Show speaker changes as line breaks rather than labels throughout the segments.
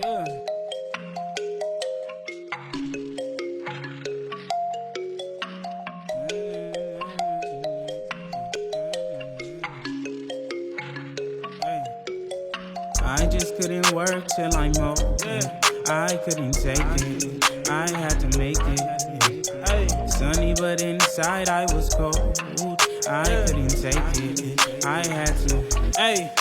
Yeah. Hey. I just couldn't work till I'm old. Yeah. I couldn't take it. I had to make it. Hey. Sunny, but inside I was cold. I couldn't take it. I had to. Hey.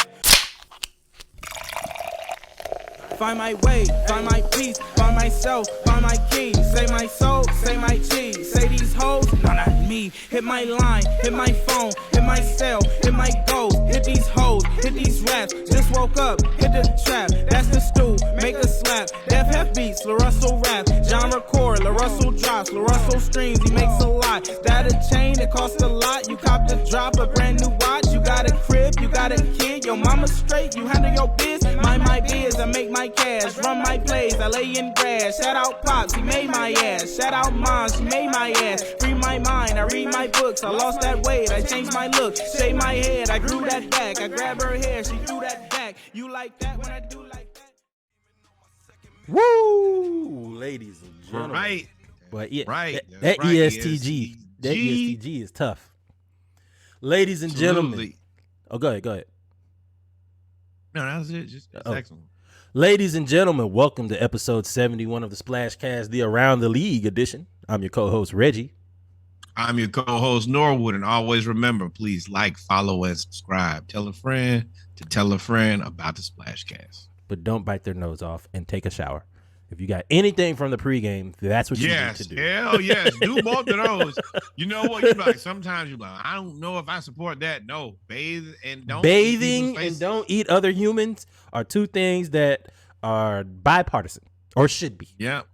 Find my way, find my peace, find myself, find my key. Say my soul, say my cheese. Say these hoes, no, not me. Hit my line, hit my phone, hit my cell, hit my goals. Hit these hoes, hit these raps. Just woke up, hit the trap. That's the stew, make a slap. Def Hef beats, La Russell rap. John record, La Russell drops, La Russell streams, he makes a lot. That a chain, it costs a lot. You cop the drop, a brand new watch. You got a crib, you got a kid. Your mama straight, you handle your biz. Mind my biz, I make my cash. Run my plays, I lay in grass. Shout out Pops, he made my ass. Shout out Mom, she made my ass. Free my mind, I read my books. I lost that weight, I changed my look. Shave my head, I grew that back. I grab her hair, she threw that back. You like that when I do like that?
Woo, ladies and gentlemen.
Right.
But yeah,
Right.
that
Right.
ESTG, that ESTG is tough. Ladies and gentlemen.
Absolutely.
Oh, go ahead.
No, that was it. Just excellent.
Ladies and gentlemen, welcome to episode 71 of the Splashcast, the Around the League edition. I'm your co-host, Reggie.
I'm your co-host, Norwood, and always remember, please like, follow, and subscribe. Tell a friend to tell a friend about the Splashcast.
But don't bite their nose off and take a shower. If you got anything from the pregame, that's what you need to do.
Hell yes. Do both of those. You know what? You like sometimes you're like, I don't know if I support that. No, bathing
and don't eat other humans are two things that are bipartisan or should be.
Yep.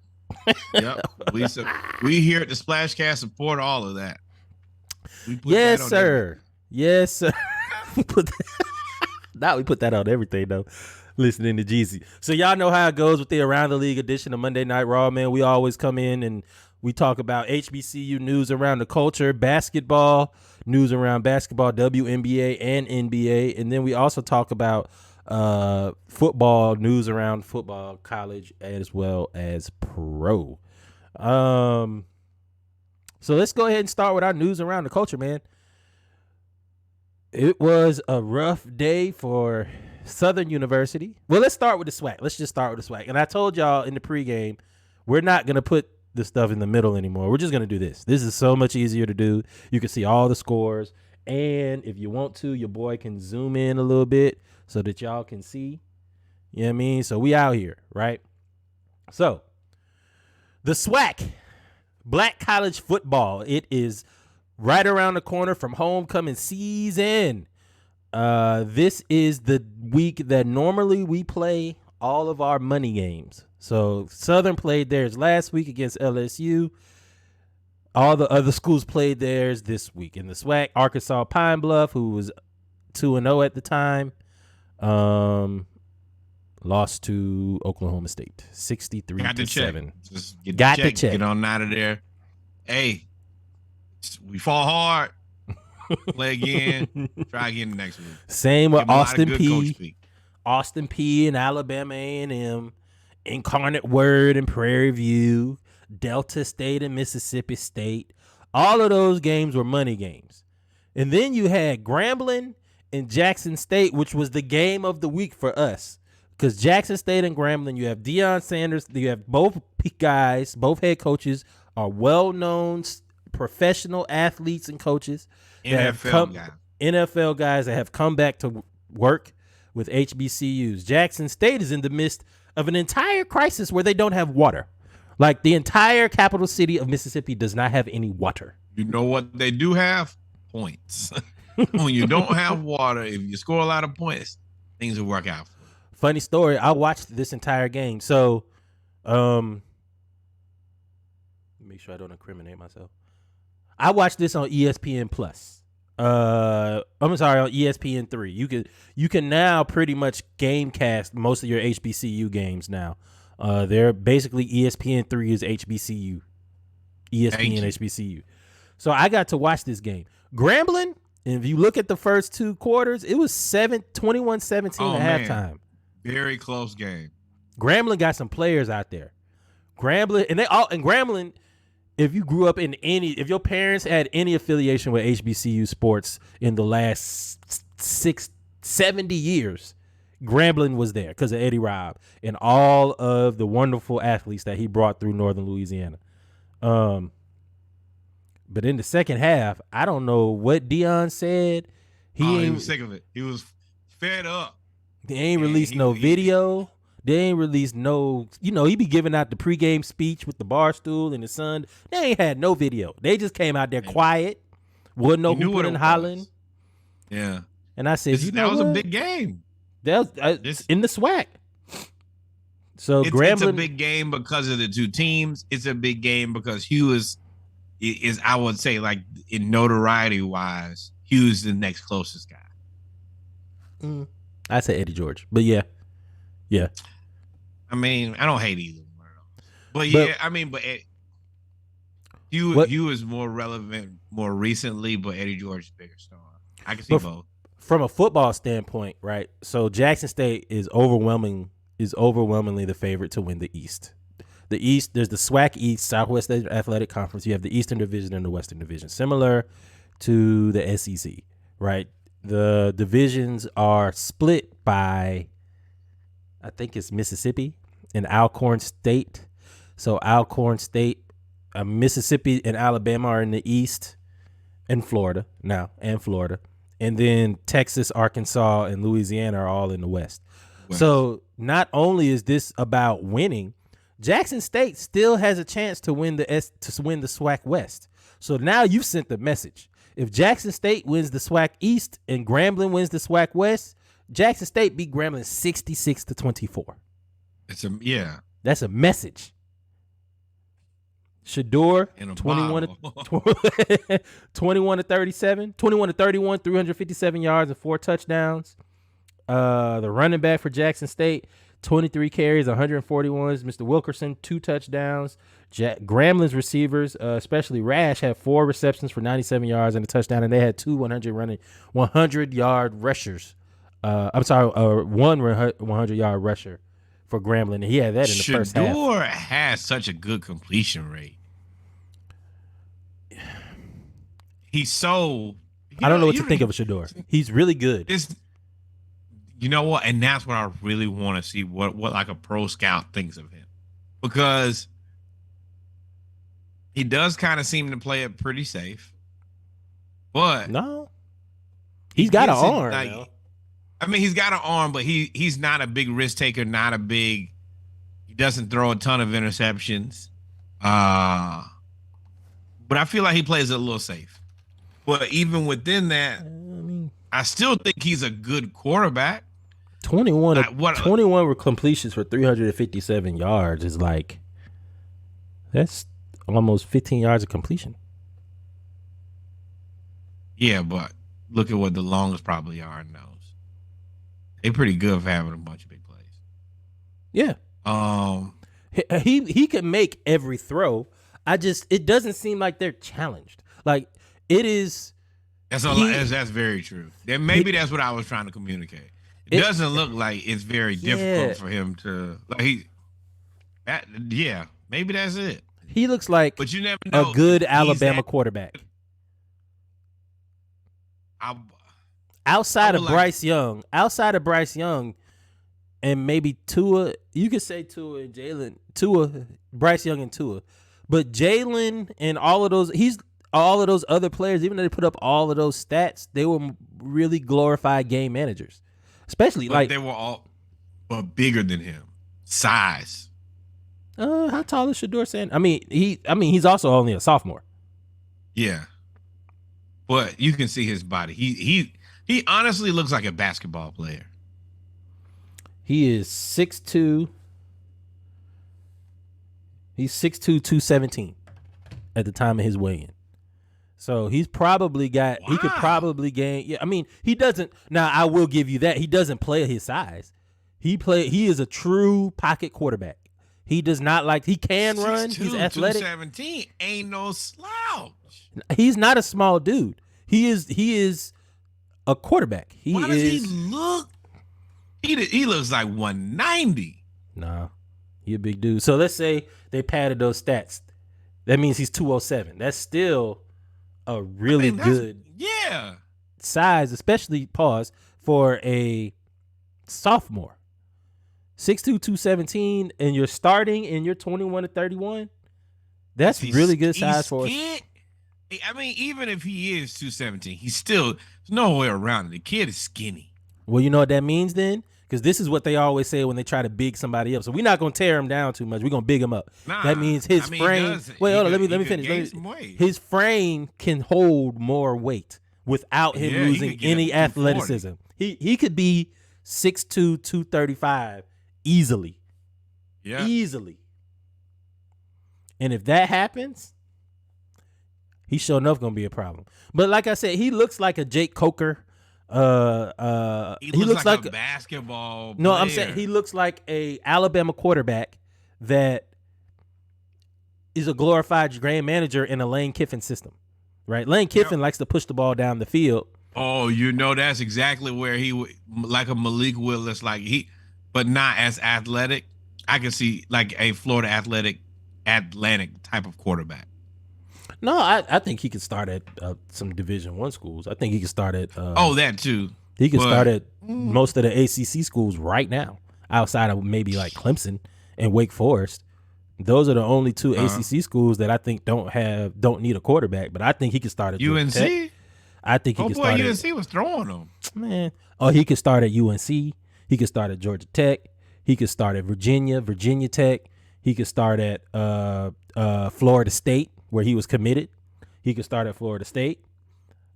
Yep. We here at the Splashcast support all of that.
Yes, sir. Yes, sir. we put that on everything though. Listening to Jeezy. So y'all know how it goes with the Around the League edition of Monday Night Raw, man. We always come in and we talk about HBCU news around the culture, basketball, news around basketball, WNBA and NBA. And then we also talk about football, news around football, college, as well as pro. So let's go ahead and start with our news around the culture, man. It was a rough day for Southern University. Well, let's start with the SWAC. Let's just start with the SWAC. And I told y'all in the pregame, we're not going to put the stuff in the middle anymore. We're just going to do this. This is so much easier to do. You can see all the scores. And if you want to, your boy can zoom in a little bit so that y'all can see. You know what I mean? So we out here, right? So the SWAC, Black College Football. It is right around the corner from homecoming season. This is the week that normally we play all of our money games. So Southern played theirs last week against LSU. All the other schools played theirs this week. In the SWAC, Arkansas Pine Bluff, who was 2-0 at the time, lost to Oklahoma State, 63-7.
Just
got the check.
Get on out of there. Hey, we fought hard. Play again. Try again next week.
Same with Austin
Peay.
Austin Peay and Alabama A&M, Incarnate Word and Prairie View, Delta State and Mississippi State. All of those games were money games. And then you had Grambling and Jackson State, which was the game of the week for us. Because Jackson State and Grambling, you have Deion Sanders. You have both guys, both head coaches are well-known professional athletes and coaches. NFL guys that have come back to work with HBCUs. Jackson State is in the midst of an entire crisis where they don't have water. Like the entire capital city of Mississippi does not have any water.
You know what they do have? Points. When you don't have water, if you score a lot of points, things will work out.
Funny story. I watched this entire game. So, make sure I don't incriminate myself. I watched this on ESPN Plus. I'm sorry, on ESPN3. You can now pretty much gamecast most of your HBCU games now. They're basically ESPN3 is HBCU. ESPN HBCU. So I got to watch this game. Grambling, and if you look at the first two quarters, it was 21-17 at halftime.
Very close game.
Grambling got some players out there. Grambling, if you grew up if your parents had any affiliation with HBCU sports in the last 70 years, Grambling was there because of Eddie Robb and all of the wonderful athletes that he brought through Northern Louisiana. But in the second half, I don't know what Deion said.
He was sick of it. He was fed up.
They ain't released no video. They ain't released no, he be giving out the pregame speech with the bar stool and the sun. They ain't had no video. They just came out there quiet. Wouldn't know who put in hollering.
Yeah.
And I said,
that was a big game.
That was in the SWAC. So
it's a big game because of the two teams. It's a big game because Hugh is I would say, like, in notoriety wise, Hugh's the next closest guy.
I say Eddie George, but yeah.
I mean, I don't hate either one of those. But yeah, I mean, but Hugh is more relevant more recently, but Eddie George is bigger star. I can see both.
From a football standpoint, right? So Jackson State is overwhelmingly the favorite to win the East. The East, there's the SWAC East, Southwest Athletic Conference. You have the Eastern Division and the Western Division, similar to the SEC, right? The divisions are split by, I think it's Mississippi and Alcorn State. So Alcorn State, Mississippi and Alabama are in the East, and Florida. And then Texas, Arkansas, and Louisiana are all in the West. So not only is this about winning, Jackson State still has a chance to win the SWAC West. So now you've sent the message. If Jackson State wins the SWAC East and Grambling wins the SWAC West, Jackson State beat Grambling 66-24.
That's
a message. Shador, 21 to 37, 21 to 31, 357 yards and 4 touchdowns. The running back for Jackson State, 23 carries, 141. Mr. Wilkerson, 2 touchdowns. Grambling's receivers, especially Rash, had 4 receptions for 97 yards and a touchdown, and they had 2 100-yard rushers. One 100-yard rusher for Grambling, and he had that in the first half.
Shador has such a good completion rate. He's so...
I don't know what to think of Shador. He's really good.
You know what? And that's what I really want to see, what like a pro scout thinks of him. Because he does kind of seem to play it pretty safe. But...
No. He's got an arm.
I mean, he's got an arm, but he's not a big risk taker, he doesn't throw a ton of interceptions. But I feel like he plays it a little safe. But even within that, I still think he's a good quarterback.
21 completions for 357 yards is like, that's almost 15 yards of completion.
Yeah, but look at what the longest probably are in those. They're pretty good for having a bunch of big plays.
Yeah. He can make every throw. It doesn't seem like they're challenged. Like, it is.
That's very true. Maybe that's what I was trying to communicate. It doesn't look like it's very difficult for him to maybe that's it.
He looks like
but you never know,
a good Alabama quarterback. Outside of Bryce Young, and maybe Tua, you could say Tua and Jalen, Bryce Young and Tua, but Jalen and all of those other players, even though they put up all of those stats, they were really glorified game managers. Especially
they were all bigger than him, size.
How tall is Shador Sanders? I mean, he's also only a sophomore.
Yeah, but you can see his body. He honestly looks like a basketball player.
He is 6'2". He's 6'2", 217 at the time of his weigh-in. So he's probably got. Wow. He could probably gain. Yeah, I mean, he doesn't. Now I will give you that he doesn't play at his size. He is a true pocket quarterback. He does not like. He can run. He's athletic.
217 ain't no slouch.
He's not a small dude. He is a quarterback.
Why does he look? He looks like 190.
Nah, he a big dude. So let's say they padded those stats. That means he's 207. That's still a really good size, especially for a sophomore. 6'2", 217, and you're starting and you're 21 to 31. That's really good size for us.
I mean, even if he is 217, he's still there's no way around it. The kid is skinny.
Well, you know what that means then? Because this is what they always say when they try to big somebody up. So we're not gonna tear him down too much. We're gonna big him up. That means his frame. Wait, hold on. Let me finish. His frame can hold more weight without him losing any athleticism. He could be 6'2", 235 easily. Yeah, easily. And if that happens, he's sure enough gonna be a problem. But like I said, he looks like a Jake Coker.
He looks like a basketball player.
No, I'm saying he looks like a Alabama quarterback that is a glorified grand manager in a Lane Kiffin system, right? Lane Kiffin likes to push the ball down the field.
Oh, that's exactly where he would, like a Malik Willis, but not as athletic. I can see like a Florida Atlantic type of quarterback.
No, I think he could start at some Division I schools. I think he could start at.
That too.
He could start at most of the ACC schools right now, outside of maybe like Clemson and Wake Forest. Those are the only two ACC schools that I think don't need a quarterback. But I think he could start at
UNC.
Tech. I think he could start.
UNC was throwing them.
Man, he could start at UNC. He could start at Georgia Tech. He could start at Virginia Tech. He could start at Florida State, where he was committed. He could start at Florida State.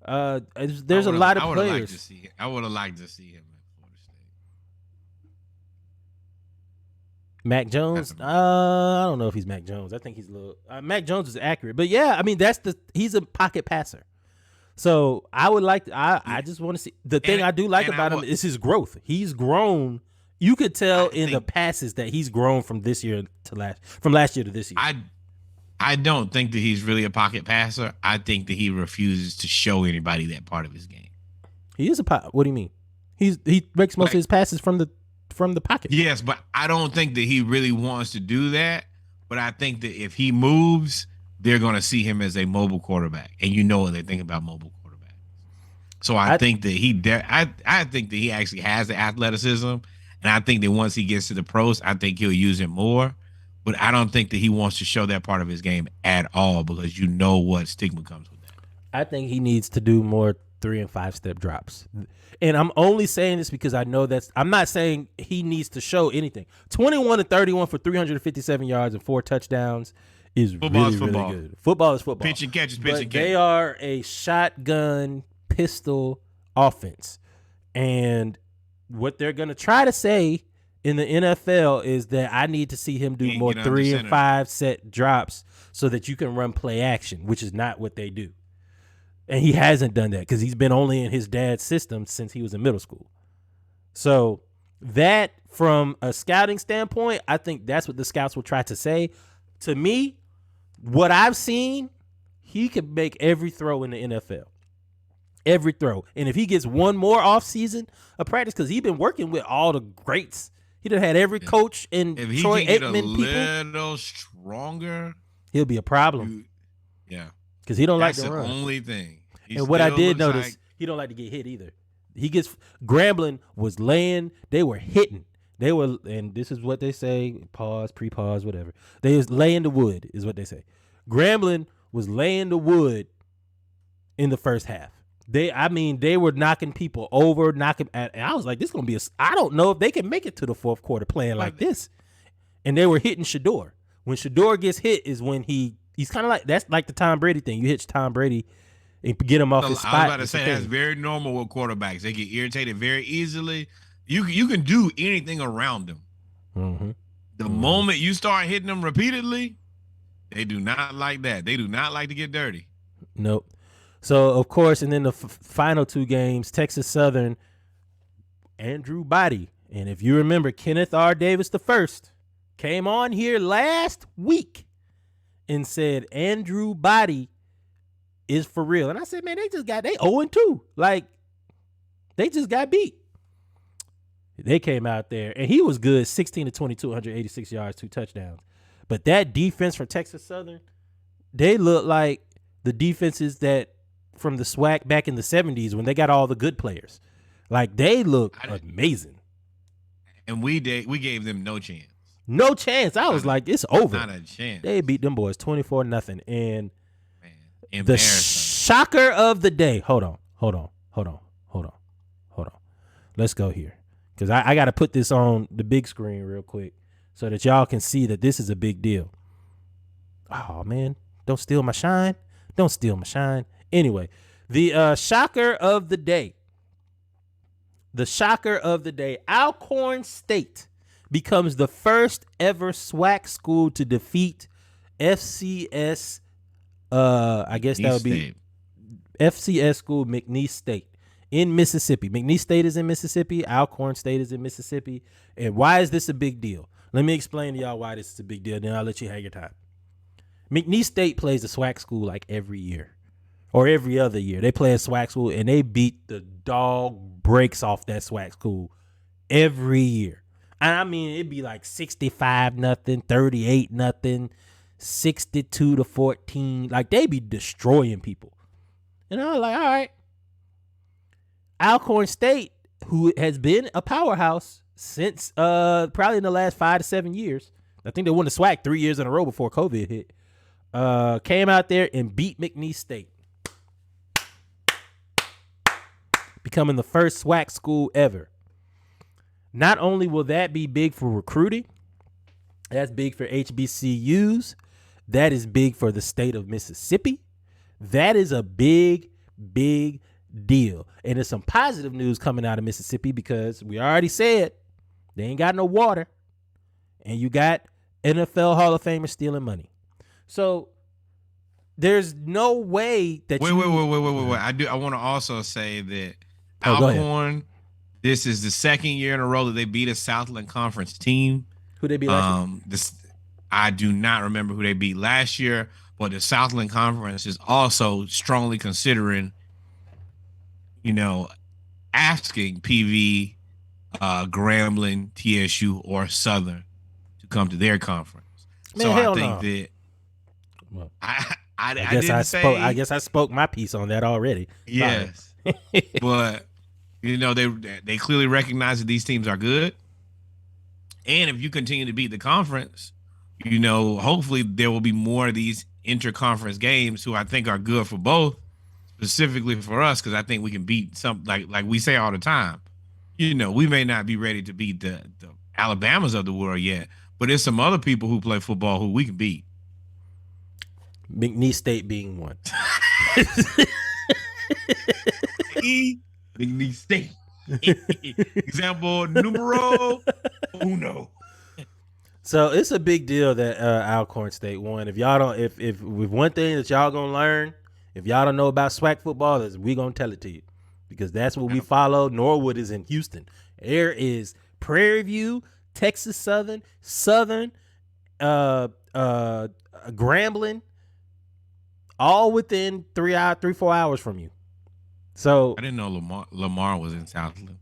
There's a lot of players.
I would have liked to see him at Florida State.
Mac Jones. I don't know if he's Mac Jones. I think he's a little. Mac Jones is accurate, but yeah, I mean he's a pocket passer. So I would like. I just want to see the thing I do like about him is his growth. He's grown. You could tell in the passes that he's grown from last year to this year.
I don't think that he's really a pocket passer. I think that he refuses to show anybody that part of his game.
He is a pocket. What do you mean? He makes most of his passes from the pocket.
Yes, but I don't think that he really wants to do that. But I think that if he moves, they're going to see him as a mobile quarterback, and you know what they think about mobile quarterbacks. So I think that I think that he actually has the athleticism, and I think that once he gets to the pros, I think he'll use it more. But I don't think that he wants to show that part of his game at all because you know what stigma comes with that.
I think he needs to do more 3- and 5-step drops. And I'm only saying this because I know I'm not saying he needs to show anything. 21 to 31 for 357 yards and 4 touchdowns is really good. Football is football.
Pitch and catch is pitch and catch.
They are a shotgun pistol offense. And what they're going to try to say in the NFL is that I need to see him do more 3- and 5-set drops so that you can run play action, which is not what they do. And he hasn't done that because he's been only in his dad's system since he was in middle school. So that, from a scouting standpoint, I think that's what the scouts will try to say. To me, what I've seen, he could make every throw in the NFL. Every throw. And if he gets one more offseason of practice, because he's been working with all the greats. He done had every coach in Troy Aikman people.
If he can get a little stronger,
he'll be a problem.
Yeah.
Because he don't like to run.
That's the only thing.
And what I did notice, he don't like to get hit either. Grambling was laying, they were hitting. They were, and this is what they say, pause, pre-pause, whatever. They was laying the wood, is what they say. Grambling was laying the wood in the first half. They were knocking people over, and I was like, this is going to be I don't know if they can make it to the fourth quarter playing like this. And they were hitting Shador. When Shador gets hit is when he's kind of like, that's like the Tom Brady thing. You hit Tom Brady and get him off his spot.
I was about to say that's very normal with quarterbacks. They get irritated very easily. You can do anything around them.
Mm-hmm.
The moment you start hitting them repeatedly, they do not like that. They do not like to get dirty.
Nope. So, of course, and then the final 2 games, Texas Southern, Andrew Body. And if you remember, Kenneth R. Davis I came on here last week and said Andrew Body is for real. And I said, man, they 0-2. Like, they just got beat. They came out there, and he was good, 16 to 22, 186 yards, 2 touchdowns. But that defense for Texas Southern, they look like the defenses that from the SWAC back in the 70s when they got all the good players. Like, they look amazing.
And we gave them no chance.
No chance. I was like, it's over.
Not a chance.
They beat them boys 24-0. And
Man,
the shocker of the day. Hold on. Let's go here. Because I got to put this on the big screen real quick so that y'all can see that this is a big deal. Oh, man. Don't steal my shine. Anyway, the shocker of the day. The shocker of the day. Alcorn State becomes the first ever SWAC school to defeat FCS. I guess that would be FCS school McNeese State in Mississippi. McNeese State is in Mississippi. Alcorn State is in Mississippi. And why is this a big deal? Let me explain to y'all why this is a big deal. Then I'll let you have your time. McNeese State plays a SWAC school like every year or every other year. They play a SWAC school and they beat the dog breaks off that SWAC school every year. And I mean, it'd be like 65-0, 38-0, 62-14. Like, they be destroying people. And I was like, all right. Alcorn State, who has been a powerhouse since probably in the last 5 to 7 years. I think they won the SWAC 3 years in a row before COVID hit. Came out there and beat McNeese State. Becoming the first SWAC school ever. Not only will that be big for recruiting, that's big for HBCUs. That is big for the state of Mississippi. That is a big, big deal. And there's some positive news coming out of Mississippi because we already said they ain't got no water. And you got NFL Hall of Famers stealing money. So there's no way that
Wait. I want to also say that Alcorn, this is the second year in a row that they beat a Southland Conference team.
Who they beat last year?
I do not remember who they beat last year, but the Southland Conference is also strongly considering, asking PV, Grambling, TSU, or Southern to come to their conference.
Man,
so
hell
I think
no.
that
Well,
I
guess I spoke my piece on that already.
Yes. But they clearly recognize that these teams are good. And if you continue to beat the conference, hopefully there will be more of these interconference games who I think are good for both, specifically for us, because I think we can beat some like we say all the time. We may not be ready to beat the Alabamas of the world yet, but there's some other people who play football who we can beat.
McNeese State being one.
McNeese State. Example numero uno.
So it's a big deal that Alcorn State won. If y'all don't, if one thing that y'all gonna learn, if y'all don't know about SWAC football, is we gonna tell it to you, because that's what we follow. Norwood is in Houston. There is Prairie View, Texas Southern, Grambling, all within 3-4 hours from you. So
I didn't know Lamar was in Southland.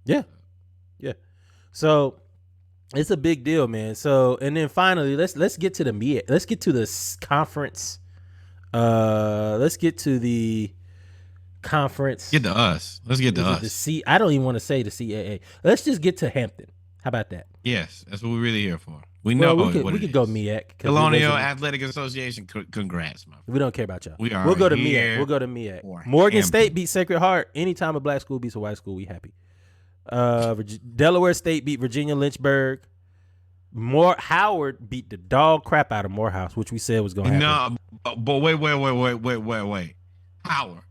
Yeah. So it's a big deal, man. So, and then finally, let's get to the MEAC. Let's get to the conference. Let's get to the conference.
Get to us. Let's get to us.
I don't even want to say the CAA. Let's just get to Hampton. How about that?
Yes, that's what we're really here for. We know
we could go MEAC.
Colonial Athletic Association. Congrats, man.
We don't care about y'all.
We'll
go to MEAC. We'll go to MEAC. Morgan State beat Sacred Heart. Anytime a black school beats a white school, we happy. Delaware State beat Virginia Lynchburg. Howard beat the dog crap out of Morehouse, which we said was going to happen.
No, but wait. Howard,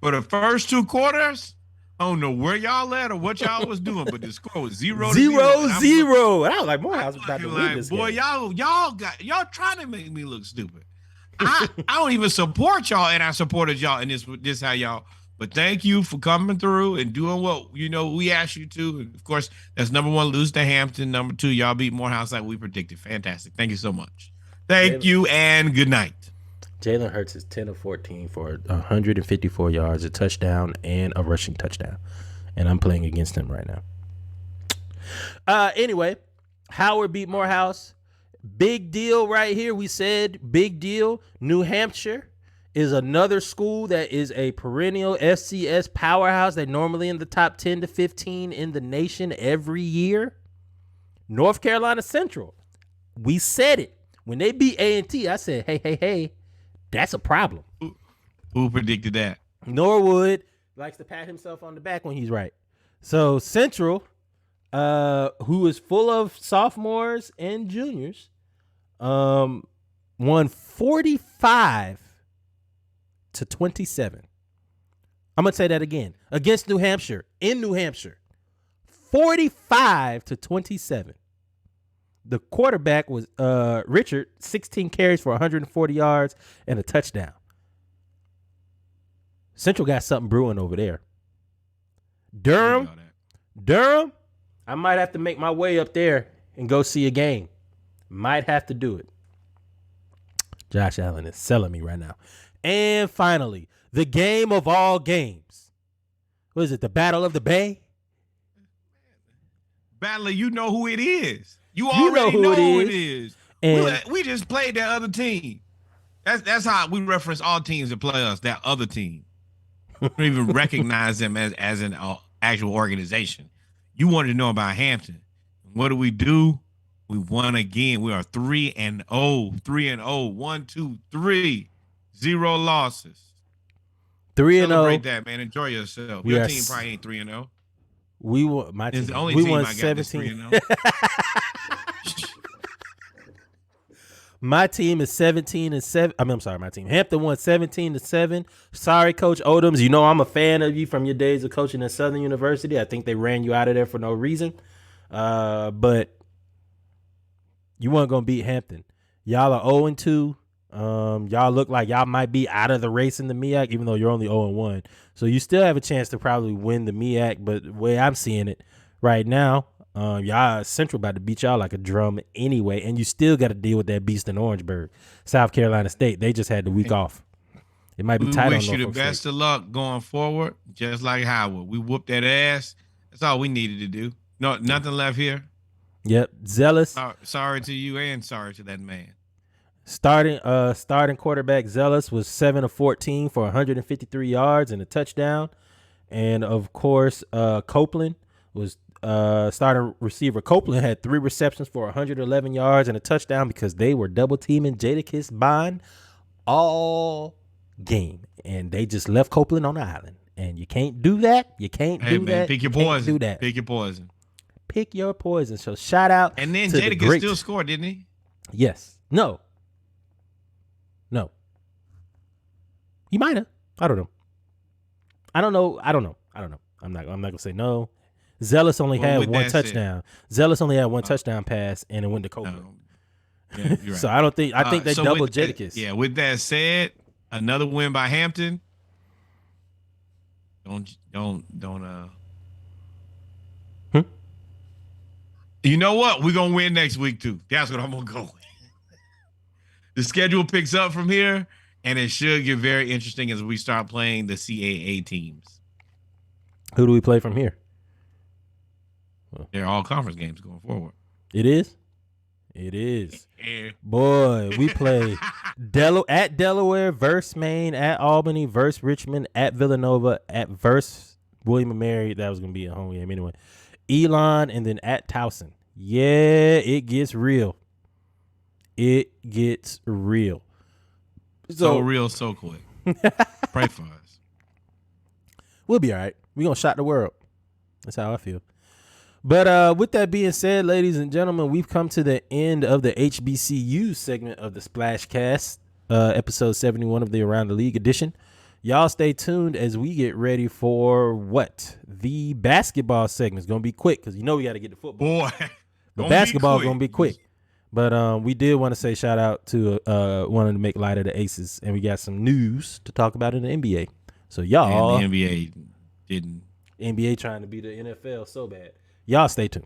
for the first 2 quarters, I don't know where y'all at or what y'all was doing, but the score was 0-0.
And I was like, Morehouse was about to win this
boy,
game.
y'all trying to make me look stupid. I don't even support y'all, and I supported y'all, and this how y'all. But thank you for coming through and doing what we asked you to. And of course, that's number 1, lose to Hampton. Number 2, y'all beat Morehouse like we predicted. Fantastic. Thank you so much. Thank you and good night.
Jalen Hurts is 10 of 14 for 154 yards, a touchdown, and a rushing touchdown. And I'm playing against him right now. Anyway, Howard beat Morehouse. Big deal right here. We said big deal. New Hampshire is another school that is a perennial FCS powerhouse. They're normally in the top 10 to 15 in the nation every year. North Carolina Central. We said it. When they beat A&T, I said, hey, that's a problem.
Who predicted that?
Norwood likes to pat himself on the back when he's right. So Central, who is full of sophomores and juniors, won 45-27. I'm going to say that again. Against New Hampshire, in New Hampshire. 45-27. The quarterback was Richard, 16 carries for 140 yards and a touchdown. Central got something brewing over there. Durham, I might have to make my way up there and go see a game. Might have to do it. Josh Allen is selling me right now. And finally, the game of all games. What is it? The Battle of the Bay?
Battler, you know who it is. You already know who it is. And we just played that other team. That's how we reference all teams that play us, that other team. We don't even recognize them as an actual organization. You wanted to know about Hampton. What do? We won again. We are 3-0. 3-0. 1, 2, 3. 0 losses.
3-0.
Celebrate that, man. Enjoy yourself. Your team probably ain't 3-0.
We won. My team.
It's the only
we
team
won
I got
17.
3-0.
My team is 17-7. I'm sorry, my team. Hampton won 17-7. Sorry, Coach Odoms. You know I'm a fan of you from your days of coaching at Southern University. I think they ran you out of there for no reason. But you weren't gonna beat Hampton. Y'all are 0-2. Y'all look like y'all might be out of the race in the MEAC, even though you're only 0-1. So you still have a chance to probably win the MEAC. But the way I'm seeing it right now, y'all Central about to beat y'all like a drum anyway, and you still got to deal with that beast in Orangeburg, South Carolina State. They just had the week off. It might be tight.
We wish you the best of luck going forward, just like Howard. We whooped that ass. That's all we needed to do. No, nothing left here.
Yep, Zealous.
Sorry to you and sorry to that man.
Starting quarterback Zealous was 7 of 14 for 153 yards and a touchdown, and of course Copeland was. Starting receiver Copeland had 3 receptions for 111 yards and a touchdown because they were double teaming Jadakiss Bond all game, and they just left Copeland on the island. And you can't do that. You can't do that.
Pick your poison.
Do that.
Pick your poison.
Pick your poison. So shout out.
And then
to
Jadakiss still scored, didn't he?
Yes. No. He might have. I don't know. I'm not gonna say no. Zealous only had one touchdown. Zealous only had one touchdown pass, and it went to Copeland.
Yeah, you're right.
So I think they doubled Jadakiss.
Yeah. With that said, another win by Hampton. Don't. You know what? We're gonna win next week too. That's what I'm gonna go with. The schedule picks up from here, and it should get very interesting as we start playing the CAA teams.
Who do we play from here?
They're all conference games going forward.
It is. Boy, we play at Delaware versus Maine, at Albany versus Richmond, at Villanova, at versus William & Mary. That was going to be a home game anyway. Elon, and then at Towson. Yeah, it gets real.
So real, so quick. Pray for us.
We'll be all right. We're going to shock the world. That's how I feel. But with that being said, ladies and gentlemen, we've come to the end of the HBCU segment of the Splashcast, episode 71 of the Around the League edition. Y'all stay tuned as we get ready for the basketball segment. It's going to be quick because we got to get to football.
Boy,
but basketball is going to be quick. But we did want to say shout out to wanting to make light of the Aces, and we got some news to talk about in the NBA. So y'all,
and the NBA didn't.
NBA trying to be the NFL so bad. Y'all stay tuned.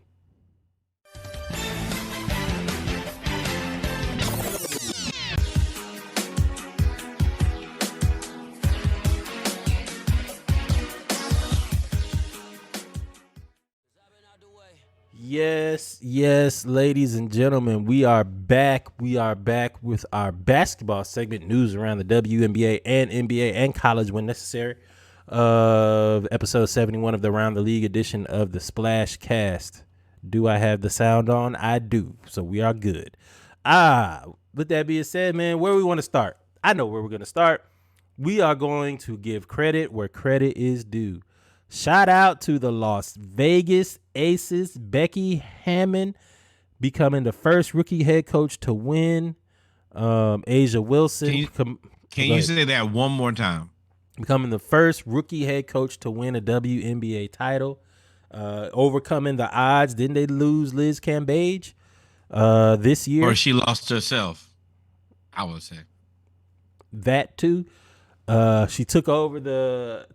Yes, ladies and gentlemen, we are back. We are back with our basketball segment, news around the WNBA and NBA and college when necessary, of episode 71 of the Around the League edition of the Splash Cast. Do I have the sound on? I do. So we are good. With that being said, man, where we want to start? I know where we're going to start. We are going to give credit where credit is due. Shout out to the Las Vegas Aces, Becky Hammon becoming the first rookie head coach to win. Asia Wilson.
Can you say that one more time?
Becoming the first rookie head coach to win a WNBA title. Overcoming the odds. Didn't they lose Liz Cambage this year?
Or she lost herself, I would say.
That too. She took over the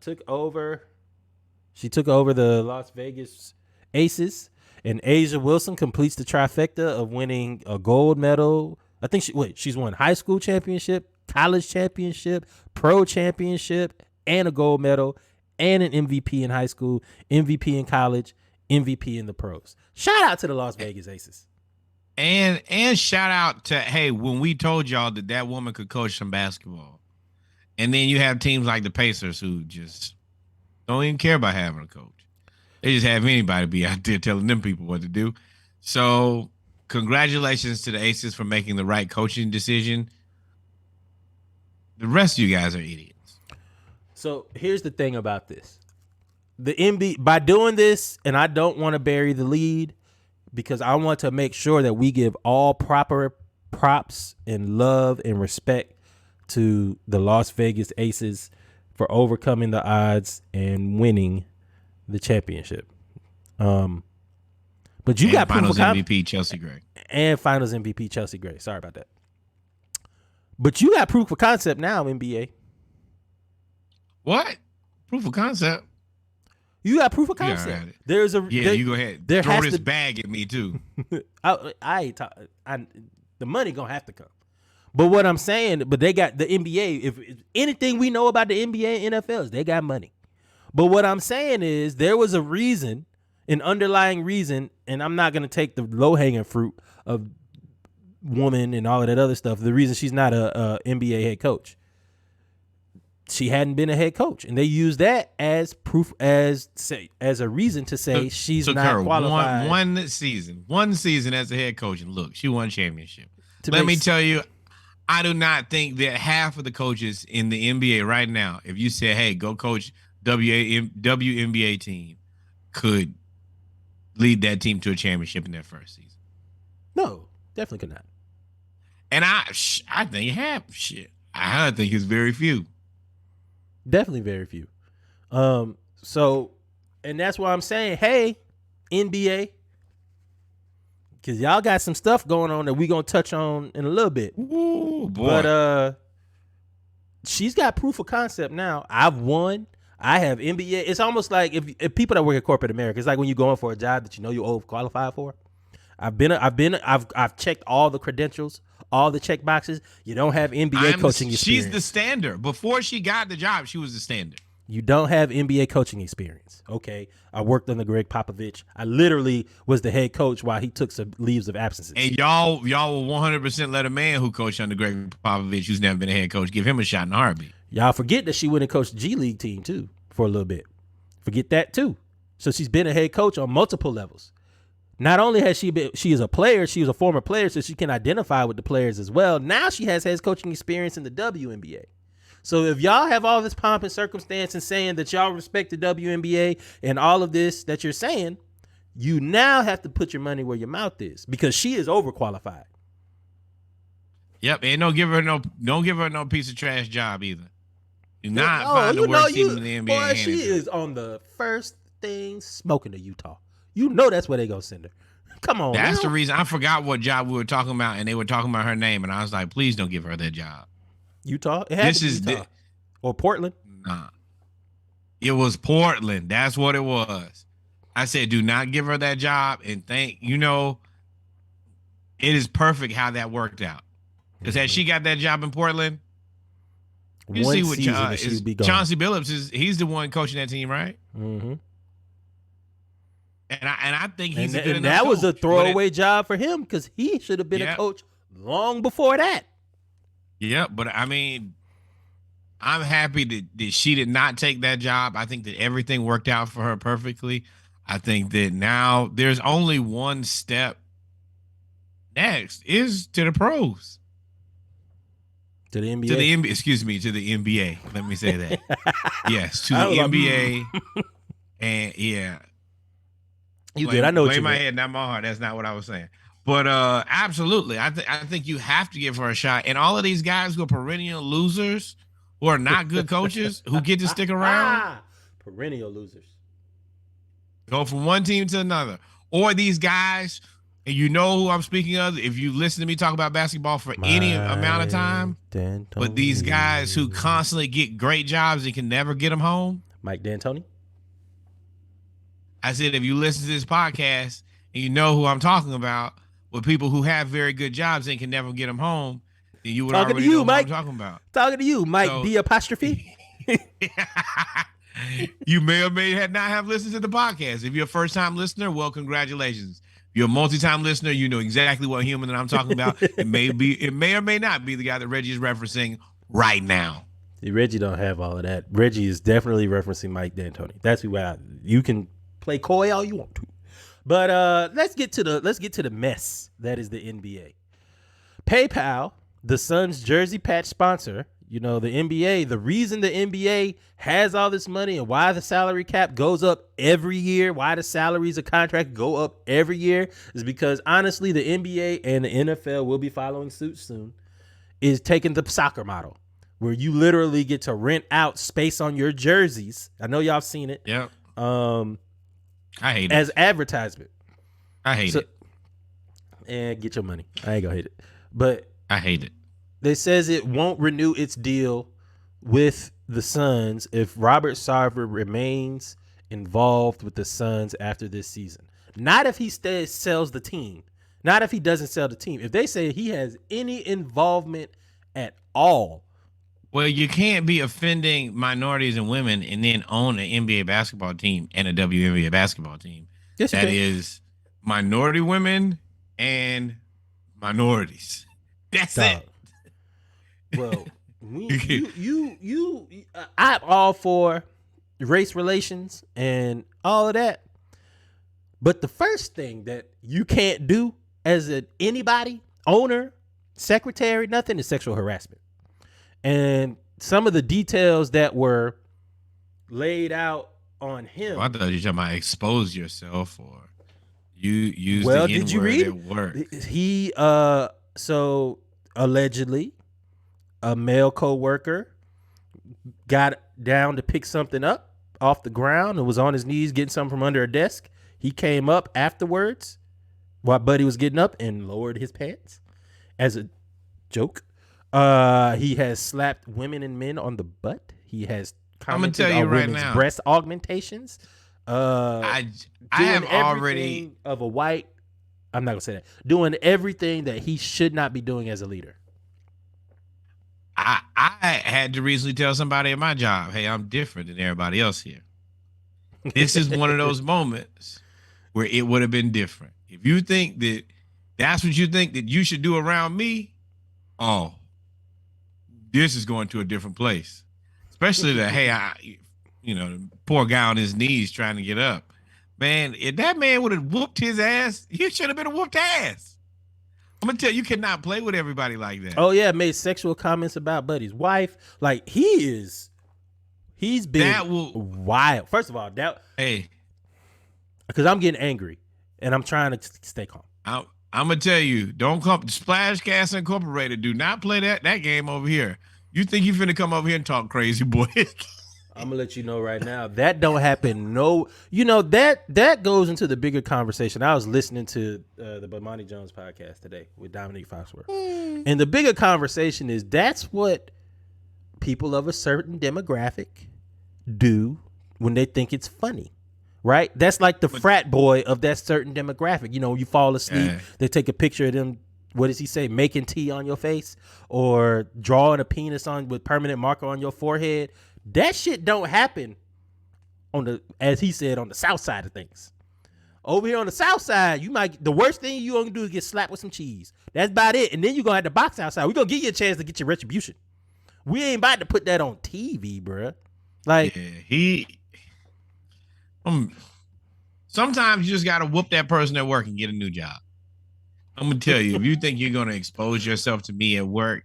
Las Vegas Aces, and Asia Wilson completes the trifecta of winning a gold medal. I think she's won high school championship, college championship, pro championship, and a gold medal, and an MVP in high school, MVP in college, MVP in the pros. Shout out to the Las Vegas Aces.
And shout out to, hey, when we told y'all that woman could coach some basketball, and then you have teams like the Pacers who just don't even care about having a coach. They just have anybody be out there telling them people what to do. So congratulations to the Aces for making the right coaching decision. The rest of you guys are idiots.
So here's the thing about this. The NBA, by doing this, and I don't want to bury the lead because I want to make sure that we give all proper props and love and respect to the Las Vegas Aces for overcoming the odds and winning the championship. But you got
Finals MVP Chelsea Gray.
And Finals MVP Chelsea Gray. Sorry about that. But you got proof of concept now, NBA.
What? Proof of concept?
You got proof of concept. There's a
you go ahead. Throw this bag at me too.
The money gonna have to come. But what I'm saying, but they got the NBA. If anything we know about the NBA and NFL is they got money. But what I'm saying is there was a reason, an underlying reason, and I'm not gonna take the low hanging fruit of woman and all of that other stuff. The reason she's not a NBA head coach, she hadn't been a head coach, and they used that as proof, as a reason to say she's not qualified.
One season as a head coach, and look, she won a championship. Let me tell you, I do not think that half of the coaches in the NBA right now, if you said, hey, go coach WNBA team, could lead that team to a championship in their first season.
No, definitely could not.
And I think half shit. I think it's very few.
Definitely very few. So, and that's why I'm saying, hey, NBA, because y'all got some stuff going on that we gonna touch on in a little bit.
Ooh, boy.
But she's got proof of concept now. I've won. I have NBA. It's almost like if people that work at corporate America, it's like when you're going for a job that you know you're overqualified for. I've checked all the credentials, all the check boxes. You don't have NBA coaching experience.
She's the standard. Before she got the job, she was the standard.
You don't have NBA coaching experience. Okay. I worked under Greg Popovich. I literally was the head coach while he took some leaves of absences.
And y'all will 100% let a man who coached under Greg Popovich, who's never been a head coach, give him a shot in a heartbeat.
Y'all forget that she went and coached the G League team too for a little bit. Forget that too. So she's been a head coach on multiple levels. Not only has she is a player, she was a former player, so she can identify with the players as well. Now she has head coaching experience in the WNBA. So if y'all have all this pomp and circumstance and saying that y'all respect the WNBA and all of this that you're saying, you now have to put your money where your mouth is because she is overqualified.
Yep, and don't give her no piece of trash job either. Do not find the worst team in the NBA.
Boy, she is on the first thing smoking to Utah. You know that's where they gonna send her. Come on.
That's the reason I forgot what job we were talking about, and they were talking about her name, and I was like, please don't give her that job.
Utah? It had to be Utah. Or Portland?
Nah. It was Portland. That's what it was. I said, do not give her that job, and it is perfect how that worked out. Because had she got that job in Portland, you see what Chauncey Billups is. He's the one coaching that team, right?
Mm-hmm.
And I think he's a good
and
enough
that was a
coach,
throwaway job for him because he should have been a coach long before that.
Yeah, but I mean, I'm happy that she did not take that job. I think that everything worked out for her perfectly. I think that now there's only one step next is to the pros.
To the NBA.
To the NBA, excuse me, to the NBA. Let me say that. Yes, to the NBA. And yeah.
You good. I know what you
my
meant.
head, not my heart. That's not what I was saying. But absolutely. I think you have to give her a shot. And all of these guys who are perennial losers, who are not good coaches, who get to stick around.
Perennial losers.
Go from one team to another. Or these guys, and you know who I'm speaking of, if you listen to me talk about basketball for any amount of time. But these guys who constantly get great jobs and can never get them home.
Mike D'Antoni.
I said, if you listen to this podcast and you know who I'm talking about, with people who have very good jobs and can never get them home, then you would already know Mike, what I'm talking about.
Talking to you, Mike D apostrophe.
You may or may not have listened to the podcast. If you're a first-time listener, well, congratulations. If you're a multi-time listener, you know exactly what human that I'm talking about. It may or may not be the guy that Reggie is referencing right now.
See, Reggie don't have all of that. Reggie is definitely referencing Mike D'Antoni. That's who you can play coy all you want to. But let's get to the mess that is the NBA. PayPal, the Suns jersey patch sponsor, you know, the NBA, the reason the NBA has all this money and why the salary cap goes up every year, why the salaries of contract go up every year is because honestly, the NBA and the NFL will be following suit soon, is taking the soccer model where you literally get to rent out space on your jerseys. I know y'all seen it.
Yeah.
I hate it. As advertisement.
I hate it.
And get your money. I ain't gonna hate it. But
I hate it.
They says it won't renew its deal with the Suns if Robert Sarver remains involved with the Suns after this season. Not if he sells the team. Not if he doesn't sell the team. If they say he has any involvement at all.
Well, you can't be offending minorities and women and then own an NBA basketball team and a WNBA basketball team.
Yes,
that is minority women and minorities. That's it.
Well, I'm all for race relations and all of that. But the first thing that you can't do as anybody, owner, secretary, nothing, is sexual harassment. And some of the details that were laid on him.
Well, I thought you were talking about expose yourself or you use the N-word.
Did you read?
At work.
He so allegedly a male co-worker got down to pick something up off the ground and was on his knees getting something from under a desk. He came up afterwards while Buddy was getting up and lowered his pants as a joke. He has slapped women and men on the butt. He has commented on women's breast augmentations.
I have already
of a white. I'm not gonna say that. Doing everything that he should not be doing as a leader.
I had to recently tell somebody at my job, hey, I'm different than everybody else here. This is one of those moments where it would have been different. If you think that that's what you think that you should do around me, oh, this is going to a different place. Especially the, hey, the poor guy on his knees trying to get up. Man, if that man would have whooped his ass, he should have been a whooped ass. I'm gonna tell you, cannot play with everybody like that.
Oh yeah, made sexual comments about Buddy's wife. Like he's been wild. First of all, because I'm getting angry and I'm trying to stay calm.
I'm gonna tell you, don't come Splashcast Incorporated. Do not play that game over here. You think you finna come over here and talk crazy, boy?
I'm gonna let you know right now that don't happen. No, that goes into the bigger conversation. I was listening to the Bomani Jones podcast today with Dominique Foxworth, and the bigger conversation is that's what people of a certain demographic do when they think it's funny, right? That's like the frat boy of that certain demographic. You fall asleep, they take a picture of them. What does he say? Making tea on your face or drawing a penis on with permanent marker on your forehead. That shit don't happen as he said, on the south side of things. Over here on the south side, the worst thing you gonna do is get slapped with some cheese. That's about it. And then you gonna have to box outside. We gonna give you a chance to get your retribution. We ain't about to put that on TV, bruh. Like,
sometimes you just gotta whoop that person at work and get a new job. I'm gonna tell you, if you think you're gonna expose yourself to me at work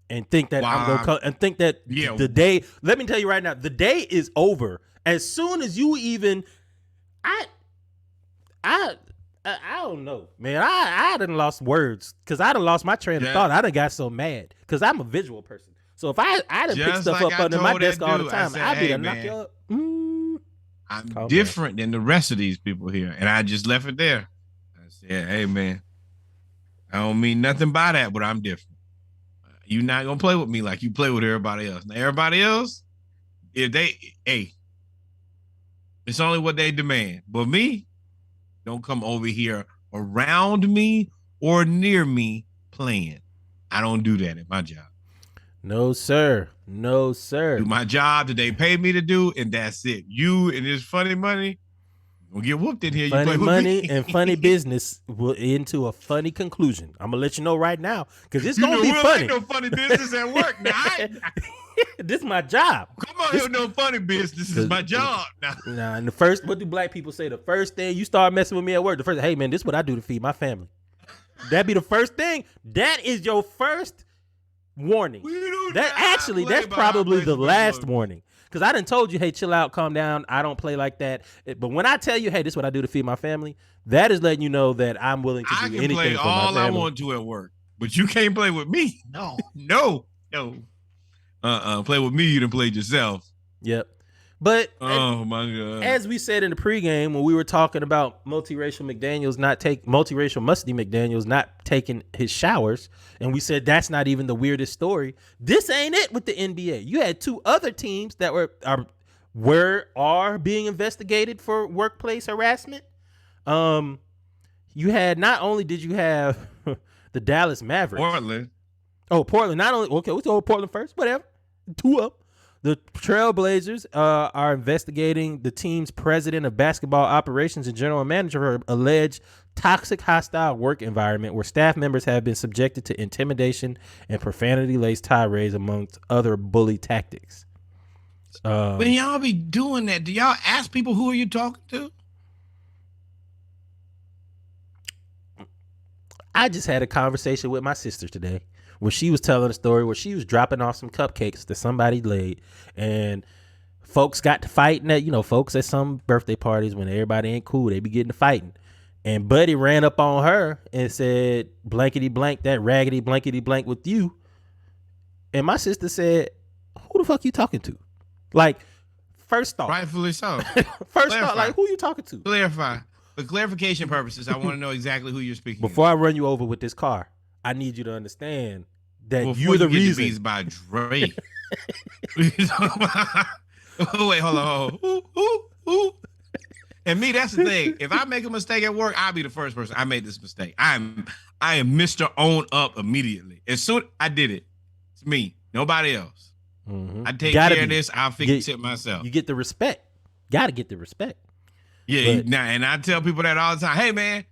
and think that I'm gonna come and think that the day, let me tell you right now, the day is over. As soon as you even, I don't know, man. I done lost words because I done lost my train of thought. I done got so mad because I'm a visual person. So if I done pick stuff up under my desk all the time, I'd be to knock you up.
I'm different than the rest of these people here, and I just left it there. I said, "Hey, man, I don't mean nothing by that, but I'm different. You're not gonna play with me like you play with everybody else. Now, everybody else, it's only what they demand. But me, don't come over here around me or near me playing. I don't do that at my job.
No, sir. No, sir.
Do my job that they pay me to do, and that's it. You and this funny money will get whooped in here.
Funny
you play
money
with me.
and funny business will end to a funny conclusion. I'm gonna let you know right now because it's gonna be funny.
Ain't no funny business at work. Now,
this is my job.
Come on here, no funny business. This is my job.
Nah, and what do black people say? The first thing you start messing with me at work, the first, hey man, this is what I do to feed my family. That'd be the first thing. That is your first warning. That's probably the last warning. Because I done told you, hey, chill out, calm down. I don't play like that. But when I tell you, hey, this is what I do to feed my family, that is letting you know that I'm willing to do anything for my family.
I can play all I want to at work, but you can't play with me. No. Play with me, you done played yourself.
Yep. But
oh my God.
As we said in the pregame when we were talking about multiracial Musty McDaniels not taking his showers, and we said that's not even the weirdest story. This ain't it with the NBA. You had two other teams that are being investigated for workplace harassment. You had not only did you have the Dallas Mavericks,
Portland.
Oh, Portland. Not only okay, we'll go Portland first. Whatever. Two up. The Trailblazers are investigating the team's president of basketball operations and general manager for alleged toxic, hostile work environment where staff members have been subjected to intimidation and profanity-laced tirades, amongst other bully tactics.
When y'all be doing that, do y'all ask people who are you talking to?
I just had a conversation with my sister today where she was telling a story where she was dropping off some cupcakes that somebody laid, and folks got to fighting folks at some birthday parties when everybody ain't cool, they be getting to fighting. And Buddy ran up on her and said, blankety blank, that raggedy blankety blank with you. And my sister said, who the fuck you talking to? Like, first thought.
Rightfully so.
Thought, like, who you talking to?
Clarify. For clarification purposes, I want to know exactly who you're speaking
Before I run you over with this car, I need you to understand that you're the reason.
Before by Dre. Oh, wait, hold on. Who? And me, that's the thing. If I make a mistake at work, I'll be the first person. I made this mistake. I am Mr. Own Up immediately. As soon I did it, it's me, nobody else.
Mm-hmm.
I take care of this. I'll fix it myself.
You get the respect. Got to get the respect.
Yeah, and I tell people that all the time. Hey, man,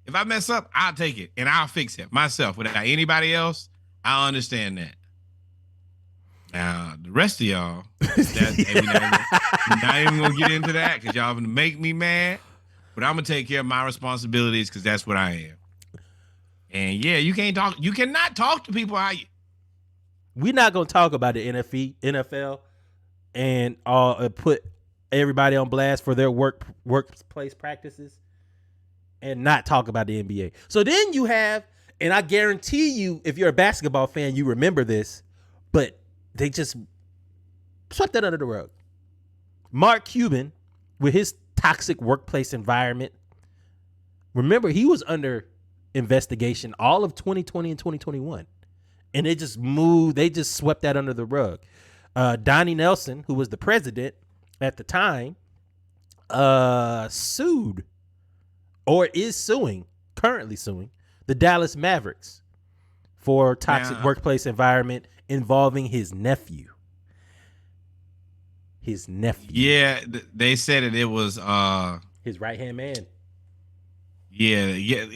if I mess up, I'll take it and I'll fix it myself without anybody else. I understand that. Now, the rest of y'all, not even going to get into that because y'all going to make me mad. But I'm going to take care of my responsibilities because that's what I am. And yeah, you cannot talk to people how you.
We're not going to talk about the NFL and put everybody on blast for their workplace practices and not talk about the NBA. So then you have, and I guarantee you, if you're a basketball fan, you remember this, but they just swept that under the rug. Mark Cuban, with his toxic workplace environment, remember, he was under investigation all of 2020 and 2021. And they just swept that under the rug. Donnie Nelson, who was the president at the time, sued or is currently suing the Dallas Mavericks for toxic workplace environment involving his nephew. Yeah,
they said it was
his right hand man.
Yeah.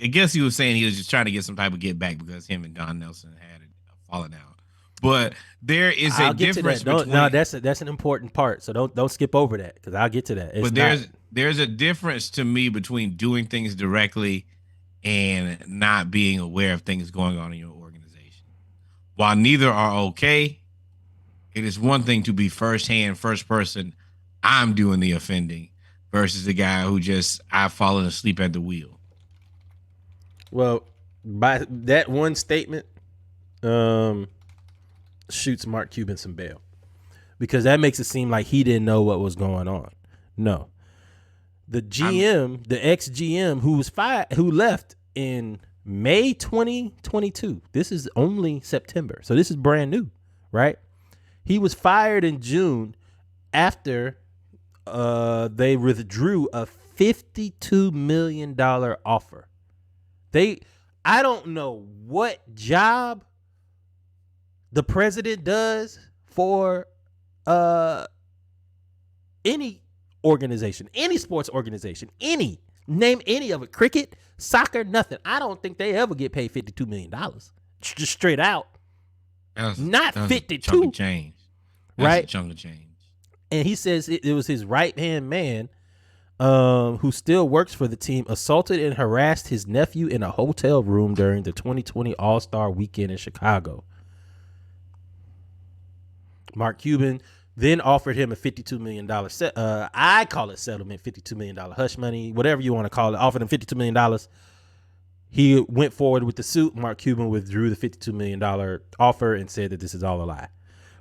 I guess he was saying he was just trying to get some type of get back because him and Don Nelson had a falling out. But there is
I'll
a
get
difference
to that.
between.
No, that's an important part. So don't skip over that because I'll get to that. It's
but there's a difference to me between doing things directly and not being aware of things going on in your organization. While neither are okay, it is one thing to be first person. I'm doing the offending versus the guy who just I've fallen asleep at the wheel.
Well, by that one statement, shoots Mark Cuban some bail because that makes it seem like he didn't know what was going on. No, the GM, the ex GM who was fired, who left in May 2022. This is only September, so this is brand new, right? He was fired in June after they withdrew a $52 million offer. I don't know what job the president does for any organization, any sports organization, name any of it, cricket, soccer, nothing. I don't think they ever get paid $52 million, just straight out. Not 52.
Chunk of change. That's
right?
A chunk of change.
And he says it was his right-hand man who still works for the team, assaulted and harassed his nephew in a hotel room during the 2020 All-Star weekend in Chicago. Mark Cuban then offered him a $52 million I call it settlement, $52 million hush money, whatever you want to call it. Offered him $52 million. He went forward with the suit. Mark Cuban withdrew the $52 million offer and said that this is all a lie.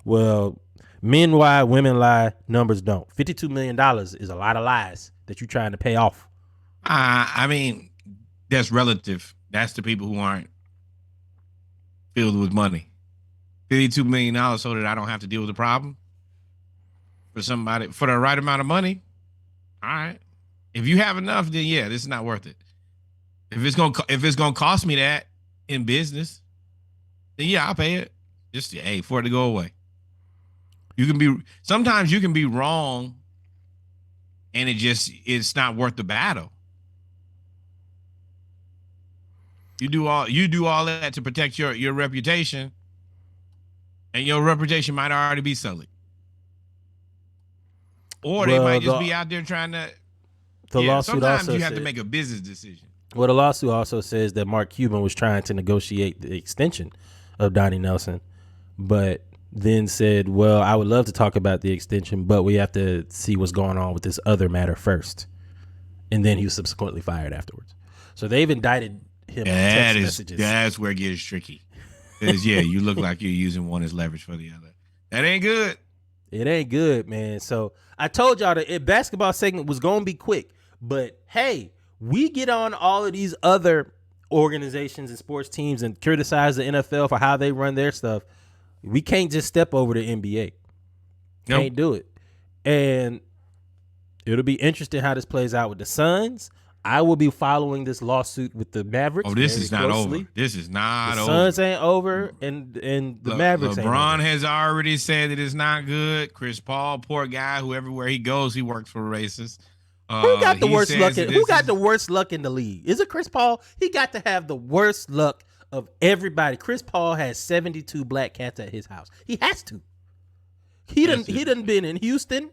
Well, men lie, women lie, numbers don't. $52 million is a lot of lies that you're trying to pay off.
I mean, that's relative. That's the people who aren't filled with money. $52 million so that I don't have to deal with the problem for somebody for the right amount of money. All right. If you have enough, then yeah, this is not worth it. If it's gonna cost me that in business, then yeah, I'll pay it. Just for it to go away. Sometimes you can be wrong and it's not worth the battle. You do all that to protect your reputation. And your reputation might already be sullied. Or they might just be out there trying to.
The lawsuit
sometimes
also
you have to make a business decision.
Well, the lawsuit also says that Mark Cuban was trying to negotiate the extension of Donnie Nelson, but then said, well, I would love to talk about the extension, but we have to see what's going on with this other matter first. And then he was subsequently fired afterwards. So they've indicted him on text messages.
That's where it gets tricky. Because, you look like you're using one as leverage for the other. That ain't good.
It ain't good, man. So I told y'all the basketball segment was going to be quick. But, hey, we get on all of these other organizations and sports teams and criticize the NFL for how they run their stuff. We can't just step over the NBA.
Nope.
Can't do it. And it'll be interesting how this plays out with the Suns. I will be following this lawsuit with the Mavericks.
Oh, this is not over. This is not over.
The Suns ain't over, and the Mavericks ain't over.
LeBron has already said that it's not good. Chris Paul, poor guy, who everywhere he goes, he works for racists.
Who got the worst luck? Who got the worst luck in the league? Is it Chris Paul? He got to have the worst luck of everybody. Chris Paul has 72 black cats at his house. He has to. He done been in Houston.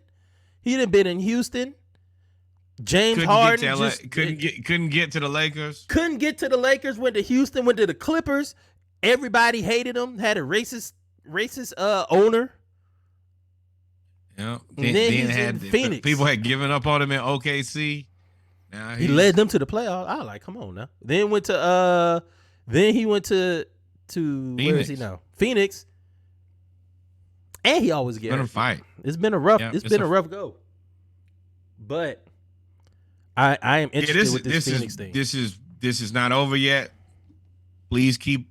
James Harden
couldn't get to the Lakers.
Couldn't get to the Lakers. Went to Houston. Went to the Clippers. Everybody hated him. Had a racist owner.
Yeah.
Then he's in Phoenix.
People had given up on him in OKC.
Now he led them to the playoffs. I was like, come on now. Then went to he went to
Phoenix.
Where is he now? Phoenix. And he always gets
a fight.
It's been a rough. Yeah, it's been a rough go. But I am interested with this Phoenix thing.
This is not over yet. Please keep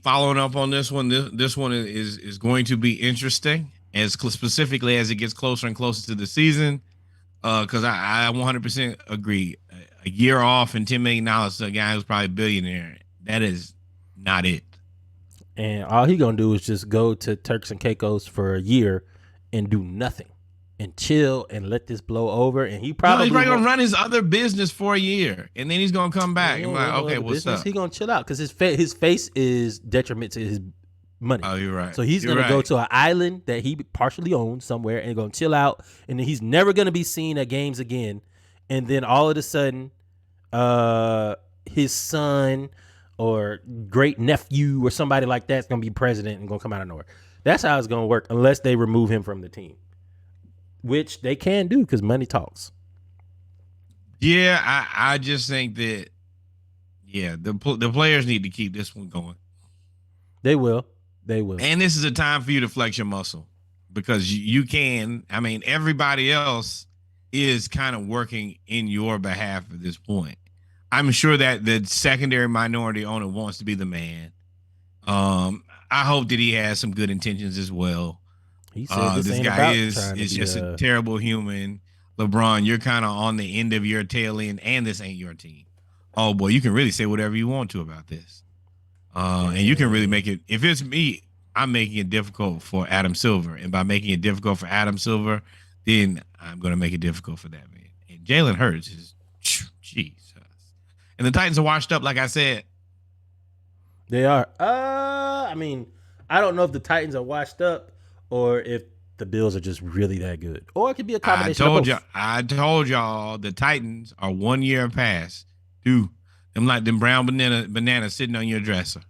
following up on this one. This one is going to be interesting, as specifically as it gets closer and closer to the season. Because I 100% agree. A year off and $10 million to a guy who's probably a billionaire, that is not it.
And all he gonna do is just go to Turks and Caicos for a year and do nothing. and chill and let this blow over. And
He's
probably
gonna run his other business for a year, and then he's gonna come back. I'm like, okay, what's
business,
up?
He gonna chill out because his face is detriment to his money.
Oh, you're right.
So he's gonna go to an island that he partially owns somewhere and gonna chill out, and then he's never gonna be seen at games again. And then all of a sudden, his son or great nephew or somebody like that's gonna be president and gonna come out of nowhere. That's how it's gonna work unless they remove him from the team, which they can do because money talks.
Yeah, I just think that the players need to keep this one going.
They will. They will.
And this is a time for you to flex your muscle because you can. I mean, everybody else is kind of working in your behalf at this point. I'm sure that the secondary minority owner wants to be the man. I hope that he has some good intentions as well.
He said
this guy is just a terrible human. LeBron, you're kind of on the end of your tail end, and this ain't your team. Oh boy, you can really say whatever you want to about this. And you can really make it. If it's me, I'm making it difficult for Adam Silver. And by making it difficult for Adam Silver, then I'm going to make it difficult for that man. And Jalen Hurts is, Jesus. And the Titans are washed up, like I said.
They are. I mean, I don't know if the Titans are washed up or if the Bills are just really that good. Or it could be a combination of both.
I told y'all the Titans are 1 year past. Dude, them like them brown bananas sitting on your dresser.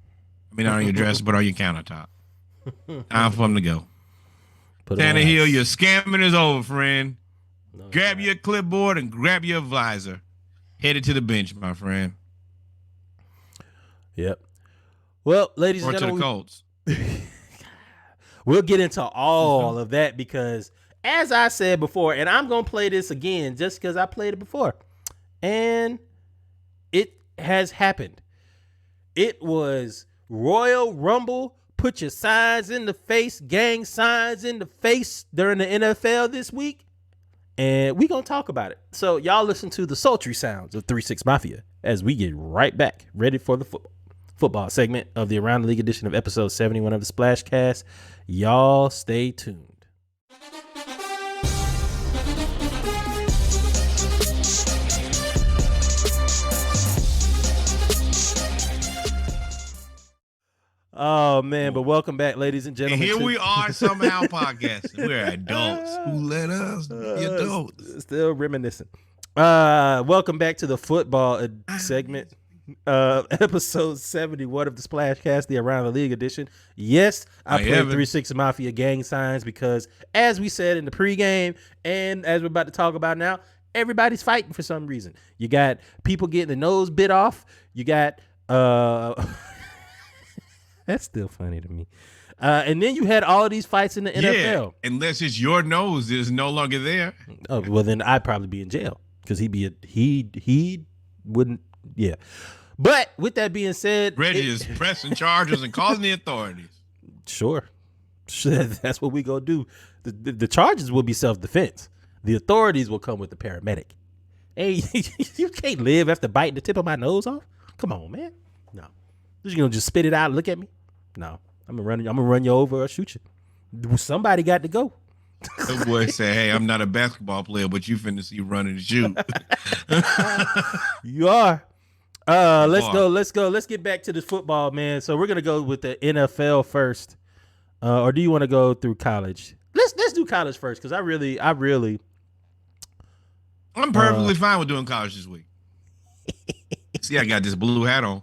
I mean, not on your dresser, but on your countertop. Time for them to go. Tannehill, your scamming is over, friend. No, grab your clipboard and grab your visor. Headed to the bench, my friend.
Yep. Well, ladies and gentlemen,
to the Colts.
We'll get into all of that because, as I said before, and I'm going to play this again just because I played it before, and it has happened. It was Royal Rumble, put your signs in the face, gang signs in the face during the NFL this week, and we're going to talk about it. So y'all listen to the sultry sounds of 3-6 Mafia as we get right back, ready for the football segment of the Around the League edition of episode 71 of the Splashcast. Y'all stay tuned. Oh man, but welcome back, ladies and gentlemen.
And here we are somehow podcasting. We're adults. Who let us be adults?
Still reminiscing. Welcome back to the football segment. Episode 71 of the Splashcast, the Around the League edition. Yes, I played 3-6 Mafia gang signs because, as we said in the pregame, and as we're about to talk about now, everybody's fighting for some reason. You got people getting the nose bit off. You got that's still funny to me. And then you had all of these fights in the NFL.
Yeah, unless it's your nose is no longer there.
Oh well, then I'd probably be in jail because he wouldn't. Yeah. But with that being said,
Reggie is pressing charges and calling the authorities.
Sure. That's what we gonna do. The charges will be self-defense. The authorities will come with the paramedic. Hey, you can't live after biting the tip of my nose off. Come on, man. No. You're gonna just spit it out and look at me? No. I'm gonna run you over or shoot you. Somebody got to go.
The boy said, "Hey, I'm not a basketball player, but you finna see run and shoot."
You are. Let's go. Let's get back to the football, man. So we're gonna go with the NFL first, or do you want to go through college? Let's do college first because
I'm perfectly fine with doing college this week. See, I got this blue hat on.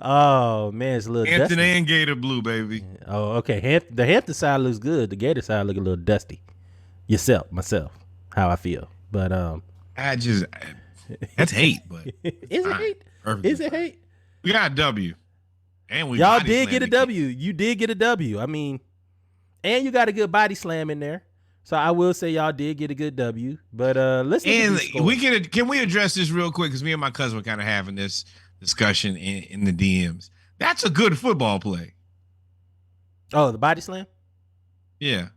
Oh man, it's a little
Hampton
dusty.
and Gator blue, baby.
Oh, okay. The Hampton side looks good. The Gator side look a little dusty. Myself, how I feel. But
that's hate. But
is it hate?
Perfectly
Is it hate?
We got a W, and
y'all did get a W. You did get a W. I mean, and you got a good body slam in there. So I will say y'all did get a good W. But let's
can we address this real quick because me and my cousin were kind of having this discussion in the DMs. That's a good football play.
Oh, the body slam?
Yeah.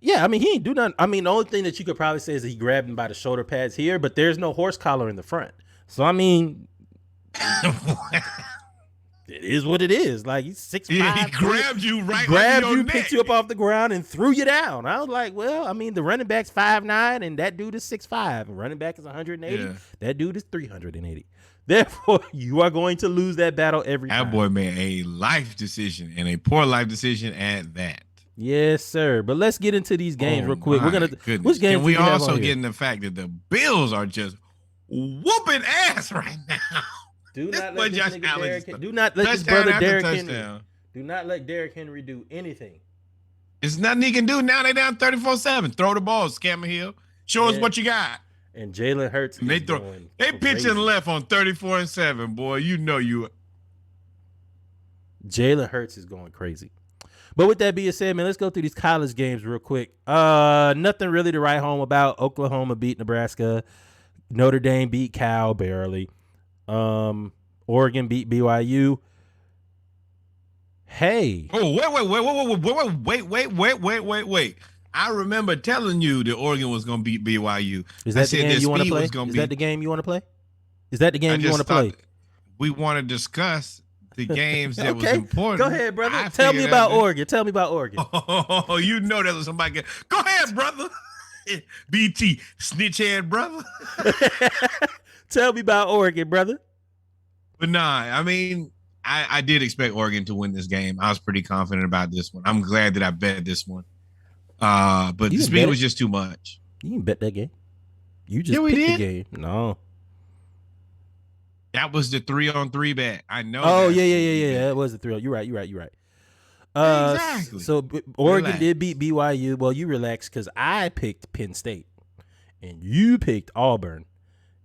Yeah, I mean, he ain't do nothing. I mean, the only thing that you could probably say is that he grabbed him by the shoulder pads here, but there's no horse collar in the front. So, I mean, it is what it is. Like he's 6'5".
Yeah, he grabbed you right,
grabbed
on your
you,
neck.
picked you up off the ground, and threw you down. I was like, well, I mean, the running back's 5'9", and that dude is 6'5". And running back is 180.
Yeah.
That dude is 380. Therefore, you are going to lose that battle every time.
That boy made a life decision and a poor life decision at that.
Yes, sir. But let's get into these games real quick. We're gonna.
Goodness.
Which games
Can we
do you have
also
on
get
here?
in the fact that the Bills are just whooping ass right now?
Do
This
not
boy
let this
Josh
nigga
Allen
Derrick.
is
Do not let this
touchdown
brother
after
Derrick Henry.
touchdown.
Do not let Derrick Henry do anything.
There's nothing he can do now. They down 34-7. Throw the ball, Scammer Hill. Show us
Yeah.
what you got.
And Jalen Hurts.
And they
is
throw.
going
They
crazy.
pitching left on 34-7, boy. You know you.
Jalen Hurts is going crazy. But with that being said, man, let's go through these college games real quick. Nothing really to write home about. Oklahoma beat Nebraska. Notre Dame beat Cal barely. Oregon beat BYU. Hey.
Oh, wait. I remember telling you that Oregon was going to beat BYU.
Is that
I
the
said
game
their
you want to
speed
play?
was gonna
Is
be-
that the game you want to play? Is that the game you want to play?
We want to discuss the games that was important.
Go ahead, brother.
I
Tell me
figured
about
out that-
Oregon. Tell me about Oregon.
Oh, you know that was somebody. Go ahead, brother. BT, snitch head, brother.
Tell me about Oregon, brother.
But nah, I mean, I did expect Oregon to win this game. I was pretty confident about this one. I'm glad that I bet this one. But
You
the
didn't
speed
bet
was
it?
just too much.
You didn't bet that game. You just
Yeah, we
picked
did.
the game. No.
That was the 3-on-3 bet. I know.
Oh,
that.
yeah. That was the thrill. You're right.
Exactly.
So Oregon
Relax.
did beat BYU. Well, you relax because I picked Penn State, and you picked Auburn,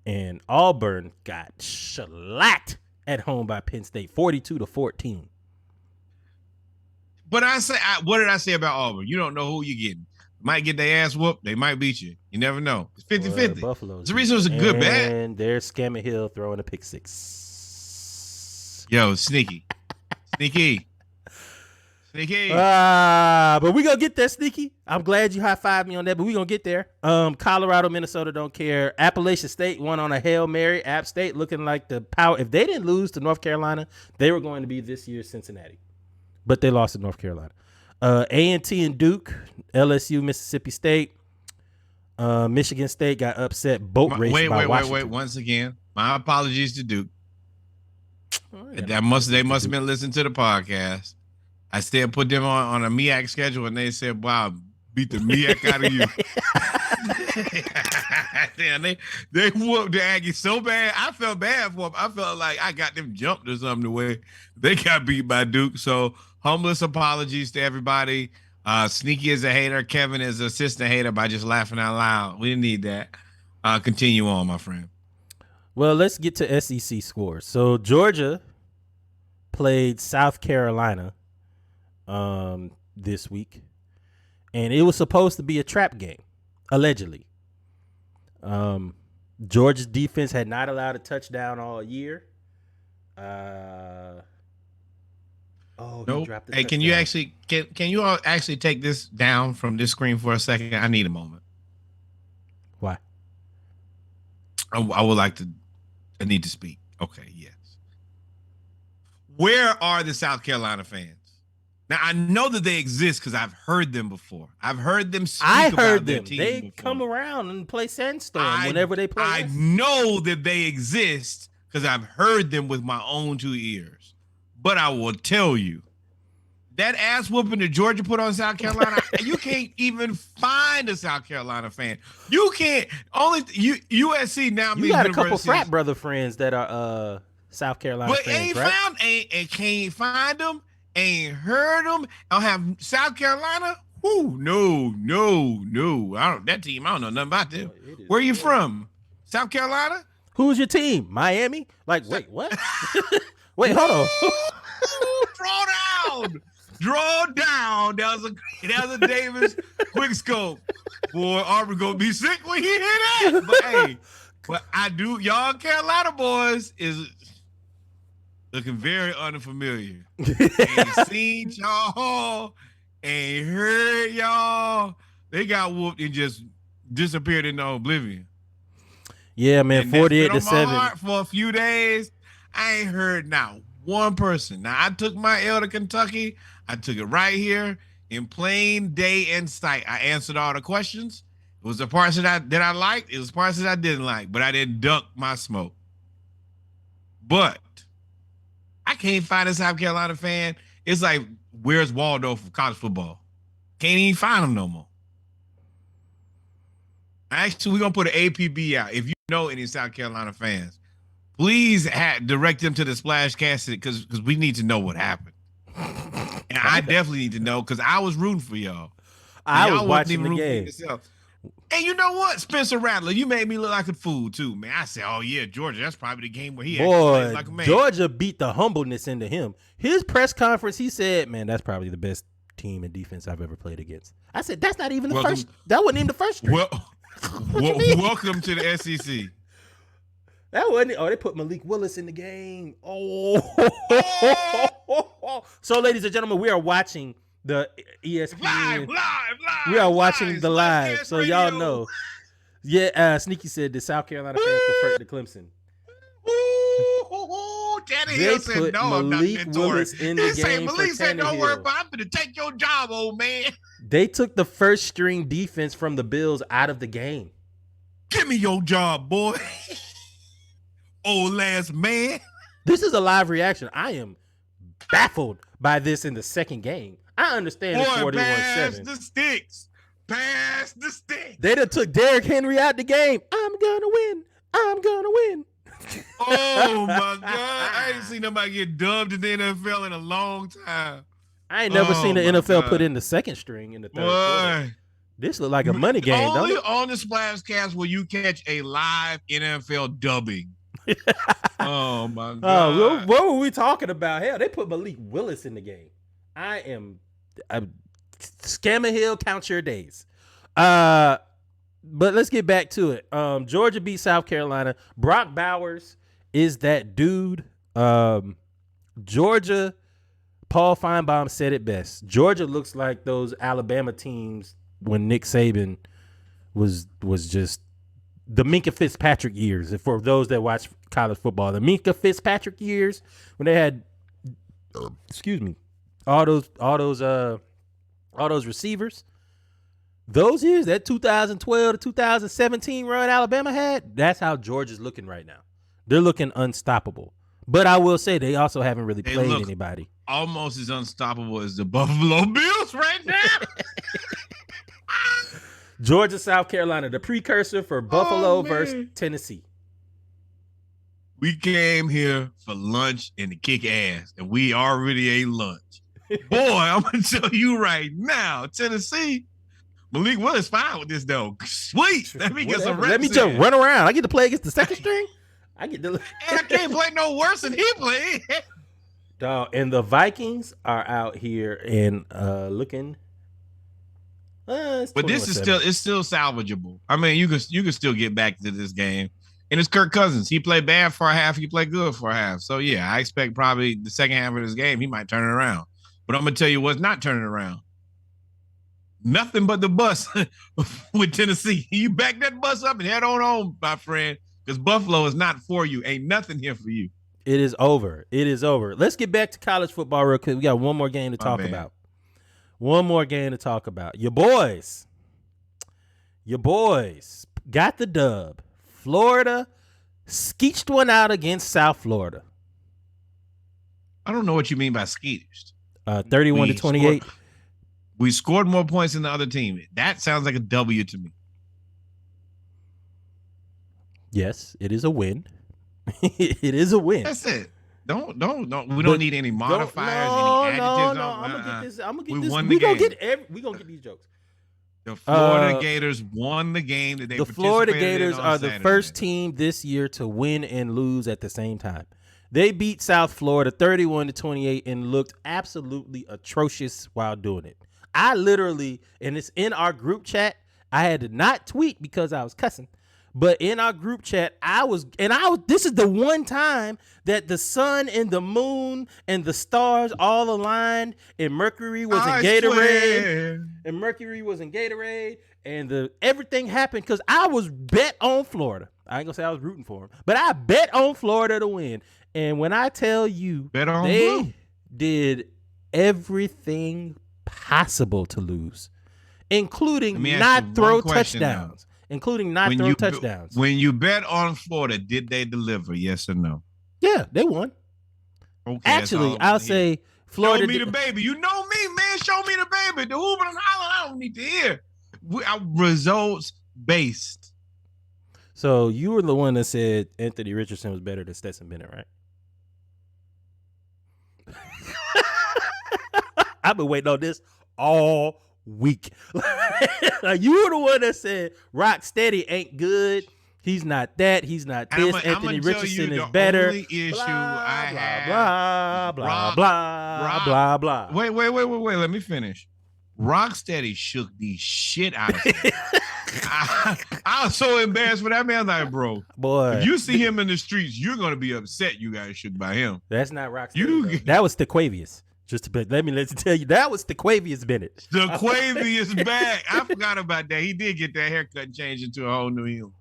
and Auburn got shellacked at home by Penn State, 42-14.
But what did I say about Auburn? You don't know who you're getting. Might get their ass whooped. They might beat you. You never know. It's 50-50.
Buffalo.
It's the reason it was a good bet.
And there's Scammer Hill throwing a pick six.
Yo, sneaky. Sneaky.
But we gonna get there, Sneaky. I'm glad you high-fived me on that, but we gonna get there. Colorado, Minnesota don't care. Appalachian State won on a Hail Mary. App State looking like the power. If they didn't lose to North Carolina, they were going to be this year's Cincinnati. But they lost to North Carolina. A&T and Duke, LSU, Mississippi State. Michigan State got upset boat race by Washington.
Wait. Once again, my apologies to Duke.
Oh, yeah.
They must have been listening to the podcast. I still put them on a MEAC schedule, and they said, "Wow, beat the MEAC out of you." Damn, they whooped the Aggies so bad. I felt bad for them. I felt like I got them jumped or something the way they got beat by Duke. So humblest apologies to everybody. Sneaky is a hater. Kevin is an assistant hater by just laughing out loud. We didn't need that. Continue on, my friend.
Well, let's get to SEC scores. So Georgia played South Carolina this week, and it was supposed to be a trap game, allegedly. Georgia's defense had not allowed a touchdown all year.
Nope.
Dropped the
Hey, can you
touchdown.
actually can you all actually take this down from this screen for a second? I need a moment.
Why?
I would like to. I need to speak. Okay, yes. Where are the South Carolina fans? Now I know that they exist because I've heard them before. I've heard them speak
I
about
heard
their
them.
team
They
before.
come around and play Sandstorm whenever they play.
I
us.
know that they exist because I've heard them with my own two ears. But I will tell you, that ass whooping that Georgia put on South Carolina, you can't even find a South Carolina fan. You can't. USC now
You
means
got a couple
universities.
frat brother friends that are South Carolina
But
fans, right?
can't find them, ain't heard them. I don't have South Carolina. Whoo, no. That team, I don't know nothing about them.
It is
Where you
good.
from? South Carolina?
Who's your team? Miami? Like, wait, what? Wait, hold on.
Draw down. That was a Davis quick scope. Boy, Auburn gonna be sick when he hear that. But hey, I do. Y'all Carolina boys is looking very unfamiliar. Ain't seen y'all, ain't heard y'all. They got whooped and just disappeared into oblivion.
Yeah, man,
And that's been
48-7.
on my heart for a few days. I ain't heard now One person. Now I took my L to Kentucky. I took it right here in plain day and sight. I answered all the questions. It was the parts that I liked. It was parts that I didn't like, but I didn't duck my smoke. But I can't find a South Carolina fan. It's like, where's Waldo for college football? Can't even find him no more. Actually, we're going to put an APB out. If you know any South Carolina fans, please direct them to the Splashcast because we need to know what happened. And I definitely need to know because I was rooting for y'all.
I was watching the game.
And you know what? Spencer Rattler, you made me look like a fool too, man. I said, oh yeah, Georgia, that's probably the game where he played like a man.
Georgia beat the humbleness into him. His press conference, he said, man, that's probably the best team in defense I've ever played against. I said, that's not even the first. That wasn't even the first string.
Welcome to the SEC.
That wasn't. Oh, they put Malik Willis in the game. Oh. So, ladies and gentlemen, we are watching the ESPN.
Live.
We are watching the live, so y'all know. Yeah, Sneaky said the South Carolina fans deferred to Clemson.
Daddy Hill said, no,
Malik
I'm not
Willis in the game.
Malik said, don't worry about it. I'm going to take your job, old man.
They took the first string defense from the Bills out of the game.
Give me your job, boy. Old ass man.
This is a live reaction. I am baffled by this in the second game. I understand it's 41-7.
Pass the sticks. Pass the sticks.
They done took Derrick Henry out the game. I'm gonna win.
Oh my God. I ain't seen nobody get dubbed in the NFL in a long time.
I ain't never seen the NFL put in the second string in the third quarter. This look like a money game,
Only
don't it?
on the Splashcast will you catch a live NFL dubbing. Oh my God.
What were we talking about? Hell, they put Malik Willis in the game. I'm Scammer Hill, count your days. But let's get back to it. Georgia beat South Carolina. Brock Bowers is that dude. Georgia, Paul Feinbaum said it best. Georgia looks like those Alabama teams when Nick Saban was just the Minka Fitzpatrick years. For those that watch college football, the Minka Fitzpatrick years when they had, all those receivers. Those years, that 2012 to 2017 run Alabama had, that's how Georgia's looking right now. They're looking unstoppable. But I will say they also haven't really played anybody.
Almost as unstoppable as the Buffalo Bills right now.
Georgia, South Carolina, the precursor for Buffalo versus Tennessee.
We came here for lunch and to kick ass, and we already ate lunch. Boy, I'm going to tell you right now, Tennessee, Malik Willis fine with this, though. Sweet. Let me get some reps.
Let me just run around. I get to play against the second string.
And I can't play no worse than he played.
Dog, and the Vikings are out here and looking.
But this is still salvageable. I mean, you can still get back to this game. And it's Kirk Cousins. He played bad for a half. He played good for a half. So, yeah, I expect probably the second half of this game, he might turn it around. But I'm going to tell you what's not turning around. Nothing but the bus with Tennessee. You back that bus up and head on home, my friend, because Buffalo is not for you. Ain't nothing here for you.
It is over. It is over. Let's get back to college football real quick. We got one more game to talk about. One more game to talk about. Your boys got the dub. Florida skeeched one out against South Florida.
I don't know what you mean by skeeched.
31-28.
We scored more points than the other team. That sounds like a W to me.
Yes, it is a win. It is a win.
That's it. Don't. We don't need any modifiers, any adjectives.
No. I'm gonna get this.
We won the game.
We gonna get these jokes.
The Florida Gators won the game that they
The Florida Gators are the first team this year to win and lose at the same time. They beat South Florida 31-28 and looked absolutely atrocious while doing it. I literally, and it's in our group chat, I had to not tweet because I was cussing. But in our group chat, this is the one time that the sun and the moon and the stars all aligned and Mercury was in Gatorade. And Mercury was in Gatorade. And everything happened because I was bet on Florida. I ain't gonna say I was rooting for them, but I bet on Florida to win. And when I tell you
Bet on
they
blue.
did everything possible to lose, including
Let me ask
not
you
throw
one question now.
touchdowns. Including not throw touchdowns.
When you bet on Florida, did they deliver? Yes or no?
Yeah, they won.
Okay,
Actually, I'll say Florida.
Show me the baby. You know me, man. Show me the baby. The hooping and hollering, I don't need to hear. Results based.
So you were the one that said Anthony Richardson was better than Stetson Bennett, right? I've been waiting on this all week. Like, you were the one that said Rock Steady ain't good. He's not that. He's not this. Anthony Richardson is better.
Only issue I
blah
have.
blah blah blah blah.
Wait. Let me finish. Rocksteady shook the shit out of me. I was so embarrassed for that man. Like, bro,
boy,
if you see him in the streets, you're gonna be upset. You guys shook by him.
That's not Rocksteady. That was Stequavius. Just to let me tell you, that was Stequavius Bennett.
Stequavius back. I forgot about that. He did get that haircut and changed into a whole new human.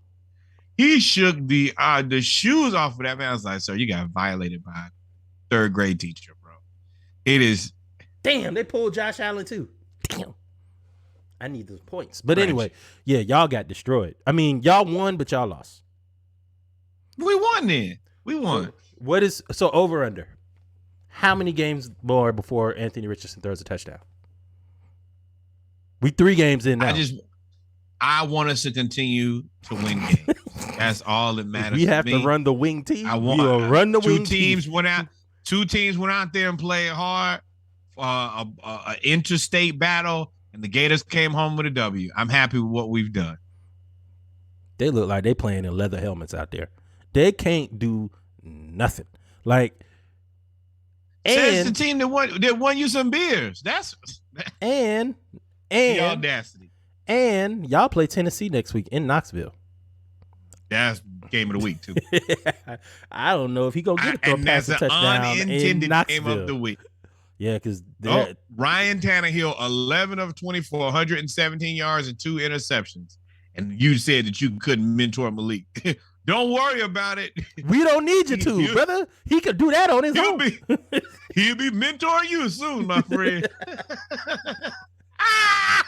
He shook the shoes off of that man. I was like, sir, you got violated by a third grade teacher, bro. It is.
Damn, they pulled Josh Allen too. Damn. I need those points. But anyway, yeah, y'all got destroyed. I mean, y'all won, but y'all lost.
We won then. We won.
So over under? How many games more before Anthony Richardson throws a touchdown? We 3 games in now.
I want us to continue to win games. That's all that matters.
We have to run the wing team.
I want
to run the wing team.
Two teams went out there and played hard. An interstate battle, and the Gators came home with a W. I'm happy with what we've done.
They look like they playing in leather helmets out there. They can't do nothing. Like,
Says the team that won you some beers. That's
and
the audacity.
And y'all play Tennessee next week in Knoxville.
That's game of the week too.
I don't know if he gonna get a throw pass a touchdown in Knoxville. Game of the week. Yeah, because
Ryan Tannehill, 11 of 24, 117 yards and 2 interceptions. And you said that you couldn't mentor Malik. Don't worry about it.
We don't need you to, brother. He could do that on his own.
He'll be mentoring you soon, my friend. I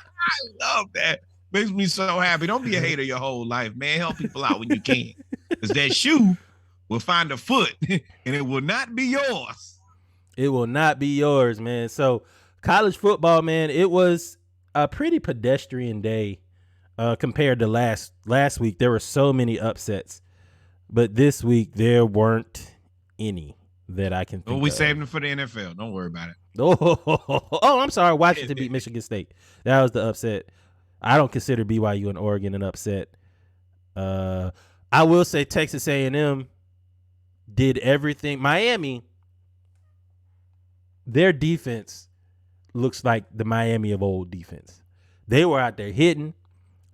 love that. Makes me so happy. Don't be a hater your whole life, man. Help people out when you can. Because that shoe will find a foot, and it will not be yours.
It will not be yours, man. So college football, man, it was a pretty pedestrian day compared to last week. There were so many upsets. But this week, there weren't any that I can think of.
We saved them for the NFL. Don't worry about it.
Oh, I'm sorry. Washington beat Michigan State. That was the upset. I don't consider BYU and Oregon an upset. I will say Texas A&M did everything. Miami, their defense looks like the Miami of old defense. They were out there hitting,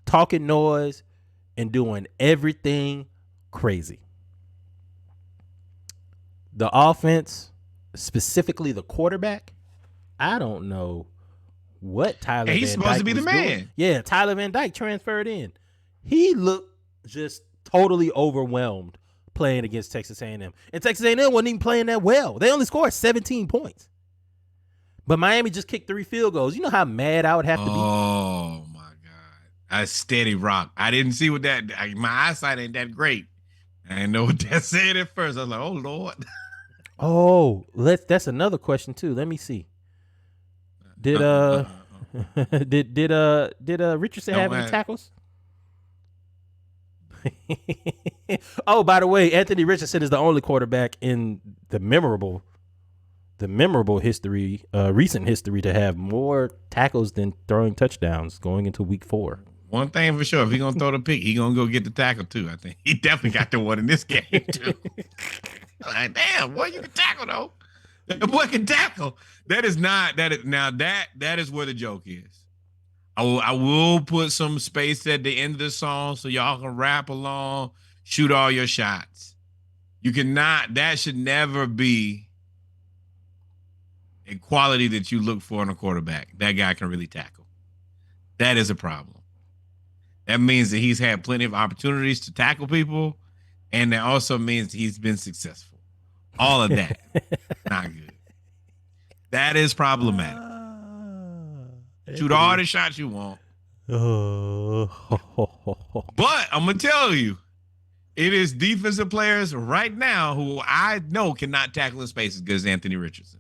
talking noise, and doing everything crazy. The offense, specifically the quarterback, I don't know what Tyler Van Dyke
he's supposed to be the man.
Doing. Yeah, Tyler Van Dyke transferred in. He looked just totally overwhelmed playing against Texas A&M. And Texas A&M wasn't even playing that well. They only scored 17 points. But Miami just kicked 3 field goals. You know how mad I would have to be?
Oh, my God. A steady rock. I didn't see what that – my eyesight ain't that great. I didn't know what that said at first. I was like, oh, Lord.
Oh, that's another question, too. Let me see. Did Richardson have any tackles? Oh, by the way, Anthony Richardson is the only quarterback in the memorable history, recent history, to have more tackles than throwing touchdowns going into week 4.
One thing for sure, if he's going to throw the pick, he's going to go get the tackle too, I think. He definitely got the one in this game too. Like, damn, boy, you can tackle though. That boy can tackle. That is where the joke is. I will put some space at the end of the song so y'all can rap along, shoot all your shots. That should never be a quality that you look for in a quarterback. That guy can really tackle. That is a problem. That means that he's had plenty of opportunities to tackle people, and that also means he's been successful. All of that. Not good. That is problematic. Shoot all the shots you want.
Oh.
But I'm going to tell you, it is defensive players right now who I know cannot tackle in space as good as Anthony Richardson.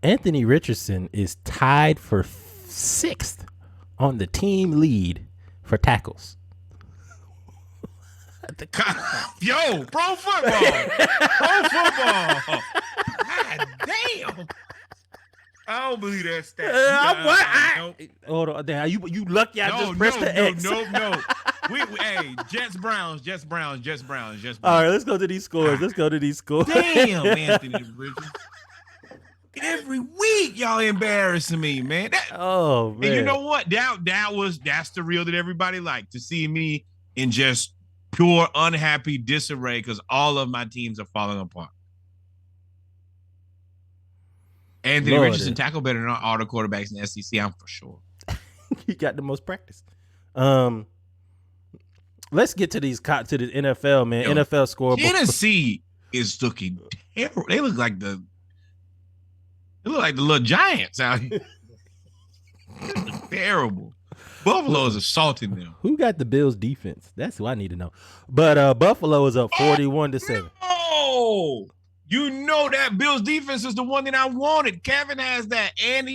Anthony Richardson is tied for 6th on the team lead for tackles.
Yo, pro football. Pro football. God damn. I don't believe that stat.
Hold on. Damn, you lucky I just pressed the X.
No. Hey, Jets, Browns.
All right, let's go to these scores.
Damn, Anthony Richardson. Every week, y'all embarrassing me, man.
Man.
And you know what? That's the real that everybody liked, to see me in just pure unhappy disarray because all of my teams are falling apart. Anthony Richardson tackle better than all the quarterbacks in the SEC, I'm for sure.
He got the most practice. Let's get to the NFL, man. Yo, NFL scoreboard.
Tennessee is looking terrible. They look like the little Giants out here. Terrible. Buffalo is assaulting them.
Who got the Bills defense? That's who I need to know. But Buffalo is up 41-7.
Oh, you know that Bills defense is the one that I wanted. Kevin has that, and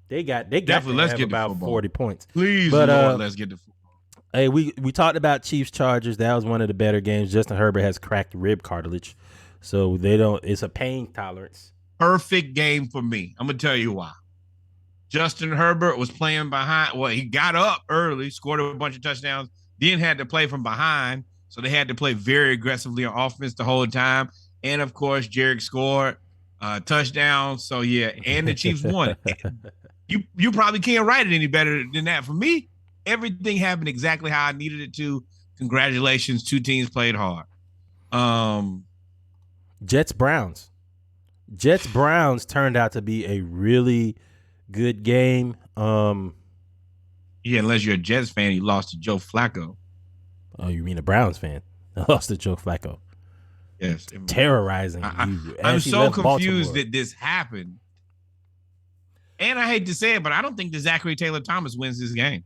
they definitely
let's get
about 40 points.
Please, but, Lord, let's get to football.
Hey, we talked about Chiefs Chargers. That was one of the better games. Justin Herbert has cracked rib cartilage, so it's a pain tolerance.
Perfect game for me. I'm gonna tell you why. Justin Herbert was playing behind. Well, he got up early, scored a bunch of touchdowns, then had to play from behind. So they had to play very aggressively on offense the whole time. And, of course, Jarek scored a touchdown. So, yeah, and the Chiefs won. You probably can't write it any better than that. For me, everything happened exactly how I needed it to. Congratulations. 2 teams played hard.
Jets-Browns turned out to be a really good game.
Yeah, unless you're a Jets fan, you lost to Joe Flacco.
Oh, you mean a Browns fan? I lost to Joe Flacco.
Yes.
Terrorizing you.
I'm so confused that this happened. And I hate to say it, but I don't think that Zachary Taylor Thomas wins this game.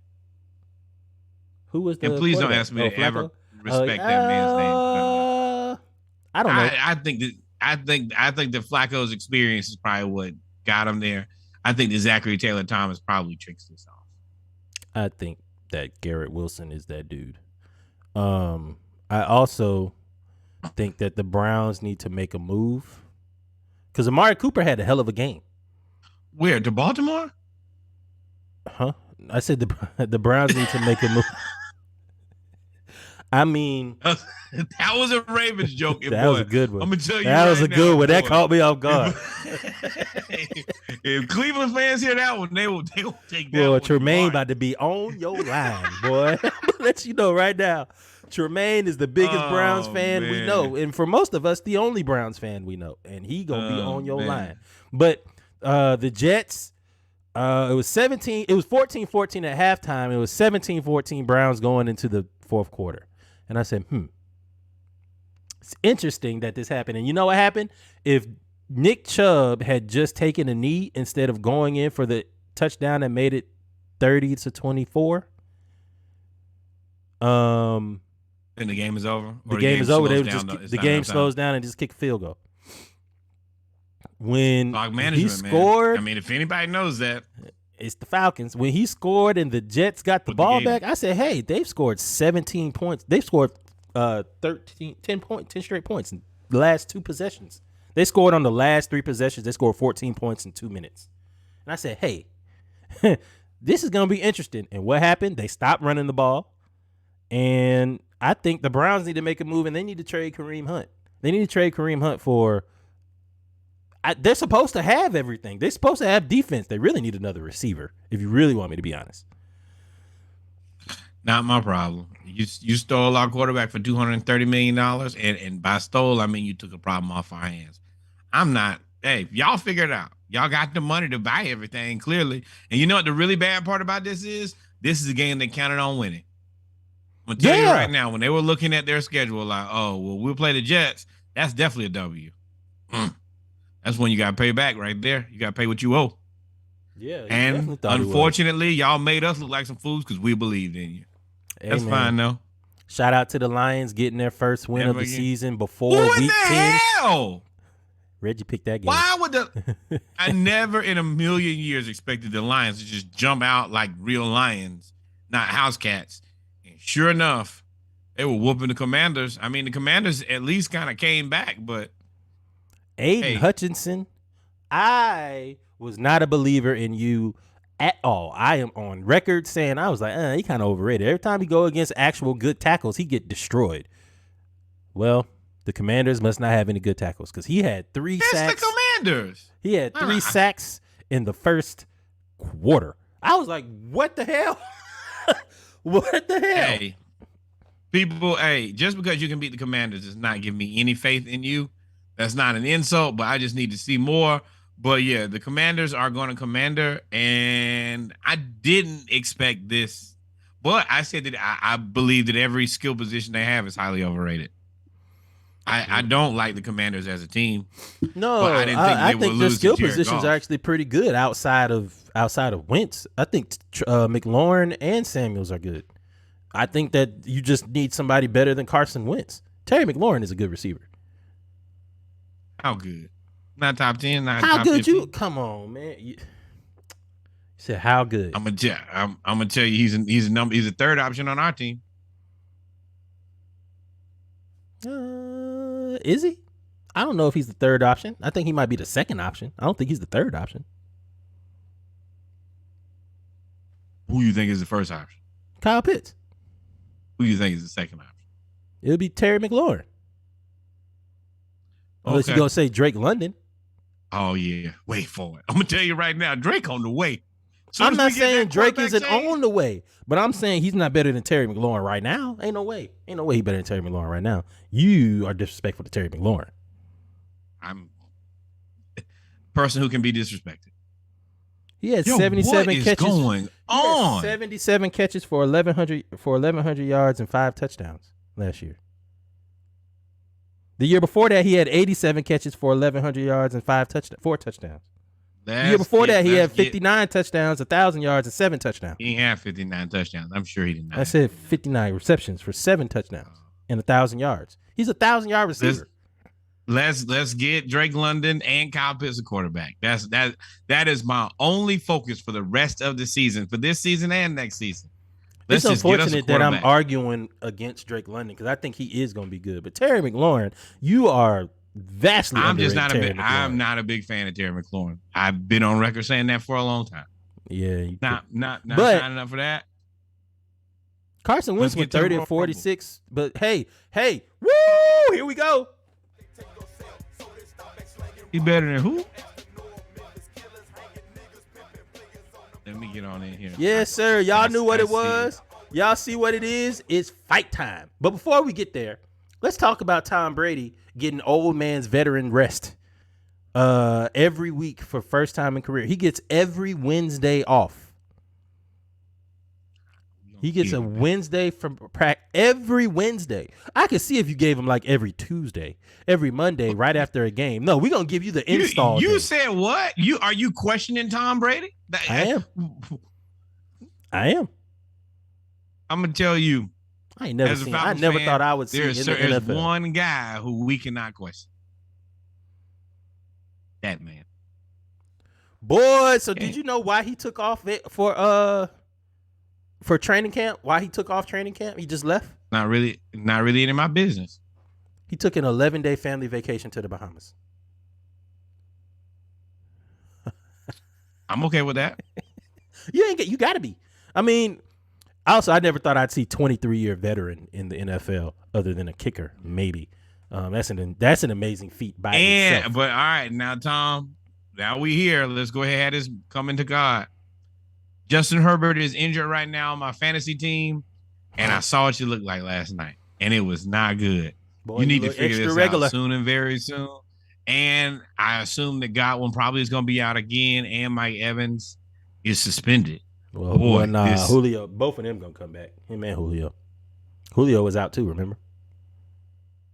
Who was the
And please don't ask me to ever respect that man's name.
I don't know.
I think that Flacco's experience is probably what got him there. I think that Zachary Taylor Thomas probably tricks this off.
I think that Garrett Wilson is that dude. I also think that the Browns need to make a move because Amari Cooper had a hell of a game.
Where, to Baltimore?
Huh? I said the Browns need to make a move. I mean,
that was a Ravens joke.
That was a good one.
I'm gonna tell you
that was a good one. That caught me off guard.
If Cleveland fans hear that one, they will take that.
Boy, Tremaine about to be on your line, boy. I'm gonna let you know right now. Tremaine is the biggest Browns fan we know, and for most of us, the only Browns fan we know, and he gonna be on your line. But the Jets, it was 14-14 at halftime. It was 17-14 Browns going into the fourth quarter. And I said, it's interesting that this happened. And you know what happened? If Nick Chubb had just taken a knee instead of going in for the touchdown that made it 30-24,
and the game is over.
The game is over. The game slows down and just kick a field goal. When he scored,
I mean, if anybody knows that,
it's the Falcons. When he scored and the Jets got the ball back, I said, hey, they've scored 17 points. They've scored 10 straight points in the last 2 possessions. They scored on the last 3 possessions. They scored 14 points in 2 minutes. And I said, hey, this is going to be interesting. And what happened? They stopped running the ball. And I think the Browns need to make a move, and they need to trade Kareem Hunt. They need to trade Kareem Hunt for they're supposed to have everything. They're supposed to have defense. They really need another receiver, if you really want me to be honest.
Not my problem. You stole our quarterback for $230 million, and by stole, I mean you took a problem off our hands. I'm not. Hey, y'all figure it out. Y'all got the money to buy everything, clearly. And you know what the really bad part about this is? This is a game they counted on winning. I'm going to tell you right now, when they were looking at their schedule, like, oh, well, we'll play the Jets. That's definitely a W. That's when you got to pay back right there. You got to pay what you owe.
Yeah,
and unfortunately, y'all made us look like some fools because we believed in you. Hey, That's fine, though.
Shout out to the Lions getting their first win of the season before week 10.
Hell?
Reggie picked that game.
Why would I never in a million years expected the Lions to just jump out like real lions, not house cats. And sure enough, they were whooping the Commanders. I mean, the Commanders at least kind of came back, but
Aiden Hutchinson, I was not a believer in you at all. I am on record saying I was like, he kind of overrated. Every time he go against actual good tackles, he get destroyed. Well, the Commanders must not have any good tackles because he had 3 sacks.
It's the Commanders.
He had 3 sacks in the first quarter. I was like, what the hell? What the hell?
Hey, people, just because you can beat the Commanders does not give me any faith in you. That's not an insult, but I just need to see more. But yeah, the Commanders are going to commander, and I didn't expect this. But I said that I believe that every skill position they have is highly overrated. I don't like the Commanders as a team.
No,
but I think
their skill positions are actually pretty good outside of Wentz. I think McLaurin and Samuels are good. I think that you just need somebody better than Carson Wentz. Terry McLaurin is a good receiver.
How good? Not top 10. Not
how
top
good
15.
you? Come on, man. You said how good?
I'm gonna tell you he's a third option on our team.
Is he? I don't know if he's the third option. I think he might be the second option. I don't think he's the third option.
Who you think is the first option?
Kyle Pitts.
Who you think is the second option?
It'll be Terry McLaurin. Unless you're gonna say Drake London.
Oh yeah, wait for it. I'm gonna tell you right now, Drake on the way.
I'm not saying Drake isn't on the way, but I'm saying he's not better than Terry McLaurin right now. Ain't no way he better than Terry McLaurin right now. You are disrespectful to Terry McLaurin.
I'm a person who can be disrespected.
He had 77 catches.
Going on?
77 catches for 1,100 yards and 5 touchdowns last year. The year before that, he had 87 catches for 1,100 yards and 4 touchdowns. The year before that, he had 59 touchdowns, 1,000 yards, and 7 touchdowns.
He had 59 touchdowns. I'm sure he did not.
I said 59 receptions for 7 touchdowns and 1,000 yards. He's a 1,000-yard receiver.
Let's get Drake London and Kyle Pitts a quarterback. That is my only focus for the rest of the season, for this season and next season.
It's unfortunate that I'm arguing against Drake London because I think he is going to be good. But Terry McLaurin, you are vastly underrated.
I'm not a big fan of Terry McLaurin. I've been on record saying that for a long time.
Yeah,
not signing up for that.
Carson Wentz went 30 and 46. But hey, woo! Here we go.
He better than who? Let me get on in here.
Yes, sir. Y'all knew what it was. Y'all see what it is? It's fight time. But before we get there, let's talk about Tom Brady getting old man's veteran rest every week for first time in career. He gets every Wednesday off. He gets a Wednesday from practice every Wednesday. I could see if you gave him like every Tuesday, every Monday, right after a game. No, we're gonna give you the install.
You said what? Are you questioning Tom Brady?
I am.
I'm gonna tell you.
I never thought I would see it in the NFL.
There's one guy who we cannot question. That man.
Boy, so did you know why he took off for training camp? Why he took off training camp? He just left?
Not really any of my business.
He took an 11-day family vacation to the Bahamas.
I'm okay with that.
You gotta be. I mean, also, I never thought I'd see 23-year veteran in the NFL other than a kicker, maybe. That's an amazing feat by itself.
But all right, now Tom, now we here. Let's go ahead and have this come into God. Justin Herbert is injured right now on my fantasy team, and I saw what you looked like last night, and it was not good. Boy, you need to figure this out soon and very soon. And I assume that Godwin probably is going to be out again, and Mike Evans is suspended.
Well, Julio, both of them going to come back. Him and Julio. Julio was out too, remember?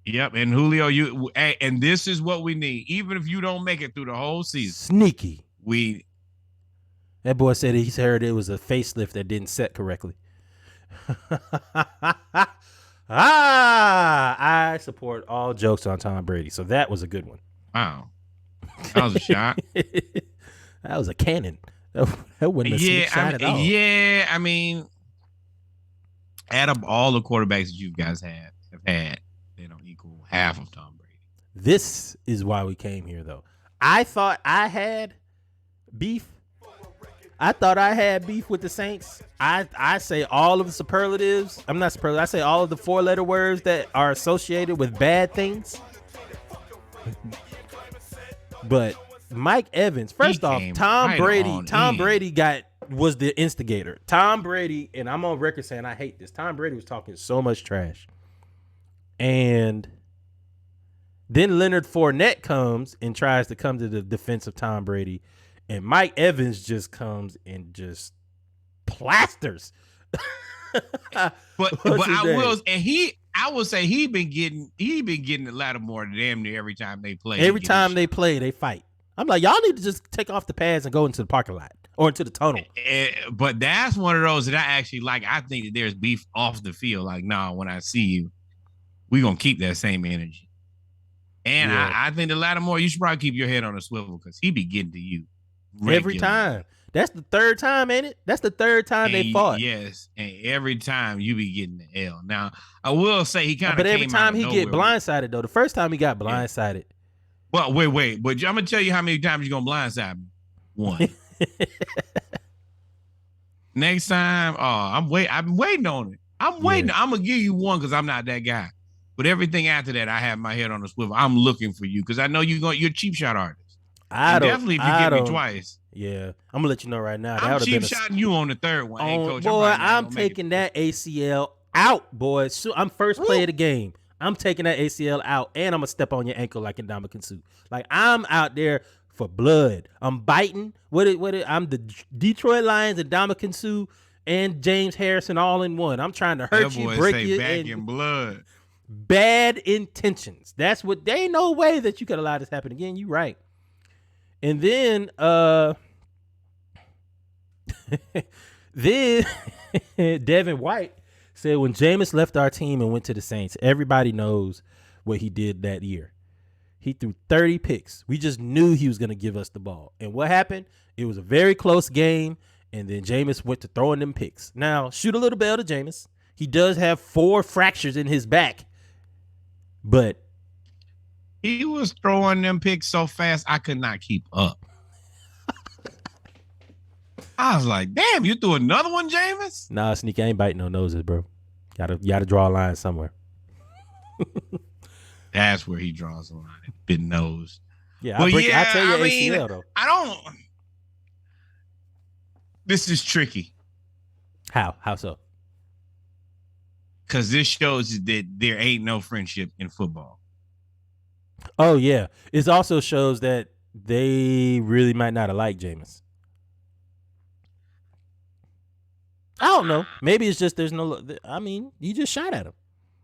Yep, and Julio, and this is what we need. Even if you don't make it through the whole season,
Sneaky.
That
boy said he's heard it was a facelift that didn't set correctly. I support all jokes on Tom Brady. So that was a good one.
Wow. That was a shot.
That was a cannon. That wasn't a sneak shot at all.
Yeah, I mean, add up all the quarterbacks that you guys have had, they don't equal half of Tom Brady.
This is why we came here, though. I thought I had beef. I thought I had beef with the Saints. I say all of the superlatives. I'm not superlative. I say all of the 4-letter words that are associated with bad things. But Mike Evans, first off, Tom Brady was the instigator. Tom Brady, and I'm on record saying I hate this. Tom Brady was talking so much trash. And then Leonard Fournette comes and tries to come to the defense of Tom Brady. And Mike Evans just comes and just plasters.
but I will say he been getting the Lattimore damn near every time they play.
Every time they play, they fight. I'm like, y'all need to just take off the pads and go into the parking lot or into the tunnel.
But that's one of those that I actually like. I think that there's beef off the field. Like, nah, when I see you, we're gonna keep that same energy. And yeah. I think the Lattimore, you should probably keep your head on a swivel because he be getting to you. Regularly.
Every time. That's the third time, ain't it? That's the third time they fought.
Yes, and every time you be getting the L. Now, I will say he kind of.
But every time he get blindsided, though. The first time he got blindsided.
Yeah. Well, wait. But I'm gonna tell you how many times you're gonna blindside me. One. Next time, I'm waiting on it. I'm waiting. Yeah. I'm gonna give you one because I'm not that guy. But everything after that, I have my head on a swivel. I'm looking for you because I know you're a cheap shot artist. Definitely if you get me twice.
Yeah, I'm gonna let you know right now.
I'm cheap shotting you on the third one. Hey, Coach,
boy, I'm taking that ACL out, boy. So I'm first play of the game. I'm taking that ACL out, and I'm gonna step on your ankle like Ndamukong Suh. Like I'm out there for blood. I'm biting. I'm the Detroit Lions and Ndamukong Suh and James Harrison all in one. I'm trying to hurt you, break you,
back in blood.
Bad intentions. That's what. There ain't no way that you could allow this to happen again. You right. And then, Devin White said when Jameis left our team and went to the Saints, everybody knows what he did that year. He threw 30 picks. We just knew he was going to give us the ball. And what happened? It was a very close game, and then Jameis went to throwing them picks. Now, shoot a little bell to Jameis. He does have 4 fractures in his back, but
he was throwing them picks so fast I could not keep up. I was like, damn, you threw another one, Jameis?
Nah, Sneaky, I ain't biting no noses, bro. You gotta draw a line somewhere.
That's where he draws a line. Big nose.
Yeah, I'll tell you ACL, though.
This is tricky.
How so?
Because this shows that there ain't no friendship in football.
Oh, yeah. It also shows that they really might not have liked Jameis. I don't know. Maybe it's just there's no – I mean, you just shot at him.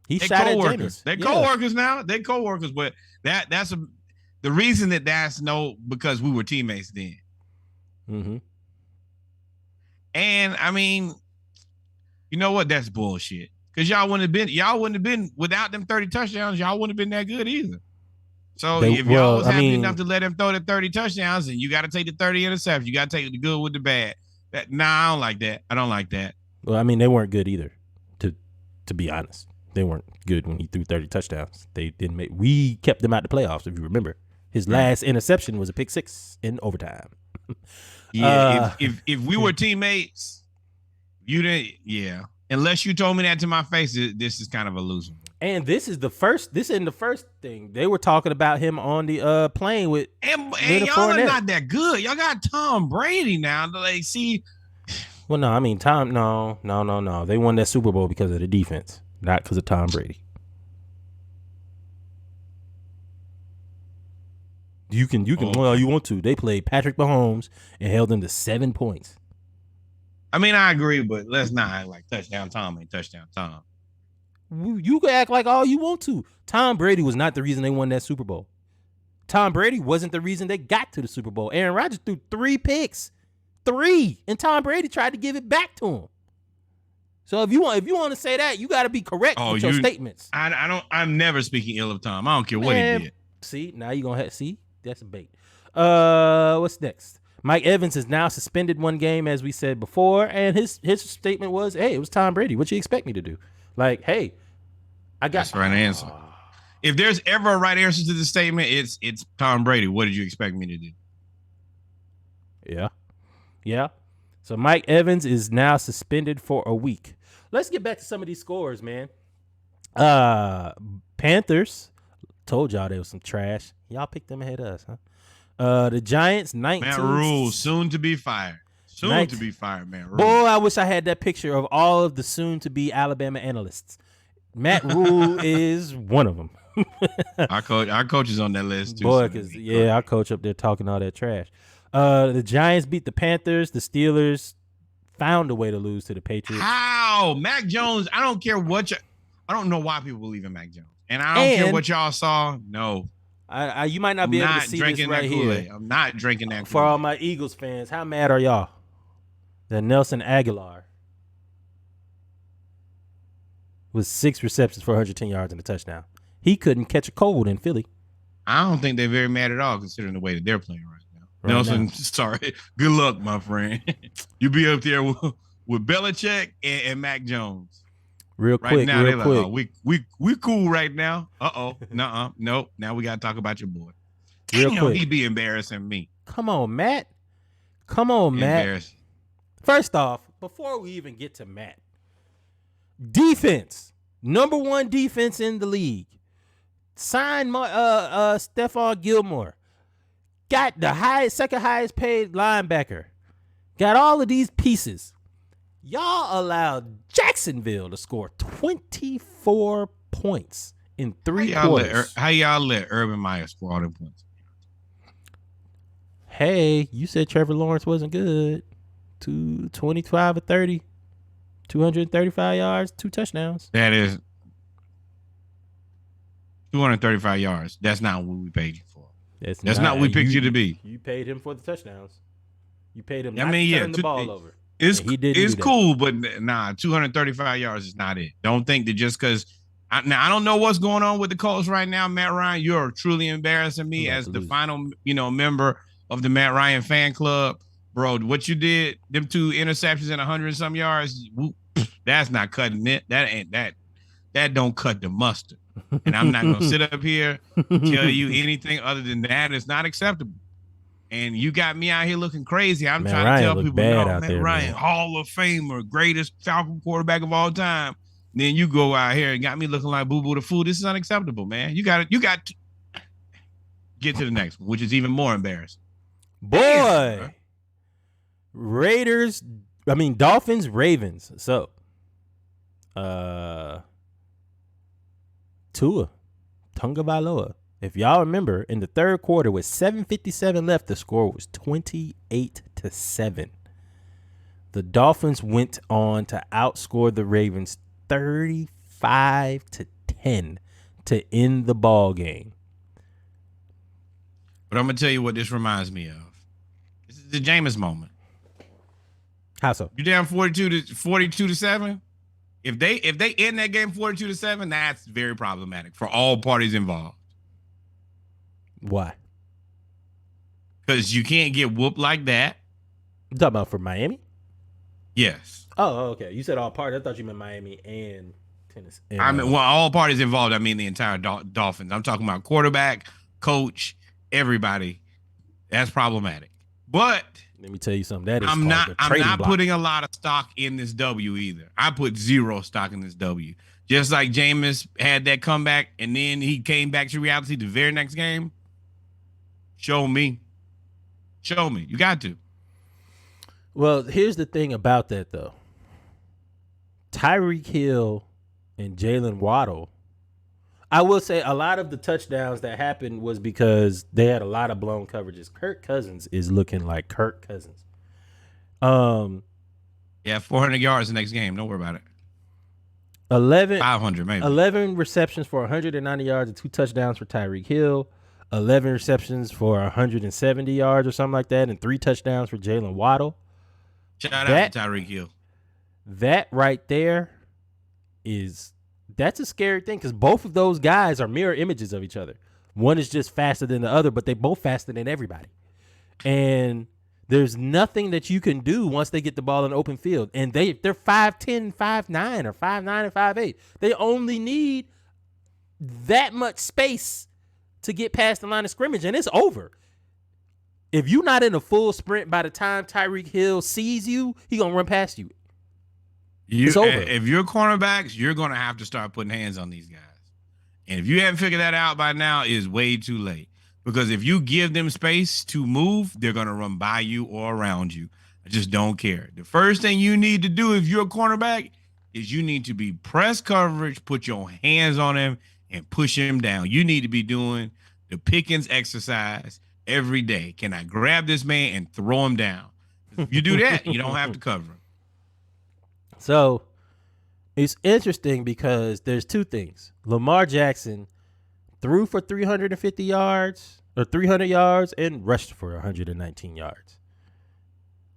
He shot at Jameis.
They're co-workers now. They're co-workers, but that's the reason that's because we were teammates then.
Mm-hmm.
And, I mean, you know what? That's bullshit. Because y'all wouldn't have been without them 30 touchdowns, y'all wouldn't have been that good either. So if y'all was happy enough to let him throw the 30 touchdowns, and you got to take the 30 interceptions, you got to take the good with the bad. I don't like that. I don't like that.
Well, I mean, they weren't good either. To be honest, they weren't good when he threw 30 touchdowns. They didn't make. We kept them out the playoffs. If you remember, his last interception was a pick 6 in overtime.
Yeah, if we were teammates, you didn't. Yeah. Unless you told me that to my face, this is kind of a loser.
And this isn't the first thing. They were talking about him on the plane with
and y'all are not that good. Y'all got Tom Brady now. Like, see.
Well, no, I mean Tom. No. They won that Super Bowl because of the defense, not because of Tom Brady. You can. Well, you want to. They played Patrick Mahomes and held him to 7 points.
I mean, I agree, but let's not act like touchdown Tom ain't touchdown Tom.
You can act like all you want to. Tom Brady was not the reason they won that Super Bowl. Tom Brady wasn't the reason they got to the Super Bowl. Aaron Rodgers threw 3 picks. 3. And Tom Brady tried to give it back to him. So if you want to say that, you got to be correct with your statements.
I'm never speaking ill of Tom. I don't care what he did.
See, now you're going to see, that's a bait. What's next? Mike Evans is now suspended 1 game, as we said before, and his statement was, "Hey, it was Tom Brady. What you expect me to do? Like, hey, I got."
That's the right answer. If there's ever a right answer to the statement, it's Tom Brady. What did you expect me to do?
Yeah. So Mike Evans is now suspended for a week. Let's get back to some of these scores, man. Panthers, told y'all they was some trash. Y'all picked them ahead of us, huh? The Giants, 19.
Matt Rule, soon to be fired. Soon to be fired, Matt Rule.
Boy, I wish I had that picture of all of the soon-to-be Alabama analysts. Matt Rule is one of them.
Our coach is on that list, too.
Boy, because, our coach up there talking all that trash. The Giants beat the Panthers. The Steelers found a way to lose to the Patriots.
How? Mac Jones, I don't care what I don't know why people believe in Mac Jones. And I don't care what y'all saw. No.
You might not be able to see this right here.
I'm not drinking that Kool-Aid.
For all my Eagles fans, how mad are y'all that Nelson Aguilar was 6 receptions for 110 yards and a touchdown? He couldn't catch a cold in Philly.
I don't think they're very mad at all, considering the way that they're playing right now. Nelson, sorry. Good luck, my friend. You be up there with Belichick and Mac Jones.
Real quick.
We cool right now. Nuh-uh. Nope. Now we got to talk about your boy.
Real quick.
He be embarrassing me.
Come on, Matt. First off, before we even get to Matt, defense. Number 1 defense in the league. Signed Stephon Gilmore. Got the second highest paid linebacker. Got all of these pieces. Y'all allowed Jacksonville to score 24 points in 3 quarters.
How y'all let Urban Meyer score all them points?
Hey, you said Trevor Lawrence wasn't good. 25 or 30, 235 yards, 2 touchdowns.
That is 235 yards. That's not what we paid you for. That's not what we picked you to be.
You paid him for the touchdowns. You paid him to turn the ball over.
It's cool, but 235 yards is not it. Don't think that just because I don't know what's going on with the Colts right now, Matt Ryan. You're truly embarrassing me as the final, member of the Matt Ryan fan club, bro. What you did, them 2 interceptions and 100 and some yards, that's not cutting it. That don't cut the mustard. And I'm not gonna sit up here and tell you anything other than that. It's not acceptable. And you got me out here looking crazy. I'm trying to tell people, Matt Ryan, Hall of Famer, greatest Falcon quarterback of all time. Then you go out here and got me looking like Boo Boo the Fool. This is unacceptable, man. You got to get to the next one, which is even more embarrassing.
Boy, Dolphins, Ravens. So, Tua Tagovailoa. If y'all remember, in the third quarter with 7:57 left, the score was 28-7. The Dolphins went on to outscore the Ravens 35-10 to end the ball game.
But I'm gonna tell you what this reminds me of. This is the Jameis moment.
How so?
You down 42-7? If they end that game 42-7, that's very problematic for all parties involved.
Why?
Because you can't get whooped like that.
You talking about for Miami?
Yes.
Oh, okay. You said all parties. I thought you meant Miami and Tennessee.
All parties involved. I mean the entire Dolphins. I'm talking about quarterback, coach, everybody. That's problematic. But
let me tell you something. That is
I'm not putting a lot of stock in this W either. I put 0 stock in this W. Just like Jameis had that comeback and then he came back to reality the very next game. Show me. You got to.
Well, here's the thing about that, though. Tyreek Hill and Jalen Waddle, I will say a lot of the touchdowns that happened was because they had a lot of blown coverages. Kirk Cousins is looking like Kirk Cousins.
Yeah, 400 yards the next game. Don't worry about it. 500 maybe.
11 receptions for 190 yards and 2 touchdowns for Tyreek Hill. 11 receptions for 170 yards or something like that, and 3 touchdowns for Jalen Waddle.
Shout out to Tyreek Hill.
That right there that's a scary thing because both of those guys are mirror images of each other. One is just faster than the other, but they both faster than everybody. And there's nothing that you can do once they get the ball in the open field. And they're 5'10", 5'9", or 5'9" and 5'8". They only need that much space to get past the line of scrimmage, and it's over. If you're not in a full sprint by the time Tyreek Hill sees you, he going to run past you. It's over.
If you're cornerbacks, you're going to have to start putting hands on these guys. And if you haven't figured that out by now, it's way too late. Because if you give them space to move, they're going to run by you or around you. I just don't care. The first thing you need to do if you're a cornerback is you need to be press coverage, put your hands on him, and push him down. You need to be doing the Pickens exercise every day. Can I grab this man and throw him down? If you do that, you don't have to cover him.
So it's interesting because there's two things. Lamar Jackson threw for 350 yards or 300 yards and rushed for 119 yards.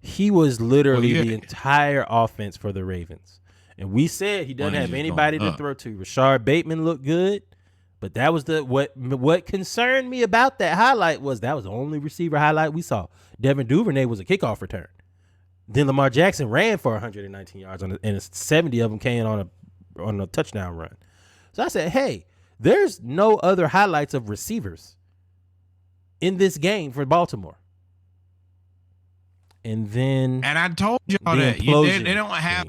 He was literally the entire offense for the Ravens. And we said he doesn't have anybody to throw to. Rashard Bateman looked good, but that was what concerned me about that highlight was that was the only receiver highlight we saw. Devin Duvernay was a kickoff return. Then Lamar Jackson ran for 119 yards, and 70 of them came on a touchdown run. So I said, hey, there's no other highlights of receivers in this game for Baltimore. And
I told y'all that they don't have.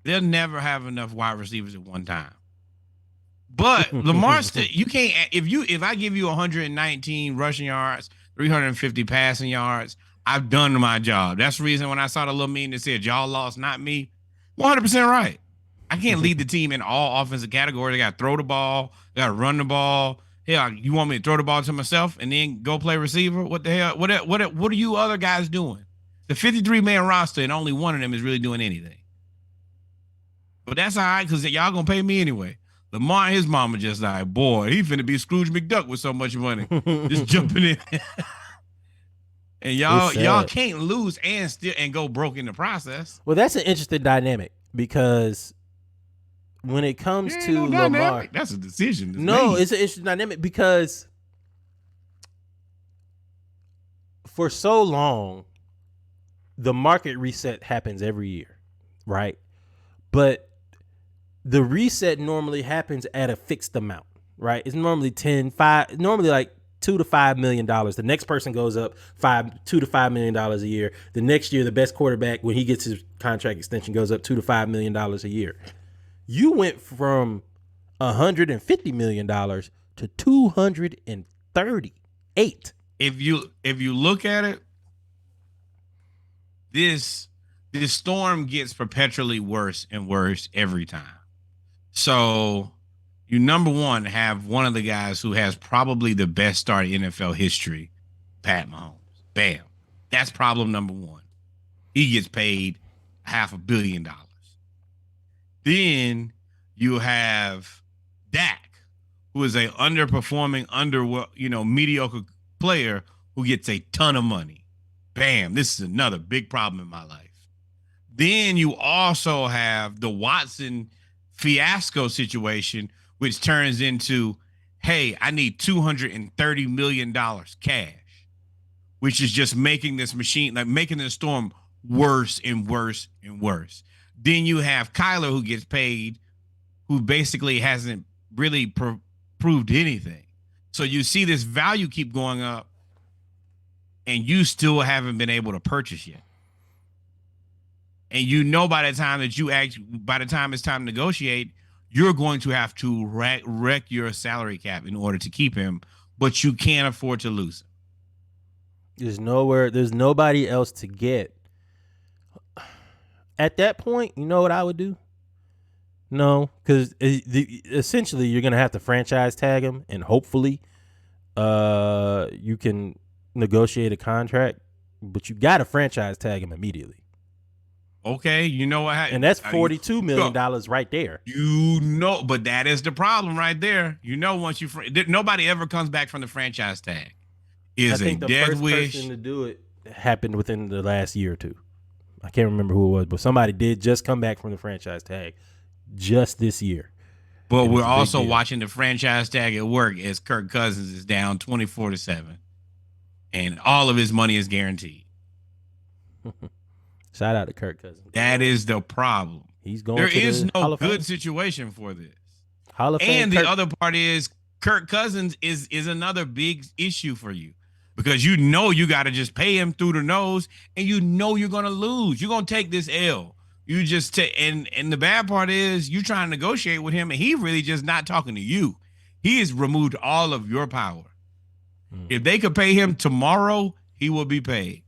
They'll never have enough wide receivers at one time. But Lamar, you can't. If I give you 119 rushing yards, 350 passing yards, I've done my job. That's the reason when I saw the little meme that said y'all lost, not me. 100% right. I can't lead the team in all offensive categories. I got to throw the ball. I got to run the ball. Hell, you want me to throw the ball to myself and then go play receiver? What the hell? What are you other guys doing? The 53-man roster and only one of them is really doing anything. But that's all right because y'all going to pay me anyway. Lamar and his mama just like, boy, he finna be Scrooge McDuck with so much money. Just jumping in. And y'all can't lose and go broke in the process.
Well, that's an interesting dynamic because when it comes to Lamar,
that's a decision.
It's an interesting dynamic because for so long, the market reset happens every year, right? But the reset normally happens at a fixed amount, right? It's normally normally like $2 to $5 million. The next person goes up $2 to $5 million a year. The next year, the best quarterback, when he gets his contract extension, goes up $2 to $5 million a year. You went from $150 million to 238.
If you look at it, this storm gets perpetually worse and worse every time. So you, number one, have one of the guys who has probably the best start in NFL history, Pat Mahomes. Bam. That's problem number one. He gets paid $500 million. Then you have Dak, who is a underperforming, mediocre player who gets a ton of money. Bam. This is another big problem in my life. Then you also have the Watson fiasco situation, which turns into, hey, I need $230 million cash, which is just making this machine, like making the storm worse and worse and worse. Then you have Kyler, who gets paid, who basically hasn't really proved anything. So you see this value keep going up, and you still haven't been able to purchase yet. And by the time it's time to negotiate, you're going to have to wreck your salary cap in order to keep him, but you can't afford to lose him.
There's nobody else to get. At that point, you know what I would do? No, because essentially you're going to have to franchise tag him, and hopefully you can negotiate a contract, but you got to franchise tag him immediately.
Okay, you know what?
And that's $42 million right there.
But that is the problem right there. Once nobody ever comes back from the franchise tag.
I think the first person to do it happened within the last year or two. I can't remember who it was, but somebody did just come back from the franchise tag just this year.
But we're also watching the franchise tag at work as Kirk Cousins is down 24-7, and all of his money is guaranteed.
Shout out to Kirk Cousins.
That is the problem.
He's going.
There is no good situation for this.
Hall of Fame.
And the other part is Kirk Cousins is another big issue for you, because you got to just pay him through the nose, and you're going to lose. You're going to take this L. You just and the bad part is you trying to negotiate with him, and he really just not talking to you. He has removed all of your power. If they could pay him tomorrow, he will be paid.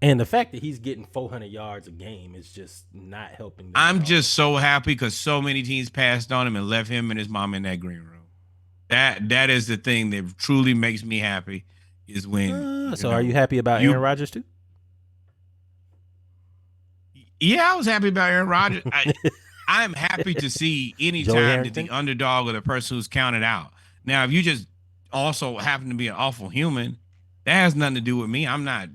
And the fact that he's getting 400 yards a game is just not helping them.
I'm just so happy because so many teams passed on him and left him and his mom in that green room. That is the thing that truly makes me happy is when.
So are you happy about Aaron Rodgers too?
Yeah, I was happy about Aaron Rodgers. I'm happy to see any time that the underdog or the person who's counted out. Now, if you just also happen to be an awful human, that has nothing to do with me. I'm not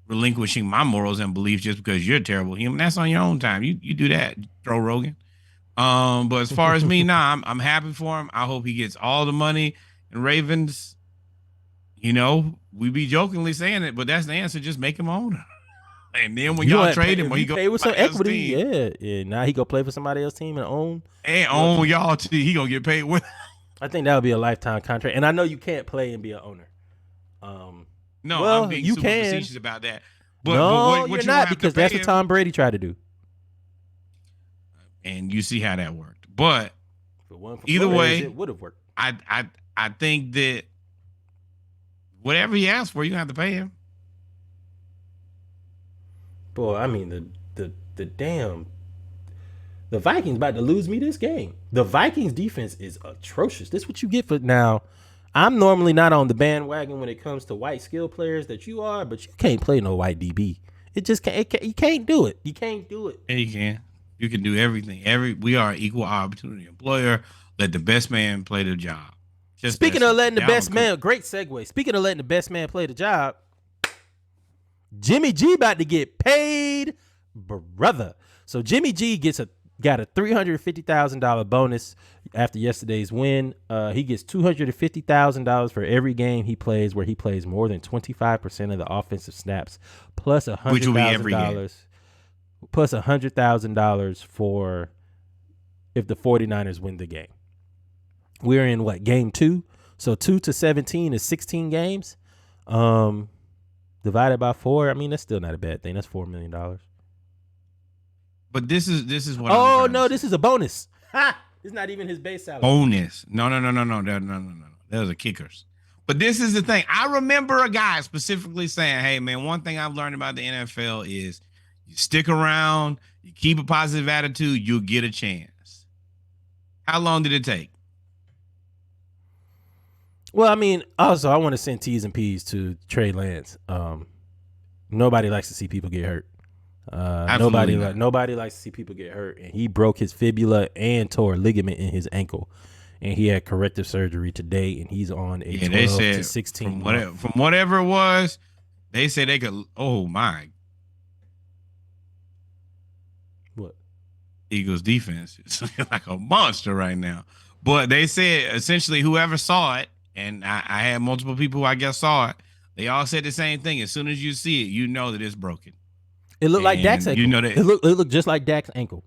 relinquishing my morals and beliefs just because you're a terrible human. That's on your own time. You do that, Joe Rogan. But as far as me, I'm happy for him. I hope he gets all the money. And Ravens, we be jokingly saying it, but that's the answer. Just make him owner. And then when y'all trade him, when he go
pay with some equity, yeah. Now he go play for somebody else's team and own
y'all. He gonna get paid with.
I think that would be a lifetime contract. And I know you can't play and be an owner.
No, well, I'm being super facetious about that. But,
no, you're not, because that's what Tom Brady tried to do.
And you see how that worked. But either way,
it would have worked.
I think that whatever he asked for, you have to pay him.
Boy, I mean the Vikings about to lose me this game. The Vikings defense is atrocious. This is what you get for now. I'm normally not on the bandwagon when it comes to white skill players that you are, but you can't play no white DB. It just can't. You can't do it. You can't do it.
Yeah, you can. You can do everything. We are an equal opportunity employer. Let the best man play the job.
Speaking of letting the best man, great segue. Speaking of letting the best man play the job, Jimmy G about to get paid, brother. So Jimmy G got a $350,000 bonus after yesterday's win. He gets $250,000 for every game he plays where he plays more than 25% of the offensive snaps, plus $100,000 for if the 49ers win the game. We're in game 2? So 2 to 17 is 16 games. Divided by 4, I mean, that's still not a bad thing. That's $4 million.
But this is what.
Oh no, this is a bonus. Ha! It's not even his base salary.
Bonus? No. Those are kickers. But this is the thing. I remember a guy specifically saying, "Hey man, one thing I've learned about the NFL is you stick around, you keep a positive attitude, you'll get a chance." How long did it take?
Well, I mean, also I want to send T's and P's to Trey Lance. Nobody likes to see people get hurt. Nobody likes to see people get hurt, and he broke his fibula and tore a ligament in his ankle, and he had corrective surgery today, and he's on a 12 to 16.
From whatever it was, they said they could. Oh my!
What?
Eagles defense is like a monster right now. But they said essentially whoever saw it, and I had multiple people who I guess saw it. They all said the same thing. As soon as you see it, you know that it's broken.
It looked like Dak's ankle.
You know that
it looked just like Dak's ankle.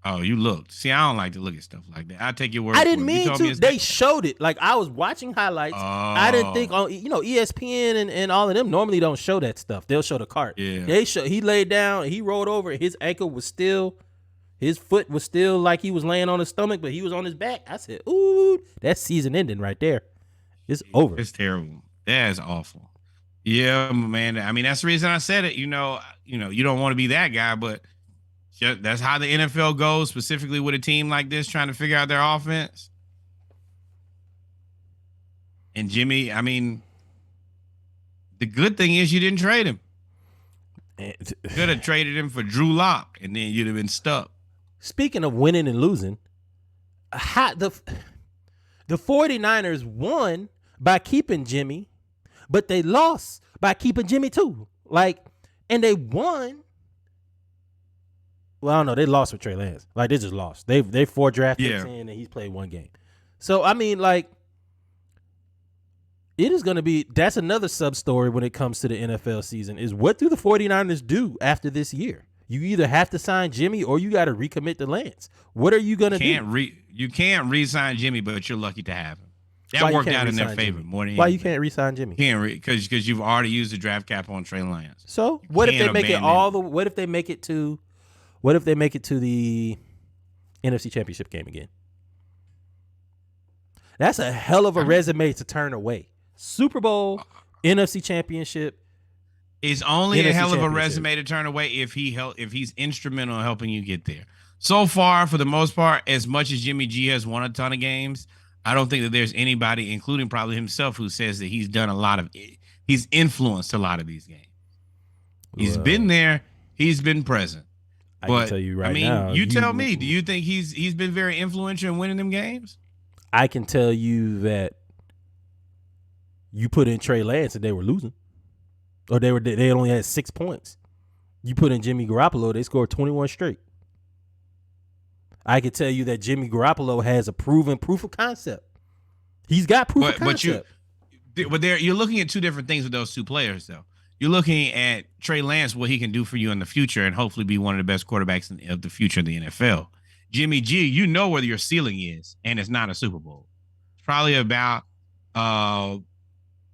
Oh, you looked. See, I don't like to look at stuff like that. I take your word.
I didn't mean to. They showed it. Like I was watching highlights. I didn't think on ESPN and all of them normally don't show that stuff. They'll show the cart.
Yeah.
He laid down. He rolled over. His ankle was still. His foot was still like he was laying on his stomach, but he was on his back. I said, "Ooh, that's season ending right there. It's over.
It's terrible. That is awful." Yeah, man. I mean, that's the reason I said it. You don't want to be that guy, but that's how the NFL goes, specifically with a team like this trying to figure out their offense. And Jimmy, I mean, the good thing is you didn't trade him. Could have traded him for Drew Lock, and then you'd have been stuck.
Speaking of winning and losing, the 49ers won by keeping Jimmy, but they lost by keeping Jimmy too. And they won. Well, I don't know. They lost with Trey Lance. They just lost. They 4 draft picks in, and he's played 1 game. So I mean, it is going to be. That's another sub story when it comes to the NFL season. Is what do the 49ers do after this year? You either have to sign Jimmy or you got to recommit to Lance. What are you going to do?
You can't re-sign Jimmy, but you're lucky to have him. That worked out in their favor more than
why you can't re-sign Jimmy?
Because you've already used the draft cap on Trey Lance.
So what if they make it What if they make it to the NFC Championship game again? That's a hell of a resume to turn away. Super Bowl, NFC Championship.
It's only a hell of a resume to turn away if he's instrumental in helping you get there. So far, for the most part, as much as Jimmy G has won a ton of games, I don't think that there's anybody, including probably himself, who says that he's influenced a lot of these games. He's been there. He's been present.
I can tell you now.
You tell me. Do you think he's been very influential in winning them games?
I can tell you that you put in Trey Lance and they were losing, or they only had 6 points. You put in Jimmy Garoppolo, they scored 21 straight. I can tell you that Jimmy Garoppolo has a proven proof of concept. He's got proof of concept.
You're looking at 2 different things with those 2 players, though. You're looking at Trey Lance, what he can do for you in the future, and hopefully be one of the best quarterbacks of the future of the NFL. Jimmy G, you know where your ceiling is, and it's not a Super Bowl. It's probably about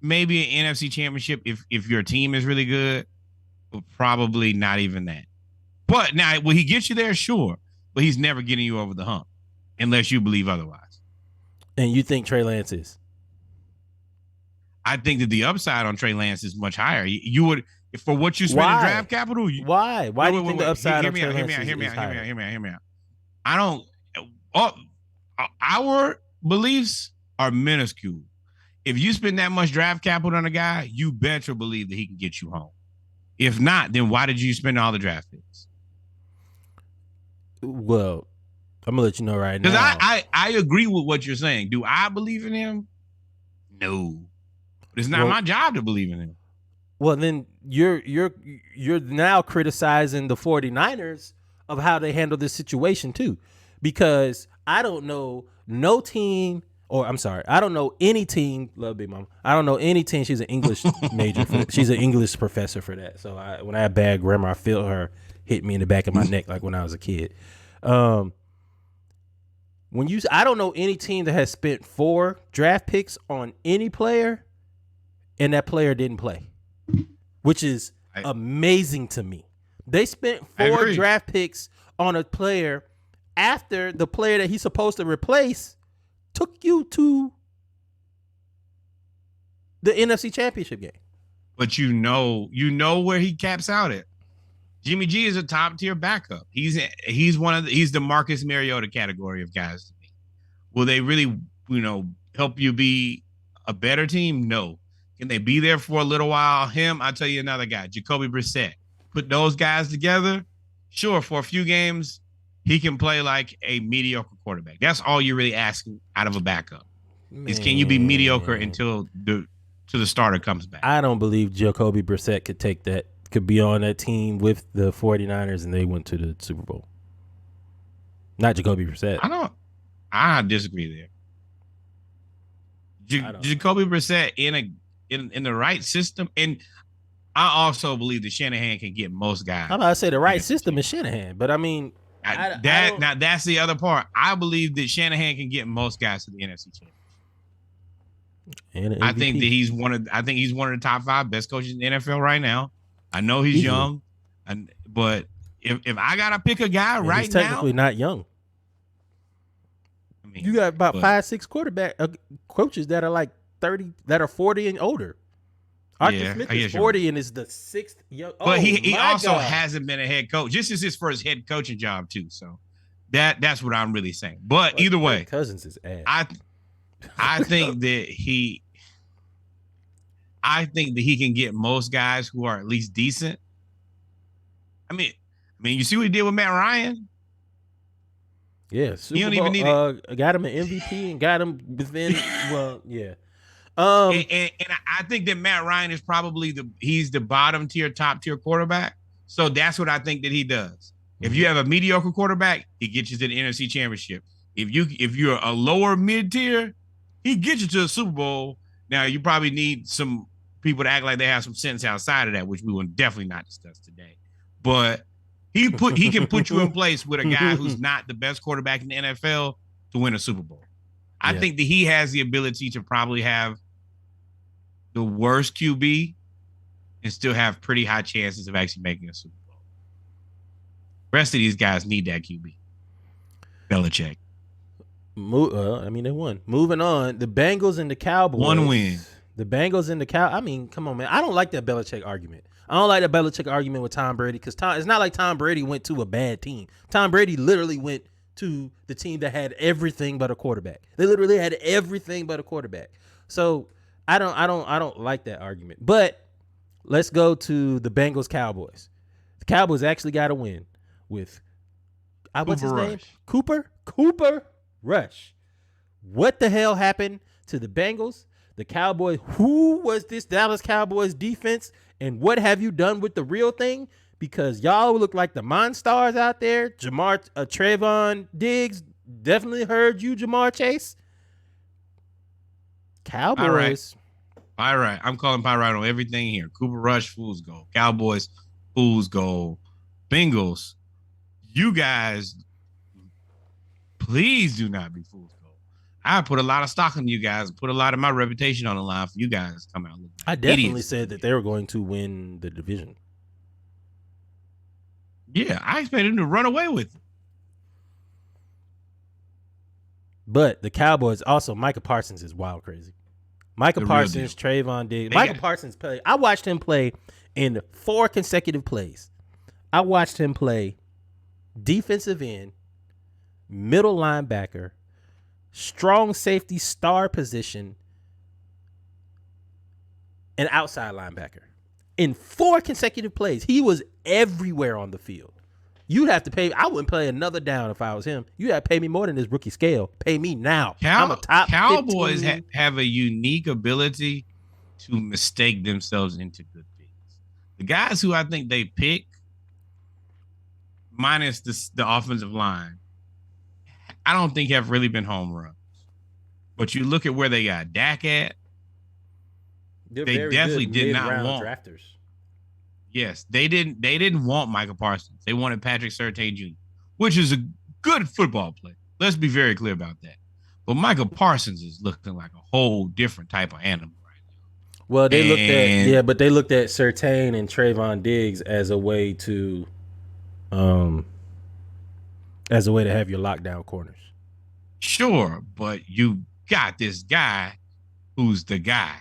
maybe an NFC Championship if your team is really good, but probably not even that. But now, will he get you there? Sure. But he's never getting you over the hump unless you believe otherwise.
And you think Trey Lance is?
I think that the upside on Trey Lance is much higher. You would, for what you spend in draft capital.
Why? Why do you think the upside on Trey Lance is higher?
Hear me out. I don't. Our beliefs are minuscule. If you spend that much draft capital on a guy, you better believe that he can get you home. If not, then why did you spend all the draft picks?
Well, I'm gonna let you know right now.
Because I agree with what you're saying. Do I believe in him? No. But it's not my job to believe in him.
Well, then you're now criticizing the 49ers of how they handle this situation too. Because I don't know I don't know any team, love Big Mama. I don't know any team. She's an English major. She's an English professor for that. So when I have bad grammar, I feel her hit me in the back of my neck like when I was a kid. I don't know any team that has spent 4 draft picks on any player and that player didn't play, which is amazing to me. They spent 4 draft picks on a player after the player that he's supposed to replace took you to the NFC Championship game.
But you know where he caps out at. Jimmy G is a top tier backup. He's the Marcus Mariota category of guys to me. Will they really, help you be a better team? No. Can they be there for a little while? I'll tell you another guy, Jacoby Brissett. Put those guys together. Sure, for a few games, he can play like a mediocre quarterback. That's all you're really asking out of a backup. Is can you be mediocre until the starter comes back?
I don't believe Jacoby Brissett could be on that team with the 49ers and they went to the Super Bowl. Not Jacoby Brissett.
I disagree there. Jacoby Brissett in the right system, and I also believe that Shanahan can get most guys.
I'm about to say the right system is Shanahan, but I mean
now that's the other part. I believe that Shanahan can get most guys to the NFC Championship. I think that he's one of the top 5 best coaches in the NFL right now. I know he's young, but if I gotta pick a guy right now, he's
technically not young. I mean, you got about 5-6 quarterback coaches that are like 30, that are 40 and older. Arthur Smith is 40 and is the 6th young.
But he also hasn't been a head coach. This is his first head coaching job too. So that's what I'm really saying. But either way,
Cousins is ass.
I think that he can get most guys who are at least decent You see what he did with Matt Ryan?
Yeah, Super
don't
Bowl,
even need it.
got him an MVP and got him within. Well, yeah.
And I think that Matt Ryan is probably he's the bottom tier, top tier quarterback. So that's what I think that he does. If you have a mediocre quarterback, he gets you to the NFC Championship. If you're a lower mid tier, he gets you to the Super Bowl. Now you probably need some people to act like they have some sense outside of that, which we will definitely not discuss today. But he can put you in place with a guy who's not the best quarterback in the NFL to win a Super Bowl. I think that he has the ability to probably have the worst QB and still have pretty high chances of actually making a Super Bowl. The rest of these guys need that QB. Belichick.
They won. Moving on, the Bengals and the Cowboys.
One win.
The Bengals and the come on, man. I don't like that Belichick argument. I don't like that Belichick argument with Tom Brady because it's not like Tom Brady went to a bad team. Tom Brady literally went to the team that had everything but a quarterback. They literally had everything but a quarterback. So I don't like that argument. But let's go to the Bengals Cowboys. The Cowboys actually got a win with what's his name? Cooper Rush. What the hell happened to the Bengals? The Cowboys, who was this Dallas Cowboys defense? And what have you done with the real thing? Because y'all look like the Monstars out there. Trayvon Diggs, definitely heard you, Jamar Chase. Cowboys.
All right. I'm calling pie right on everything here. Cooper Rush, fool's gold. Cowboys, fool's gold. Bengals, you guys, please do not be fool's gold. I put a lot of stock in you guys, put a lot of my reputation on the line for you guys to come out.
I definitely said that they were going to win the division.
Yeah, I expected them to run away with it.
But the Cowboys also, Micah Parsons is wild crazy. Micah Parsons, Trayvon Diggs. Micah Parsons play. I watched him play in 4 consecutive plays. I watched him play defensive end, middle linebacker, strong safety star position, and outside linebacker. In 4 consecutive plays, he was everywhere on the field. You'd have to pay. I wouldn't play another down if I was him. You'd have to pay me more than this rookie scale. Pay me now. I'm a top
Cowboys have a unique ability to mistake themselves into good things. The guys who I think they pick, minus the offensive line, I don't think have really been home runs. But you look at where they got Dak at, they definitely did not want
drafters.
Yes, they didn't want Micah Parsons. They wanted Patrick Surtain Jr., which is a good football player. Let's be very clear about that. But Micah Parsons is looking like a whole different type of animal right now.
Well, they looked at Surtain and Trayvon Diggs as a way to have your lockdown corners.
Sure, but you got this guy who's the guy.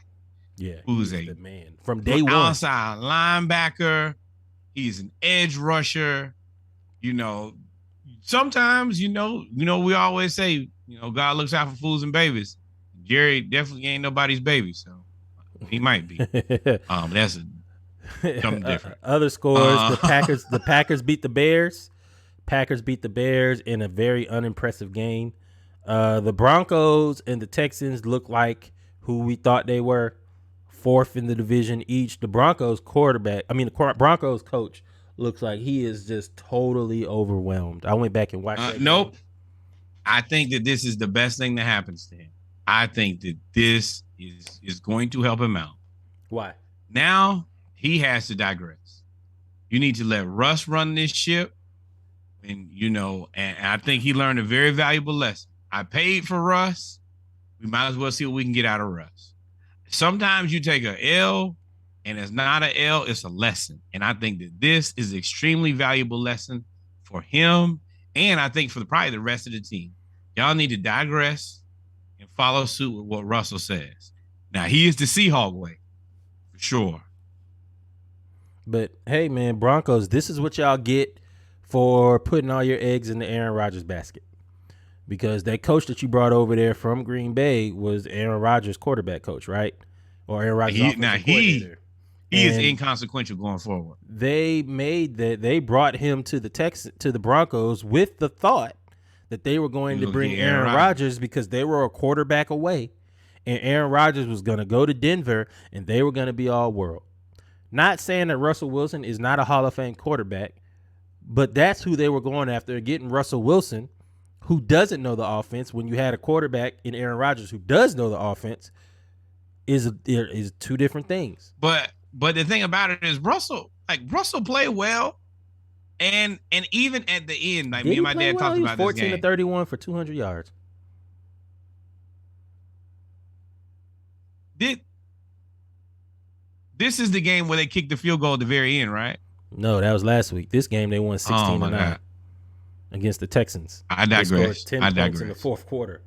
Yeah,
who's
the man from day one.
Outside linebacker, he's an edge rusher. Sometimes we always say, God looks out for fools and babies. Jerry definitely ain't nobody's baby, so he might be. That's something different.
Other scores: the Packers beat the Bears. Packers beat the Bears in a very unimpressive game. The Broncos and the Texans look like who we thought they were. 4th in the division each. The Broncos Broncos coach looks like he is just totally overwhelmed. I went back and watched that.
Nope. I think that this is the best thing that happens to him. I think that this is going to help him out.
Why?
Now he has to digress. You need to let Russ run this ship. And I think he learned a very valuable lesson. I paid for Russ. We might as well see what we can get out of Russ. Sometimes you take a L, and it's not a L, it's a lesson. And I think that this is an extremely valuable lesson for him, and I think for probably the rest of the team. Y'all need to digress and follow suit with what Russell says. Now, he is the Seahawk way, for sure.
But, hey, man, Broncos, this is what y'all get for putting all your eggs in the Aaron Rodgers basket. Because that coach that you brought over there from Green Bay was Aaron Rodgers' quarterback coach, right? Or Aaron Rodgers' offensive coordinator.
He is
And
inconsequential going forward.
they brought him to the Broncos with the thought that they were going to bring Aaron Rodgers because they were a quarterback away, and Aaron Rodgers was going to go to Denver and they were going to be all world. Not saying that Russell Wilson is not a Hall of Fame quarterback, but that's who they were going after, getting Russell Wilson, who doesn't know the offense. When you had a quarterback in Aaron Rodgers who does know the offense, is two different things.
But the thing about it is Russell played well, and even at the end, like me and my dad talked about this game.
14 to 31 for 200 yards.
This is the game where they kicked the field goal at the very end, right?
No, that was last week. This game they won 16-9 against the Texans.
I digress.
They scored 10 points in the fourth quarter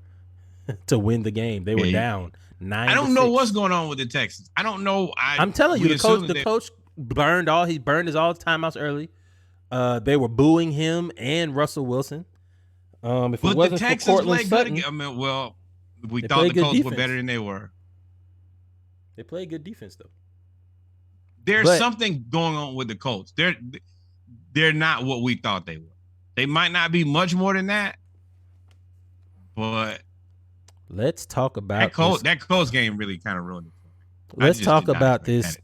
to win the game. They were down 9.
I don't know what's going on with the Texans. I don't know.
I'm telling you, the coach burned his all timeouts early. They were booing him and Russell Wilson. If it wasn't for Cortland Sutton,
we thought the Colts were better than they were.
They played good defense though.
There's something going on with the Colts. They're not what we thought they were. They might not be much more than that, but
let's talk about
that Colts game really kind of ruined it for me.
Let's talk about this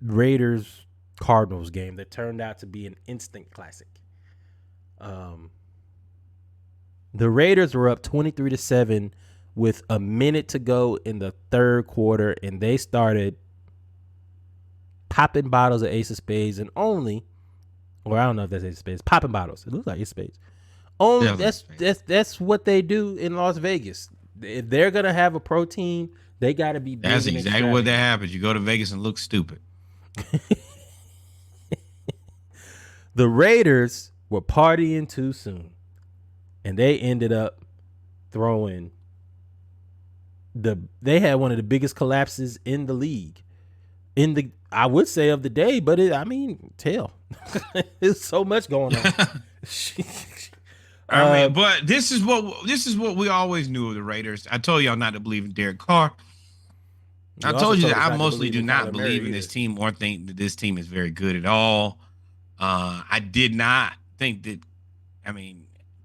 Raiders Cardinals game that turned out to be an instant classic. The Raiders were up 23-7 with a minute to go in the third quarter, and they started popping bottles of Ace of Spades I don't know if that's Ace of Spades. Popping bottles. It looks like Ace of Spades. That's what they do in Las Vegas. If they're gonna have a pro team, they gotta be big.
That's exactly what that happens. You go to Vegas and look stupid.
The Raiders were partying too soon, and they ended up throwing they had one of the biggest collapses in the league. I would say of the day, but there's so much going on.
But this is what we always knew of the Raiders. I told y'all not to believe in Derek Carr. I told you that I mostly do not believe in this team or think that this team is very good at all. I did not think that.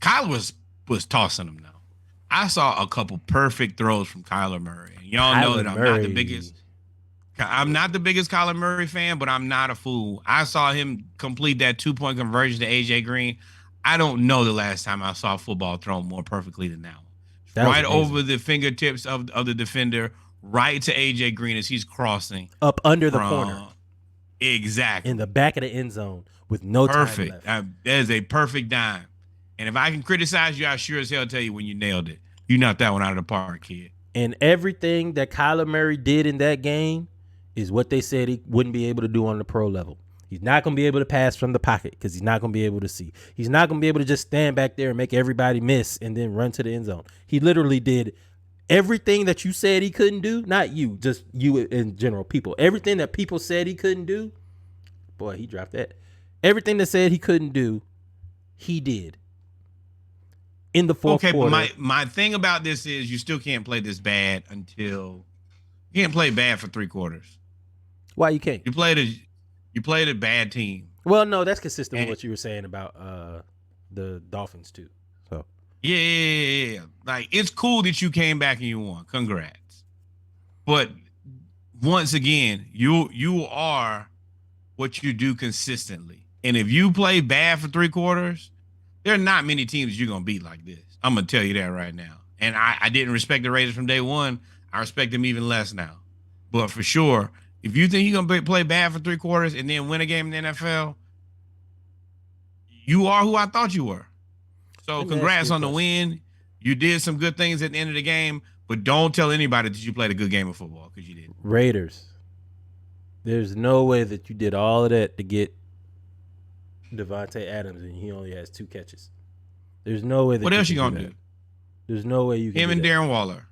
Kyler was tossing them though. I saw a couple perfect throws from Kyler Murray. And y'all know that I'm not the biggest. I'm not the biggest Kyler Murray fan, but I'm not a fool. I saw him complete that 2-point conversion to AJ Green. I don't know the last time I saw football thrown more perfectly than that one. Right over the fingertips of the defender, right to AJ Green as he's crossing.
Up under the corner.
Exactly.
In the back of the end zone with no time left.
That is a perfect dime. And if I can criticize you, I sure as hell tell you when you nailed it. You knocked that one out of the park, kid.
And everything that Kyler Murray did in that game is what they said he wouldn't be able to do on the pro level. He's not going to be able to pass from the pocket because he's not going to be able to see. He's not going to be able to just stand back there and make everybody miss and then run to the end zone. He literally did everything that you said he couldn't do. Not you, just you in general, people. Everything that people said he couldn't do, boy, he dropped that. Everything that said he couldn't do, he did. In the fourth quarter.
But my thing about this is you still can't play this bad until you can't play bad for 3 quarters.
Why you can't?
You played a bad team.
Well, no, that's consistent with what you were saying about the Dolphins too. So
yeah. Like it's cool that you came back and you won. Congrats. But once again, you are what you do consistently. And if you play bad for 3 quarters, there are not many teams you're gonna beat like this. I'm gonna tell you that right now. And I didn't respect the Raiders from day one. I respect them even less now. But for sure, if you think you're going to play bad for 3 quarters and then win a game in the NFL, you are who I thought you were. So congrats on the win. You did some good things at the end of the game, but don't tell anybody that you played a good game of football because you didn't.
Raiders, there's no way that you did all of that to get Devontae Adams and he only has 2 catches. There's no way that
what else you going to do?
There's no way you can
him and Darren Waller.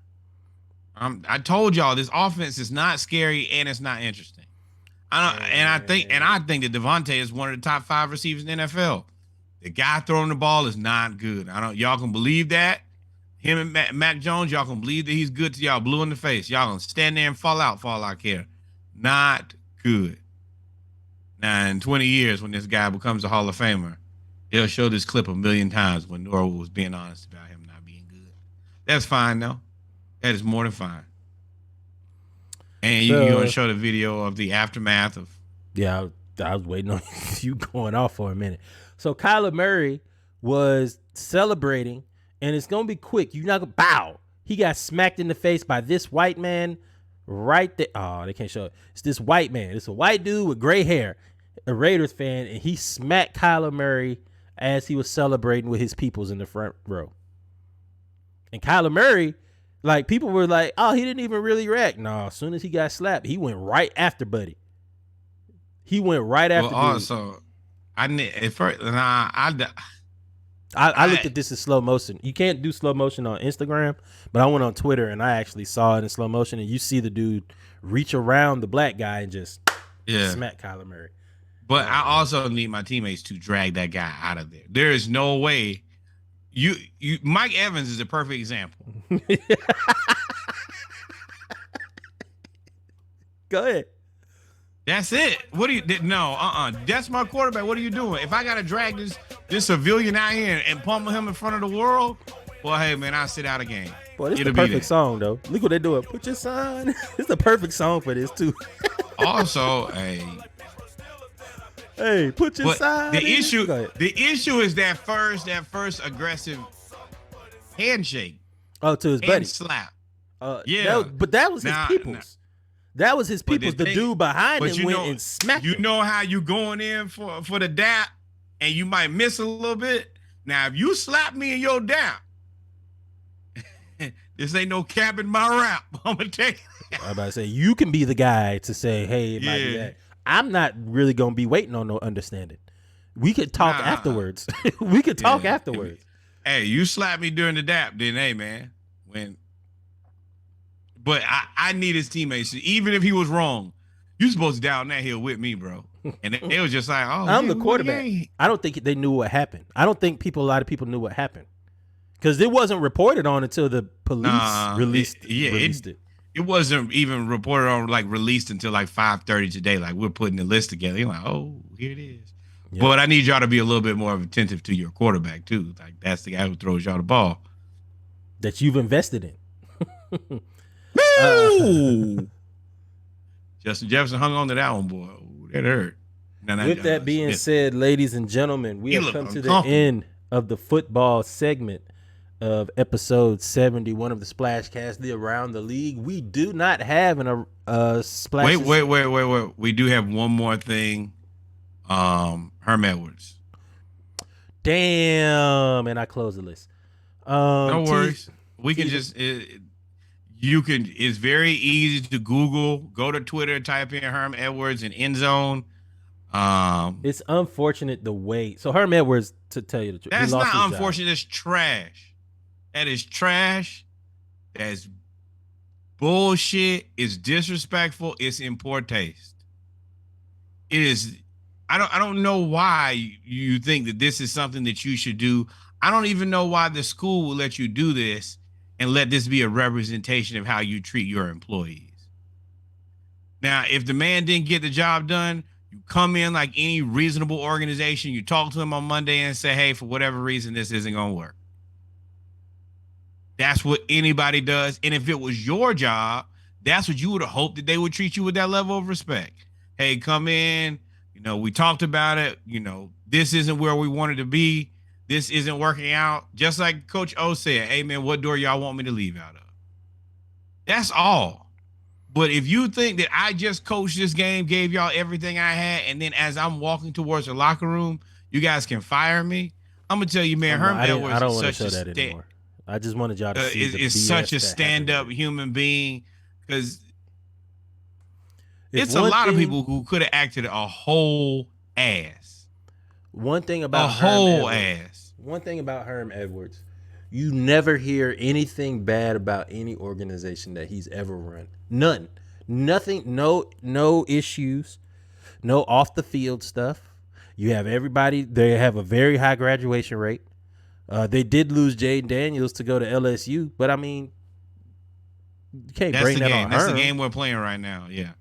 I told y'all this offense is not scary and it's not interesting. I think that Devontae is one of the top 5 receivers in the NFL. The guy throwing the ball is not good. Y'all can believe that. Him and Mac Jones, y'all can believe that he's good to y'all blue in the face. Y'all gonna stand there and fall out care. Not good. Now, in 20 years, when this guy becomes a Hall of Famer, they'll show this clip a million times when Norwood was being honest about him not being good. That's fine, though. That is more than fine. And you're going to show the video of the aftermath of.
Yeah, I was waiting on you going off for a minute. So Kyler Murray was celebrating, and it's going to be quick. You're not going to bow. He got smacked in the face by this white man right there. Oh, they can't show it. It's this white man. It's a white dude with gray hair, a Raiders fan, and he smacked Kyler Murray as he was celebrating with his peoples in the front row. And Kyler Murray, like, people were like, oh, he didn't even really react. No, as soon as he got slapped, he went right after Buddy. He went right after.
Well, also, I
looked at this in slow motion. You can't do slow motion on Instagram, but I went on Twitter and I actually saw it in slow motion. And you see the dude reach around the black guy and just smack Kyler Murray.
But I also need my teammates to drag that guy out of there. There is no way. You Mike Evans is a perfect example.
Go ahead.
That's it. What do you? No, That's my quarterback. What are you doing? If I gotta drag this civilian out here and pummel him in front of the world, well, hey man, I'll sit out a game.
Boy, this is the perfect song though. Look what they're doing. Put your sign. It's the perfect song for this too.
Also,
hey, put your sign.
The issue is that first aggressive handshake.
Oh, to his buddy.
Slap.
Yeah, but that was his people's. That was his people's. The dude behind him went and smacked him.
You know how you going in for the dap and you might miss a little bit? Now, if you slap me in your dap, this ain't no capping my rap. I'm going to take it.
I'm about to say, you can be the guy to say, hey, it might be that. I'm not really going to be waiting on no understanding. We could talk afterwards. We could talk afterwards.
Hey, you slap me during the dap, then hey, man, But I need his teammates. Even if he was wrong, you supposed to down that hill with me, bro. And they was just like, oh,
I'm the quarterback. I don't think they knew what happened. I don't think a lot of people knew what happened. Because it wasn't reported on until the police released it.
It wasn't even reported on, like, released until like 5:30 today. Like, we're putting the list together. You're like, oh, here it is. Yep. But I need y'all to be a little bit more attentive to your quarterback, too. Like, that's the guy who throws y'all the ball.
That you've invested in.
Justin Jefferson hung on to that one, boy. Ooh, that hurt.
With that being said, ladies and gentlemen, we have come to the end of the football segment of episode 71 of the Splashcast, the Around the League. We do not have a splash.
Wait. We do have one more thing. Herm Edwards.
Damn, and I close the list.
No worries. We can just. It's very easy to Google, go to Twitter, type in Herm Edwards and end zone.
It's unfortunate the way. So Herm Edwards, to tell you the truth,
that's not unfortunate. It's trash. That is trash. That's bullshit. It's disrespectful. It's in poor taste. It is. I don't know why you think that this is something that you should do. I don't even know why the school will let you do this and let this be a representation of how you treat your employees. Now, if the man didn't get the job done, you come in like any reasonable organization, you talk to him on Monday and say, hey, for whatever reason, this isn't going to work. That's what anybody does. And if it was your job, that's what you would have hoped that they would treat you with that level of respect. Hey, come in. We talked about it. This isn't where we wanted to be. This isn't working out. Just like Coach O said, hey, man, what door y'all want me to leave out of? That's all. But if you think that I just coached this game, gave y'all everything I had, and then as I'm walking towards the locker room, you guys can fire me, I'm going to tell you, man, Herm Edwards
I don't want to show that anymore. I just wanted y'all to see
is such a stand-up human being, because it's a lot of people who could have acted a whole ass.
One thing about One thing about Herm Edwards, you never hear anything bad about any organization that he's ever run. None. Nothing. No issues. No off the field stuff. You have everybody. They have a very high graduation rate. They did lose Jaden Daniels to go to LSU, but I mean, you can't bring that on Herm.
That's the game we're playing right now. Yeah.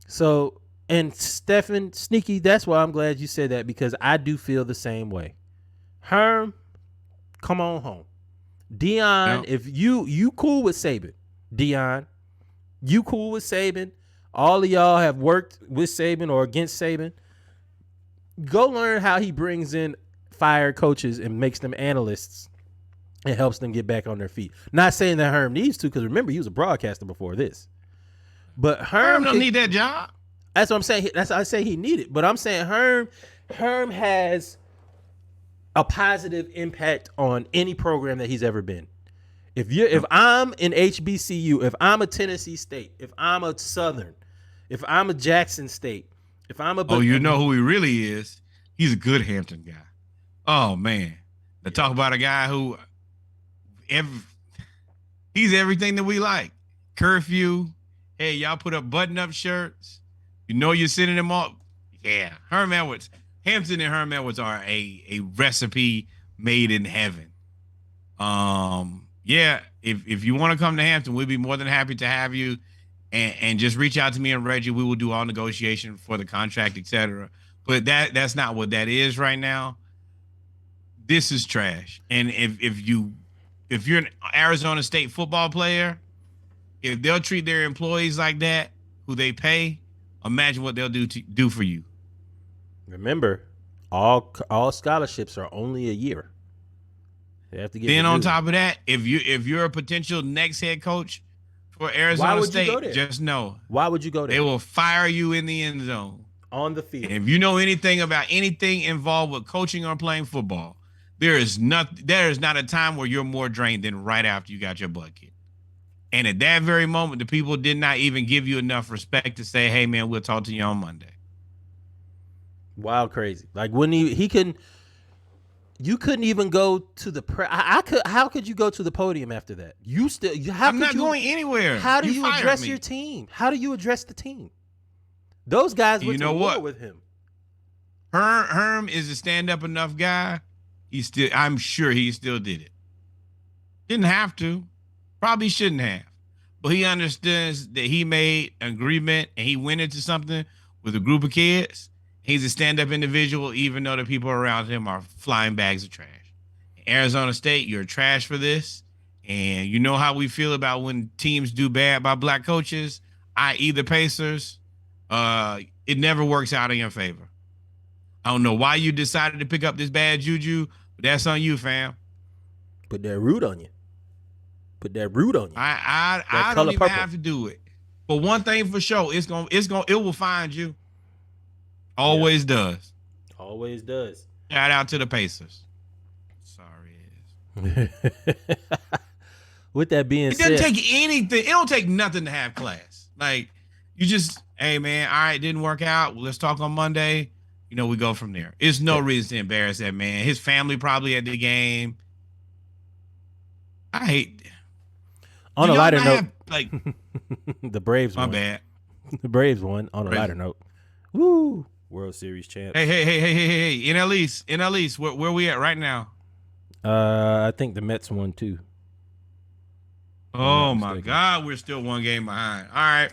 So, And Stephen, Sneaky, that's why I'm glad you said that, because I do feel the same way. Herm, come on home. Dion, if you cool with Saban, Dion, you cool with Saban. All of y'all have worked with Saban or against Saban. Go learn how he brings in fired coaches and makes them analysts and helps them get back on their feet. Not saying that Herm needs to, because remember, he was a broadcaster before this. But
Herm don't need that job.
That's what I'm saying. That's I say he needed. But I'm saying Herm has a positive impact on any program that he's ever been. If I'm in HBCU, if I'm a Tennessee State, if I'm a Southern, if I'm a Jackson State, if I'm a
you know who he really is. He's a good Hampton guy. Oh man, to talk about a guy who he's everything that we like. Curfew. Hey, y'all put up button-up shirts. You know you're sending them off. Yeah, Herm Edwards. Hampton and Herm Edwards are a recipe made in heaven. Yeah, if you want to come to Hampton, we'd be more than happy to have you. And just reach out to me and Reggie. We will do all negotiation for the contract, etc. But that's not what that is right now. This is trash. And if you're an Arizona State football player, if they'll treat their employees like that, who they pay, imagine what they'll do for you.
Remember, all scholarships are only a year. They have to get.
Then on top of that, if you're a potential next head coach for Arizona State, just know.
Why would you go there?
They will fire you in the end zone.
On the field.
And if you know anything about anything involved with coaching or playing football, there is not a time where you're more drained than right after you got your butt kicked. And at that very moment, the people did not even give you enough respect to say, hey, man, we'll talk to you on Monday.
Wild crazy. Like when you couldn't even go to the how could you go to the podium after that? I'm
not going anywhere.
How do you address your team? How do you address the team? Those guys went to war with him.
Herm is a stand-up enough guy. I'm sure he still did it. Didn't have to. Probably shouldn't have. But he understands that he made an agreement and he went into something with a group of kids. He's a stand-up individual, even though the people around him are flying bags of trash. Arizona State, you're trash for this. And you know how we feel about when teams do bad by black coaches, i.e. the Pacers. It never works out in your favor. I don't know why you decided to pick up this bad juju, but that's on you, fam.
Put that root on you.
I don't even have to do it. But one thing for sure, it will find you. Always does.
Always does.
Shout out to the Pacers. Sorry.
With that being said,
it doesn't take anything. It don't take nothing to have class. Like you just, hey man, all right, didn't work out. Well, let's talk on Monday. You know, we go from there. It's no reason to embarrass that man. His family probably at the game. I hate.
On a lighter note,
like
the Braves won.
My bad.
The Braves won. On a lighter note, woo! World Series champs.
Hey! NL East. Where we at right now?
I think the Mets won too.
Oh my God, we're still one game behind. All right.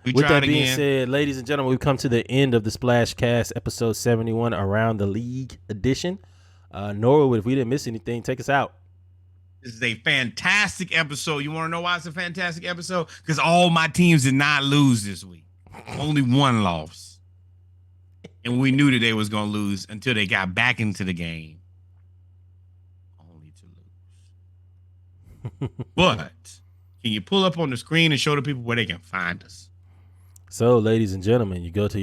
With that being said, ladies and gentlemen, we've come to the end of the Splash Cast, episode 71, Around the League edition. Norwood, if we didn't miss anything, take us out.
This is a fantastic episode. You want to know why it's a fantastic episode? Because all my teams did not lose this week. Only one loss. And we knew that they was going to lose until they got back into the game. Only to lose. But can you pull up on the screen and show the people where they can find us?
So, ladies and gentlemen, you go to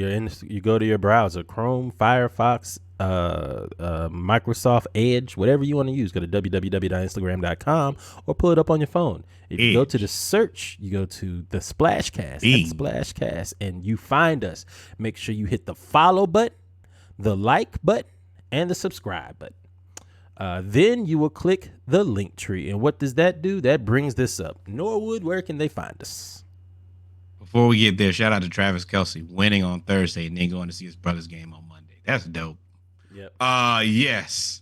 your browser, Chrome, Firefox, Microsoft Edge, whatever you want to use. Go to www.instagram.com or pull it up on your phone. If you go to the search, you go to the Splashcast, Splashcast, and you find us. Make sure you hit the follow button, the like button, and the subscribe button. Then you will click the link tree. And what does that do? That brings this up. Norwood, where can they find us?
Before we get there, shout out to Travis Kelce winning on Thursday and then going to see his brother's game on Monday. That's dope.
Yep.
Yes.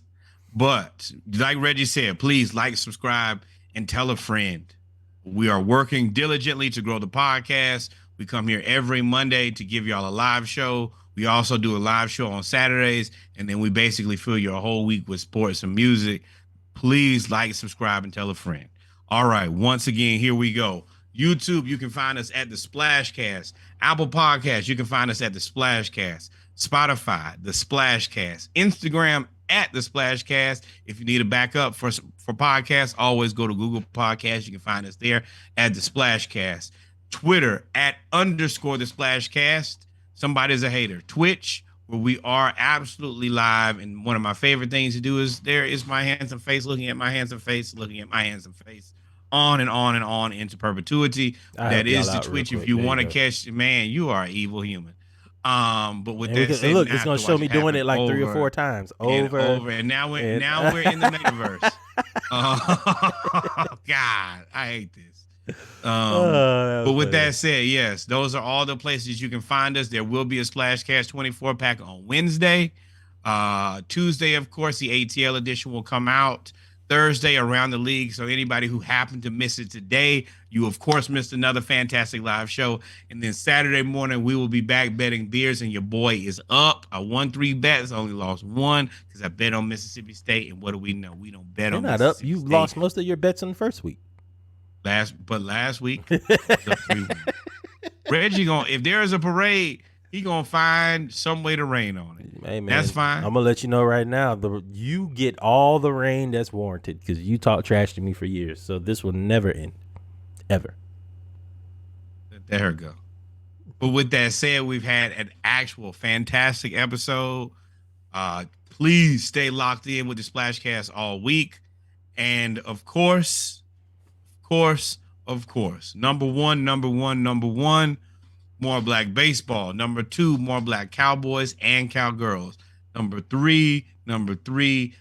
But like Reggie said, please like, subscribe, and tell a friend. We are working diligently to grow the podcast. We come here every Monday to give y'all a live show. We also do a live show on Saturdays, and then we basically fill your whole week with sports and music. Please like, subscribe, and tell a friend. All right, once again, here we go. YouTube, you can find us at The Splashcast. Apple Podcasts, you can find us at The Splashcast. Spotify, The Splashcast. Instagram, at The Splashcast. If you need a backup for podcasts, always go to Google Podcasts. You can find us there at The Splashcast. Twitter, at _The Splashcast. Somebody's a hater. Twitch, where we are absolutely live. And one of my favorite things to do is there is my handsome face, looking at my handsome face, looking at my handsome face. On and on and on into perpetuity. That is the Twitch. If you want to catch, man, you are an evil human. But with that said,
look, it's gonna show me doing it like 3 or 4 times over,
and now we're in the metaverse. God, I hate this. But with that said, yes, those are all the places you can find us. There will be a Splashcast 24 pack on Wednesday. Tuesday, of course, the ATL edition will come out. Thursday, Around the League. So anybody who happened to miss it today, you of course missed another fantastic live show. And then Saturday morning, we will be back betting beers, and your boy is up. I won 3 bets, only lost 1 because I bet on Mississippi State. And what do we know? We don't bet on Mississippi State.
You lost most of your bets in the first week.
Last week, was a 3-1. Reggie if there is a parade, he gonna find some way to rain on it.
Hey, man,
that's fine.
I'm gonna let you know right now. You get all the rain that's warranted because you talk trash to me for years. So this will never end, ever.
There we go. But with that said, we've had an actual fantastic episode. Please stay locked in with the Splashcast all week, and of course, number one. More black baseball. Number 2, more black cowboys and cowgirls. Number three. The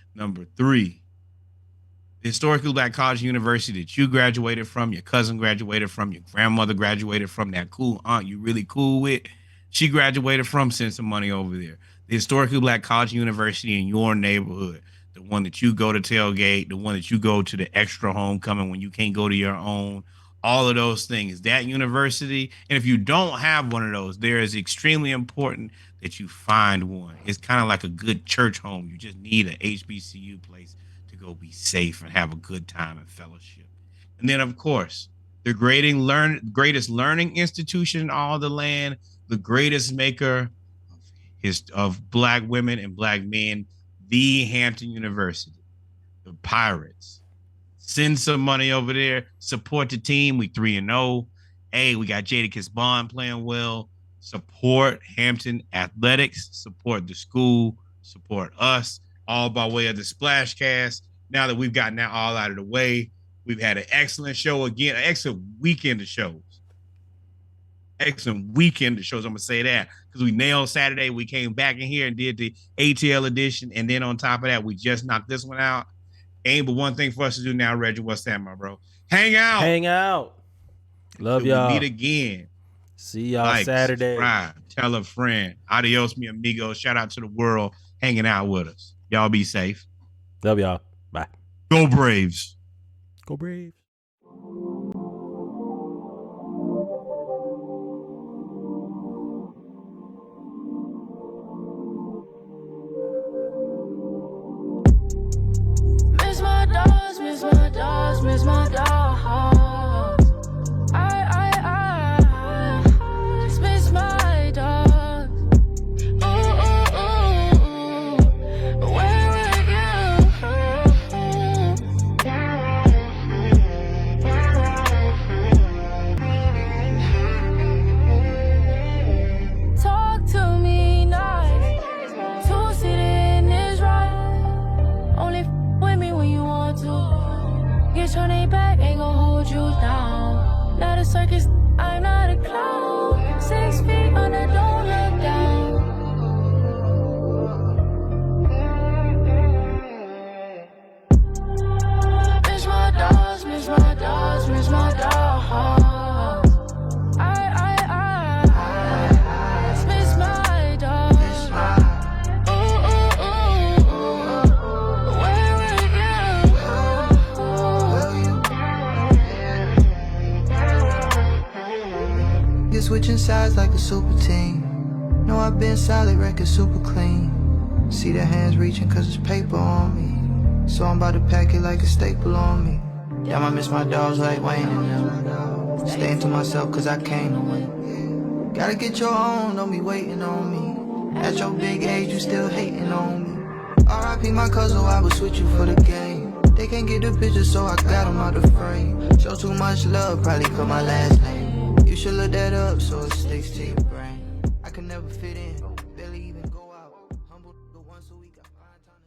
historically black college university that you graduated from, your cousin graduated from, your grandmother graduated from, that cool aunt you really cool with, she graduated from, send some money over there. The historically black college university in your neighborhood, the one that you go to tailgate, the one that you go to the extra homecoming when you can't go to your own. All of those things, that university. And if you don't have one of those, there is extremely important that you find one. It's kind of like a good church home. You just need an HBCU place to go be safe and have a good time and fellowship. And then, of course, the greatest learning institution in all the land, the greatest maker of black women and black men, the Hampton University, the Pirates. Send some money over there. Support the team. We 3-0. Hey, we got Jadakiss Bond playing well. Support Hampton Athletics. Support the school. Support us. All by way of the Splashcast. Now that we've gotten that all out of the way, we've had an excellent show again. An excellent weekend of shows. I'm going to say that because we nailed Saturday. We came back in here and did the ATL edition. And then on top of that, we just knocked this one out. Ain't but one thing for us to do now, Reggie. What's that, my bro? Hang out.
Love y'all.
Meet again.
See y'all Saturday.
Subscribe, tell a friend. Adios, mi amigos. Shout out to the world hanging out with us. Y'all be safe.
Love y'all. Bye.
Go Braves.
Go Braves.
Miss my dogs. I just miss my dogs. Ooh, where were you? Talk to me nice. 2-seated is right. Only with me when you want to. Get your name back, ain't gon' hold you down. Not a circus, I'm not a clown. 6 feet under, don't look down. Miss my dogs, miss my dogs, miss my dogs.
Get switching sides like a super team. No, I've been solid, record super clean. See the hands reaching cause it's paper on me. So I'm about to pack it like a staple on me. Damn, I miss my dogs like Wayne and them. Staying to myself cause I can't win. Gotta get your own, don't be waiting on me. At your big age, you still hating on me. R.I.P. my cousin, I would switch you for the game. They can't get the picture, so I got them out the frame. Show too much love, probably put my last name. You should look that up so it sticks to your brain. I can never fit in, barely even go out. Humble the once a week, I find time to